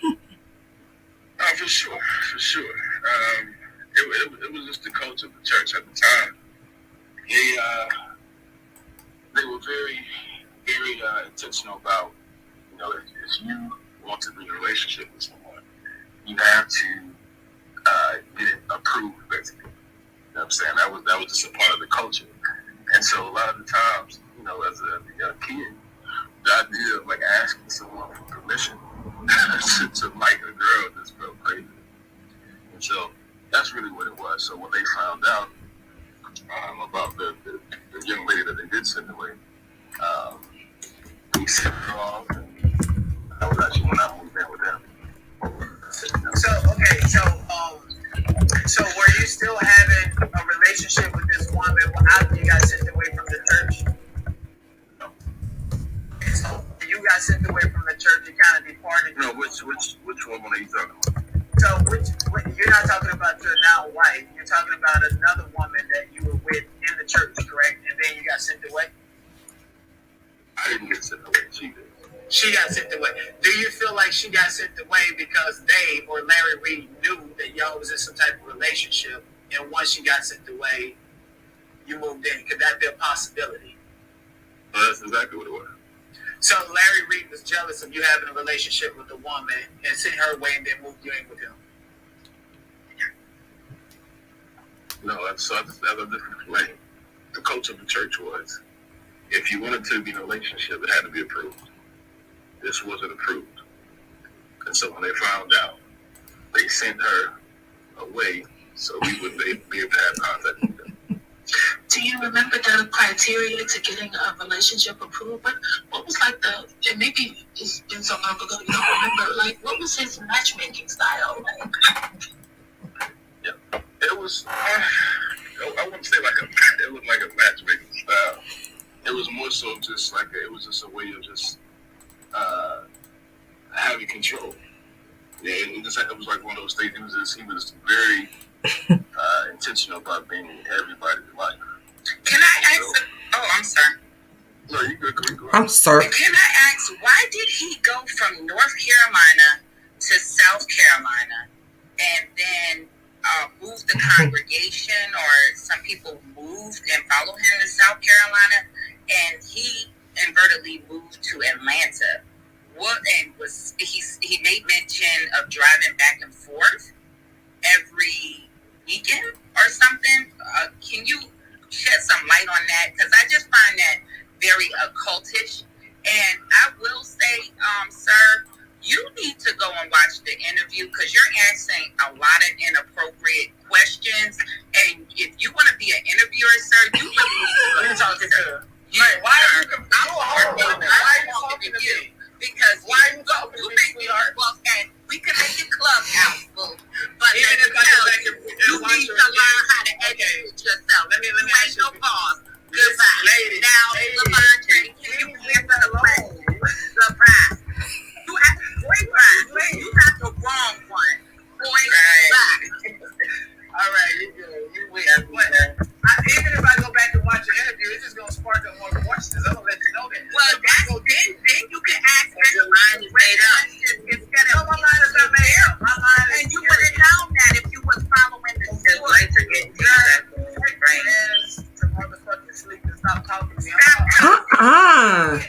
I: For sure. It was just the culture of the church at the time. They were very, very intentional about, if you want to be in a relationship with someone, you have to get it approved, basically. You know what I'm saying? That was just a part of the culture. And so a lot of the times, as a young kid, the idea of like asking someone for permission to like a girl just felt crazy. And so that's really what it was. So when they found out about the young lady that they did send away, we sent her off, and I was actually when I moved in with them.
D: So were you still having a relationship with this woman after you got sent away from the church?
I: No.
D: So you got sent away from the church, you kind of departed.
I: No, which woman are you talking about?
D: So you're not talking about your now wife. You're talking about another woman that you were with in the church, correct? And then you got sent away?
I: I didn't get sent away. She did.
D: She got sent away. Do you feel like she got sent away because Dave or Larry Reed knew that y'all was in some type of relationship, and once she got sent away, you moved in. Could that be a possibility?
I: Well, that's exactly what it was.
D: So Larry Reed was jealous of you having a relationship with a woman and sent her away and then moved you in with him.
I: No, that's a different play. The culture of the church was, if you wanted to be in a relationship, it had to be approved. This wasn't approved. And so when they found out, they sent her away so we would be able to have contact with them.
E: Do you remember the criteria to getting a relationship approved? What was like and maybe it's been so long ago you don't remember, like what was his matchmaking style like?
I: Yeah, it was, I wouldn't say it was like a matchmaking style. It was more so just like, it was just a way of just having control. Yeah, it was like one of those things. He was very intentional about being in everybody's life.
K: Can I ask? I'm sorry.
I: No, you good. Go
A: I'm sorry.
K: Can I ask, why did he go from North Carolina to South Carolina and then move the congregation, or some people moved and followed him to South Carolina, and he inadvertently moved to Atlanta? He made mention of driving back and forth every weekend or something? Can you shed some light on that? Because I just find that very occultish. And I will say, sir, you need to go and watch the interview because you're answering a lot of inappropriate questions. And if you want to be an interviewer, sir, you really need to go to her.
D: Why are you talking to you?
K: Because you think and we can make it clubhouse, boo. But
D: even if I go back and
K: you need to learn how to educate yourself.
D: Let me ask you.
K: No pause. Goodbye.
D: Lady.
K: Now, Lavondre, can you hear the alone? Goodbye. You have boyfriend. You got the wrong one. Boyfriend.
D: All right, you good. You weird. Even if I go back and watch your interview, it's just gonna spark up more questions. I'm gonna let you know that.
K: Well, then you can ask me. Your mind is made up. Instead of
D: my mind is not made up. My mind is.
K: And you would have known that if you was following the
H: His lights are getting
D: To motherfucking sleep and stop talking to me.
K: Monetize.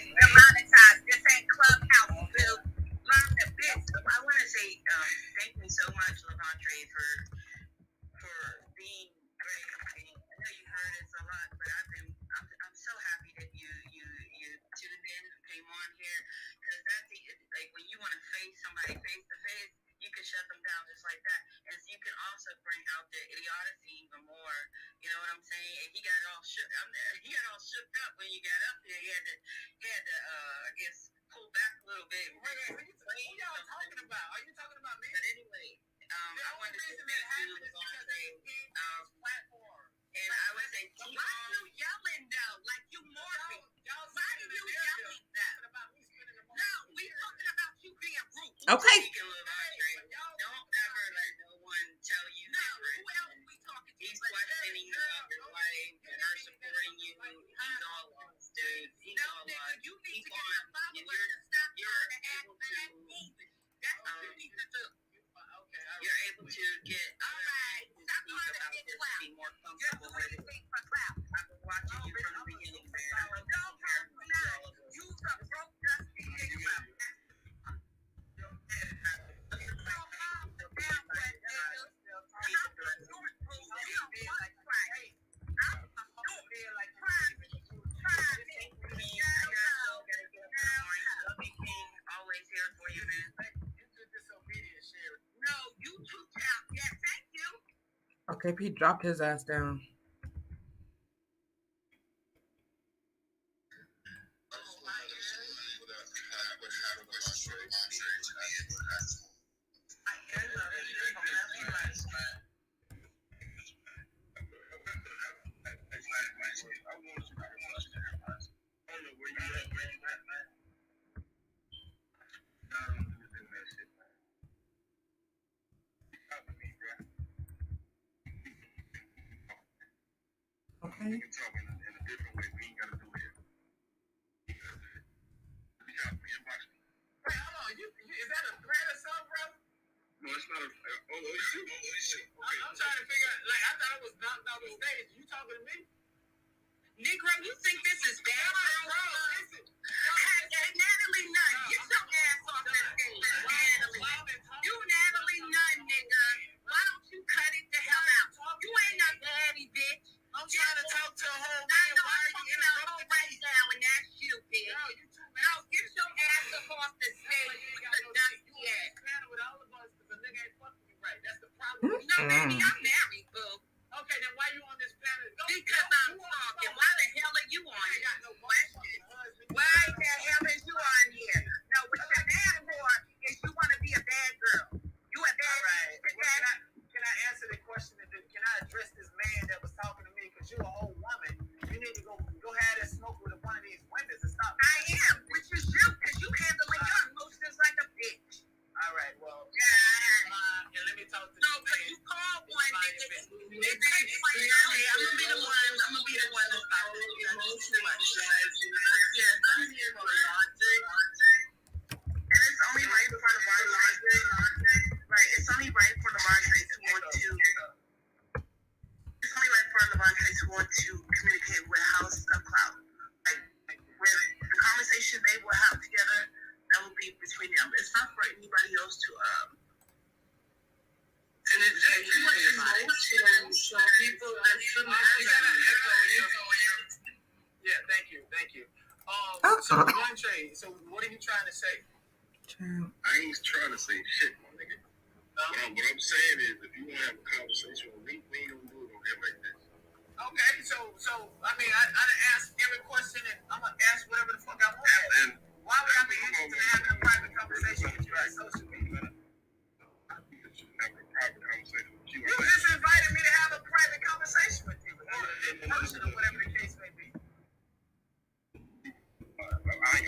K: This ain't clubhouse, Bill. Learn the business.
H: I want to say thank you so much, Lavondre, for being great. I know you heard us a lot, but I'm so happy that you tuned in, came on here, because that's like when you want to face somebody face to face, you can shut them down just like that, and you can also bring out their idiocy even more. You know what I'm saying? And he got all shook. He got all shook up when you got up there. He had to I guess pull back a little bit.
D: What y'all talking about? Are you talking about me?
H: But anyway, I wanted to thank you, Lavondre. And I would say,
K: why are you yelling though? Like you morbid. Why are you yelling though? No, we're talking about you being rude.
A: Okay.
H: Don't ever let no one tell you different.
K: Who else we talking to?
H: He's questioning about your life and her supporting you. He's all lost, dude. He's all lost.
K: You need to get your followers to stop trying to act moving. That's what you need to do.
H: You're able to get
K: Stop trying to get clout.
H: be more comfortable with it. I've been watching you from the beginning, man.
K: Use a broke dusty nigga.
H: Always here for you, man.
K: No, you too down. Yeah, thank you.
A: Okay, Pete dropped his ass down. Okay.
I: We can talk in a different way. We ain't got to do it.
D: Wait, hold on. Is that a threat or something, bro?
I: No, it's not a. Oh, it's you. Okay.
D: I'm trying to figure out. Like, I thought it was knocked off the stage. You talking to me?
C: Negro, you think this is bad, bro? Hey, Natalie Nunn, get your ass off the stage. Natalie. You Natalie Nunn, nigga. Why don't you cut it the hell out? You ain't no daddy, bitch. I'm trying to talk to a whole man. Why are you interrupting right now? And that's you, bitch. No, get your ass up off the stage with the dusty ass. With all of us, because the nigga ain't fucking you right. That's the problem. No, baby, I'm married, boo. Okay, then why you on this panel? Because I'm talking. Why the hell are you on? I got no question. Why the hell is you on here? No, what you're mad for is you want to be a bad girl. You a bad girl. Can I answer the question? Can I address this man that was talking to me? Because you're a whole woman. You need to go have that smoke with one of these women and stop. I am, which is you, because you handling your emotions like a bitch. All right, well, yeah. And let me talk to you. No, because you called one nigga. I'm gonna be the one to stop this. Yes, I'm here for laundry. And it's only right for the laundry. Right, it's only right for the laundry to want to. It's only right for the laundry to want to communicate with House of Cloud. Like with the conversation they will have together, that will be between them. It's not for anybody else to and it's so people that shouldn't have yeah, thank you. So Andre, so what are you trying to say?
J: I ain't trying to say shit, my nigga. What I'm saying is, if you want to have a conversation with me, we ain't gonna do it on here like this.
C: Okay, so I mean, I done asked every question, and I'm gonna ask whatever the fuck I want. And why would I be interested in having a private conversation with you on social media? You just invited me to have a private conversation with you, or whatever the case may be.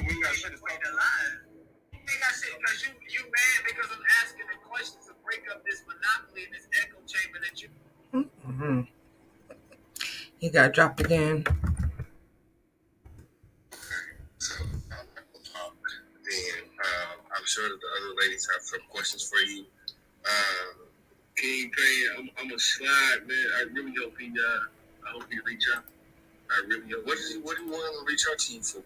J: We got shit to talk about.
C: You got shit because you mad because I'm asking the questions to break up this monopoly in this echo chamber that you.
A: Mm-hmm. He got dropped again.
J: So then I'm sure that the other ladies have some questions for you. King Payne, I'm gonna slide, man. I really hope I hope he reach out. I really hope. What do you want him to reach out to you for?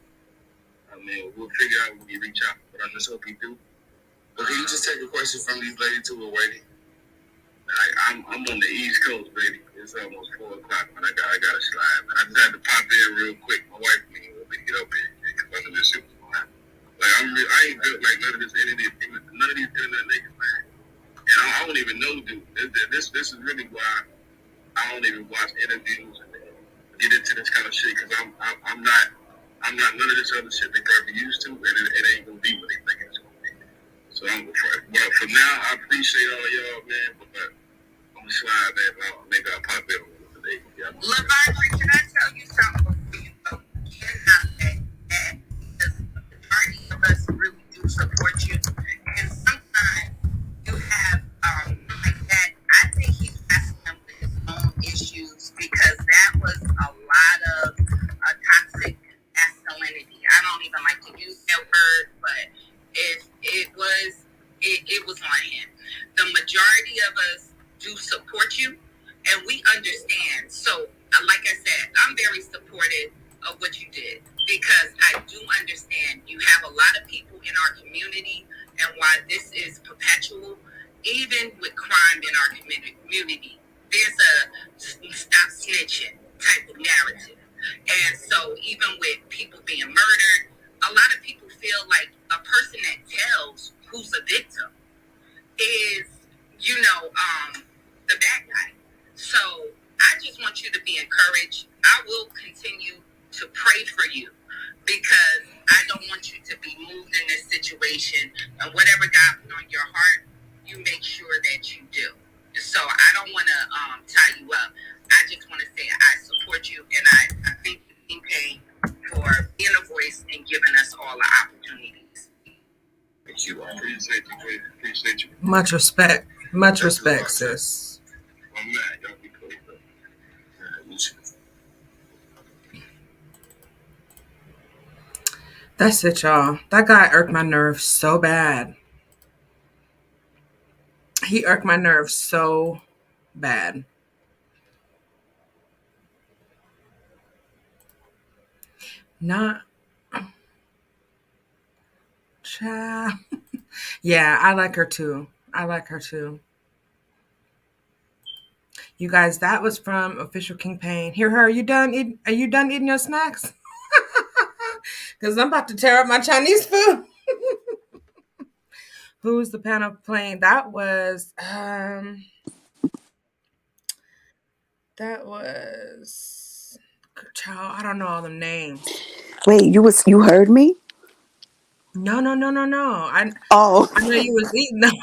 J: I mean, we'll figure out when he reach out, but I just hope he do. But can you just take a question from these ladies who are waiting? I'm on the East Coast, baby. It's almost 4 o'clock, man. I gotta slide, man. I just had to pop in real quick. My wife needed me to get up here because none of this shit was going on. Like I ain't built like none of these internet niggas, man. And I don't even know, dude. This is really why I don't even watch interviews and get into this kind of shit because I'm not none of this other shit they probably used to, and it ain't gonna be what they think it's gonna be. So well, for now, I appreciate all y'all, man. But I'm gonna slide, man. Maybe I'll pop in on today.
C: Lavondre, can I tell you something before you go? Cannot that because the majority of us really do support you, and sometimes you have like that. I think he's wrestling with his own issues because that was a lot of toxic masculinity. I don't even like to use that word, but it was on him. The majority of us do support you, and we understand. So, like I said, I'm very supportive of what you did because I do understand you have a lot of people in our community, and why this is perpetual, even with crime in our community, there's a stop snitching type of narrative. And so even with people being murdered, a lot of people feel like a person that tells who's a victim is, the bad guy. So I just want you to be encouraged. I will continue to pray for you because I don't want you to be moved in this situation. And whatever God put on your heart, you make sure that you do. So I don't want to tie you up. I just want to say I support you, and I thank you, Payne, for being a voice and giving us all the opportunities.
J: Thank you. I appreciate you.
A: Much respect. Much respect, sis.
J: I'm mad. Y'all be cool, bro.
A: That's it, y'all. That guy irked my nerves so bad. He irked my nerves so bad. Not. Child. Yeah, I like her too. I like her too. You guys, that was from Official King Pain. Hear her? Are you done? Are you done eating your snacks? Because I'm about to tear up my Chinese food. Who's the panel playing? That was child. I don't know all the names.
L: Wait, you heard me?
A: No.
L: Oh.
A: I know you was eating them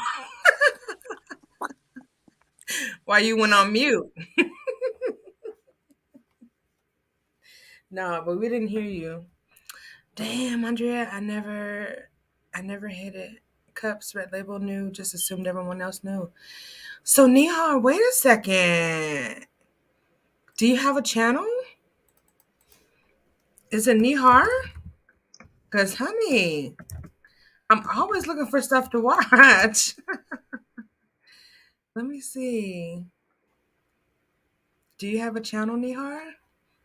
A: while you went on mute. No, but we didn't hear you. Damn, Andrea, I never hit it. Cups, Red Label knew, just assumed everyone else knew. So Nihar, wait a second. Do you have a channel? Is it Nihar? Because, honey, I'm always looking for stuff to watch. Let me see. Do you have a channel, Nihar?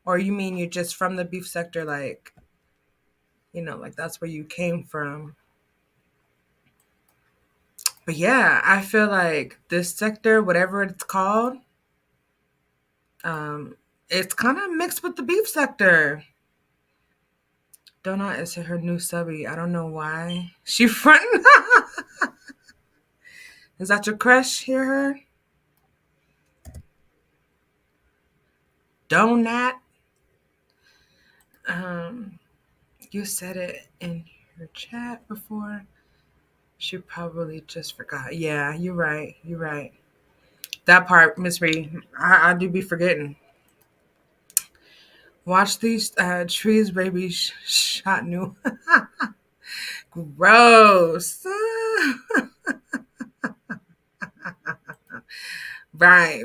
A: Or you mean you're just from the beef sector, like, like that's where you came from? But yeah, I feel like this sector, whatever it's called, it's kind of mixed with the beef sector. Donut is her new subby. I don't know why. She fronting. Is that your crush? Hear her? Donut. You said it in your chat before. She probably just forgot. Yeah, you're right. You're right. That part, Miss Reed, I do be forgetting. Watch these trees, baby. Shot new. Gross. Right.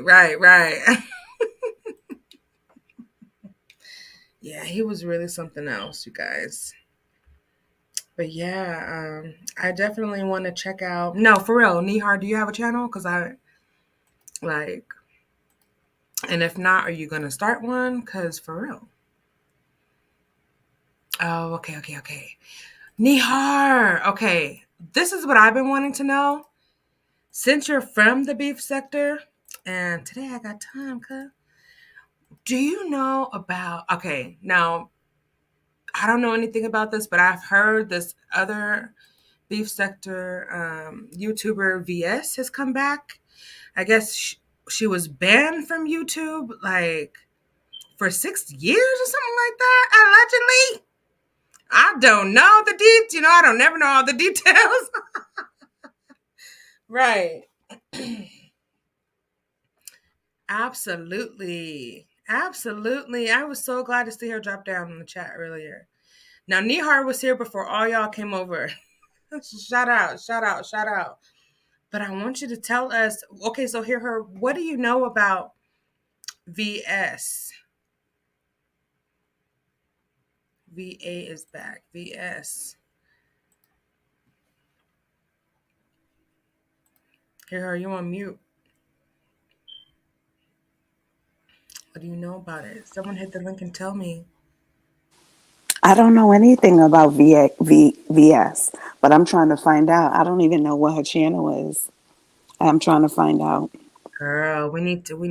A: Yeah, he was really something else, you guys. But yeah, I definitely want to check out. No, for real, Nihar, do you have a channel? Because I like, and if not, are you gonna start one? Because for real. Oh, okay. Nihar, okay. This is what I've been wanting to know. Since you're from the beef sector, and today I got time, cuz. Do you know about, okay, now, I don't know anything about this, but I've heard this other beef sector YouTuber VS has come back. I guess she was banned from YouTube like for 6 years or something like that, allegedly. I don't know the details. I don't never know all the details. Right. Absolutely. I was so glad to see her drop down in the chat earlier. Now, Nihar was here before all y'all came over. Shout out. But I want you to tell us, okay, so hear her, what do you know about VS? VA is back. VS. Hear her, you on mute. What do you know about it? Someone hit the link and tell me.
L: I don't know anything about VS, but I'm trying to find out. I don't even know what her channel is. I'm trying to find out.
A: Girl, we need to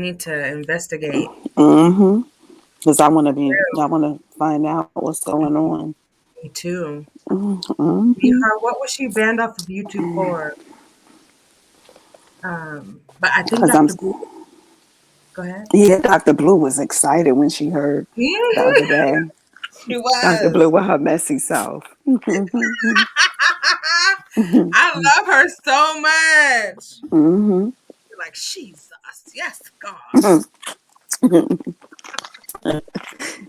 A: investigate.
L: Because I want to find out what's going on.
A: Me too.
L: Mm-hmm.
A: What was she banned off of YouTube for? But I think
L: Dr.
A: Blue. Go ahead.
L: Yeah, Dr. Blue was excited when she heard the other day.
A: She was.
L: Dr. Blue with her messy self.
A: I love her so much.
L: Mm-hmm.
A: You're like, Jesus, yes, God.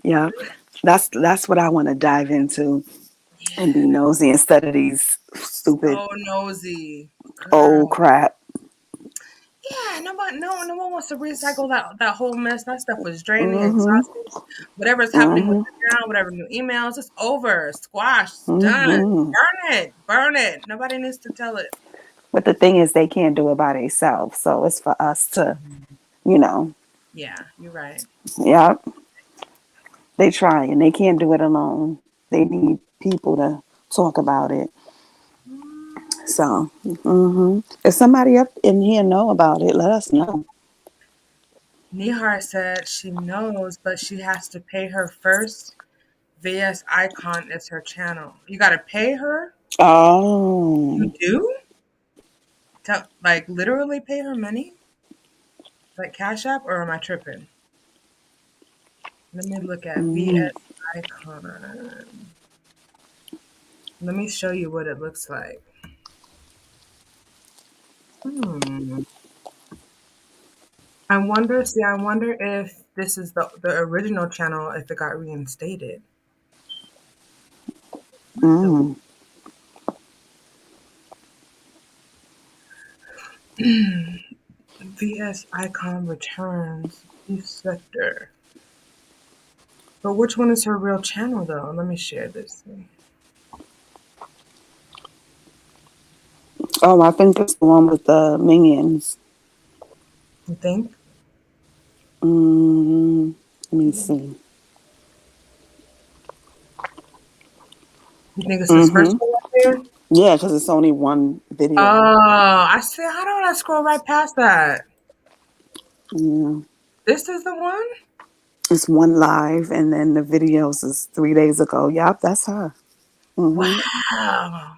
L: Yeah, that's what I want to dive into and be nosy instead of these stupid
A: nosy
L: old crap.
A: Yeah, no one wants to recycle that whole mess. That stuff was draining, exhausting. Whatever's happening with it now, whatever new emails, it's over, squashed, done. Burn it. Nobody needs to tell it.
L: But the thing is, they can't do it by themselves, so it's for us to,
A: Yeah, you're right.
L: Yep. They try and they can't do it alone. They need people to talk about it. So, if somebody up in here know about it, let us know.
A: Nihar said she knows, but she has to pay her first. VS Icon is her channel. You gotta pay her? You
L: Oh.
A: do? Like literally pay her money? Like Cash App, or am I tripping? Let me look at
L: Mm,
A: VS Icon. Let me show you what it looks like. Hmm. I wonder if this is the original channel, if it got reinstated.
L: mm,
A: VS Icon returns. Beef Sector. But which one is her real channel, though? Let me share this thing.
L: Oh, I think it's the one with the minions.
A: You think?
L: Let me see.
A: You think it's this first one right there?
L: Yeah, because it's only one
A: Oh,
L: video.
A: I see. How do I scroll right past that?
L: Yeah.
A: This is the one?
L: It's one live, and then the videos is 3 days ago. Yep, that's her.
A: Wow.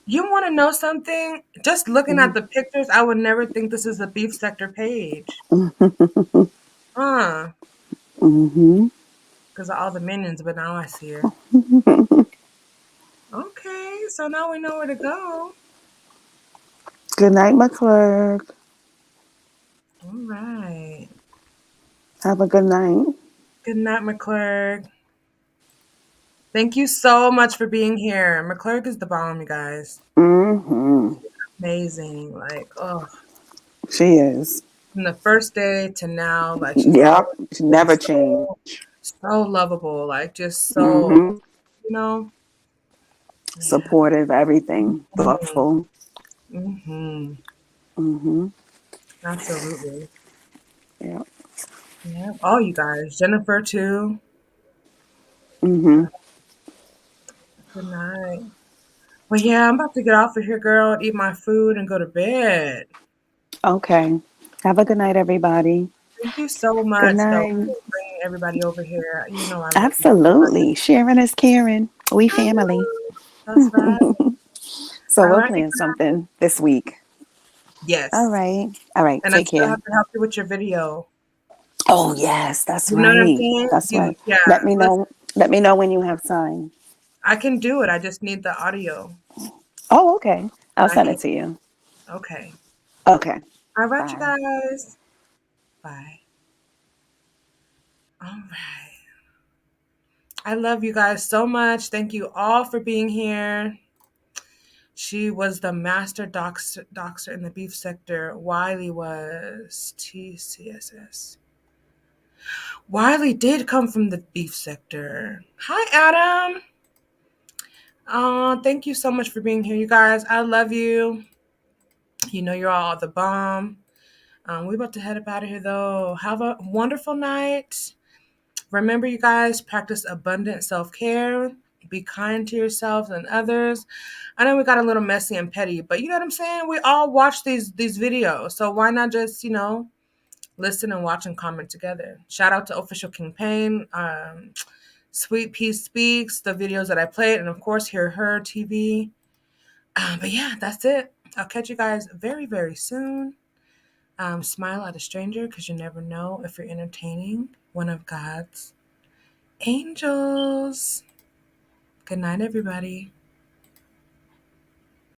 A: You want to know something? Just looking at the pictures, I would never think this is a Beef Sector page. Huh. Because of all the minions, but now I see her. Okay, so now we know where to go.
L: Good night, McClurg.
A: All right.
L: Have a good night.
A: Good night, McClurg. Thank you so much for being here. McClurg is the bomb, you guys. Amazing. Like, oh,
L: She is.
A: from the first day to now, like she's
L: Yep.
A: always
L: She
A: been
L: never changed.
A: so lovable. Like just so, you know. Yeah.
L: Supportive, everything. Thoughtful.
A: Mm-hmm. Absolutely.
L: Yeah.
A: Yeah. All you guys. Jennifer too. Good night. Well, yeah, I'm about to get off of here, girl, and eat my food and go to bed.
L: Okay. Have a good night, everybody.
A: Thank you so
L: Good
A: much, though,
L: night.
A: for bringing everybody over here. You know I love you so much.
L: Absolutely. Sharon is Karen. We
A: I
L: family.
A: know. That's right.
L: So
A: All
L: we'll
A: right.
L: plan something this week. All
A: Yes.
L: right. All right.
A: And I
L: Take
A: still
L: care.
A: have to help you with your video.
L: Oh yes, that's
A: You know what I'm
L: right.
A: saying?
L: That's right.
A: Yeah.
L: Let me
A: Listen,
L: know. Let me know when you have time.
A: I can do it. I just need the audio.
L: Oh, okay. I'll
A: I
L: send
A: can.
L: it to you.
A: Okay.
L: Okay.
A: All right, you
L: Bye.
A: guys. Bye. All right. I love you guys so much. Thank you all for being here. She was the master doxer in the beef sector. Wiley was TCSS. Wiley did come from the beef sector. Hi, Adam. Thank you so much for being here, you guys. I love you. You know you're all the bomb. We're about to head up out of here, though. Have a wonderful night. Remember, you guys, practice abundant self-care. Be kind to yourselves and others. I know we got a little messy and petty, but you know what I'm saying? We all watch these videos. So why not just, listen and watch and comment together? Shout out to Official King Payne, Sweet Peace Speaks, the videos that I played, and of course, Hear Her TV. But yeah, that's it. I'll catch you guys very, very soon. Smile at a stranger because you never know if you're entertaining one of God's angels. Good night, everybody.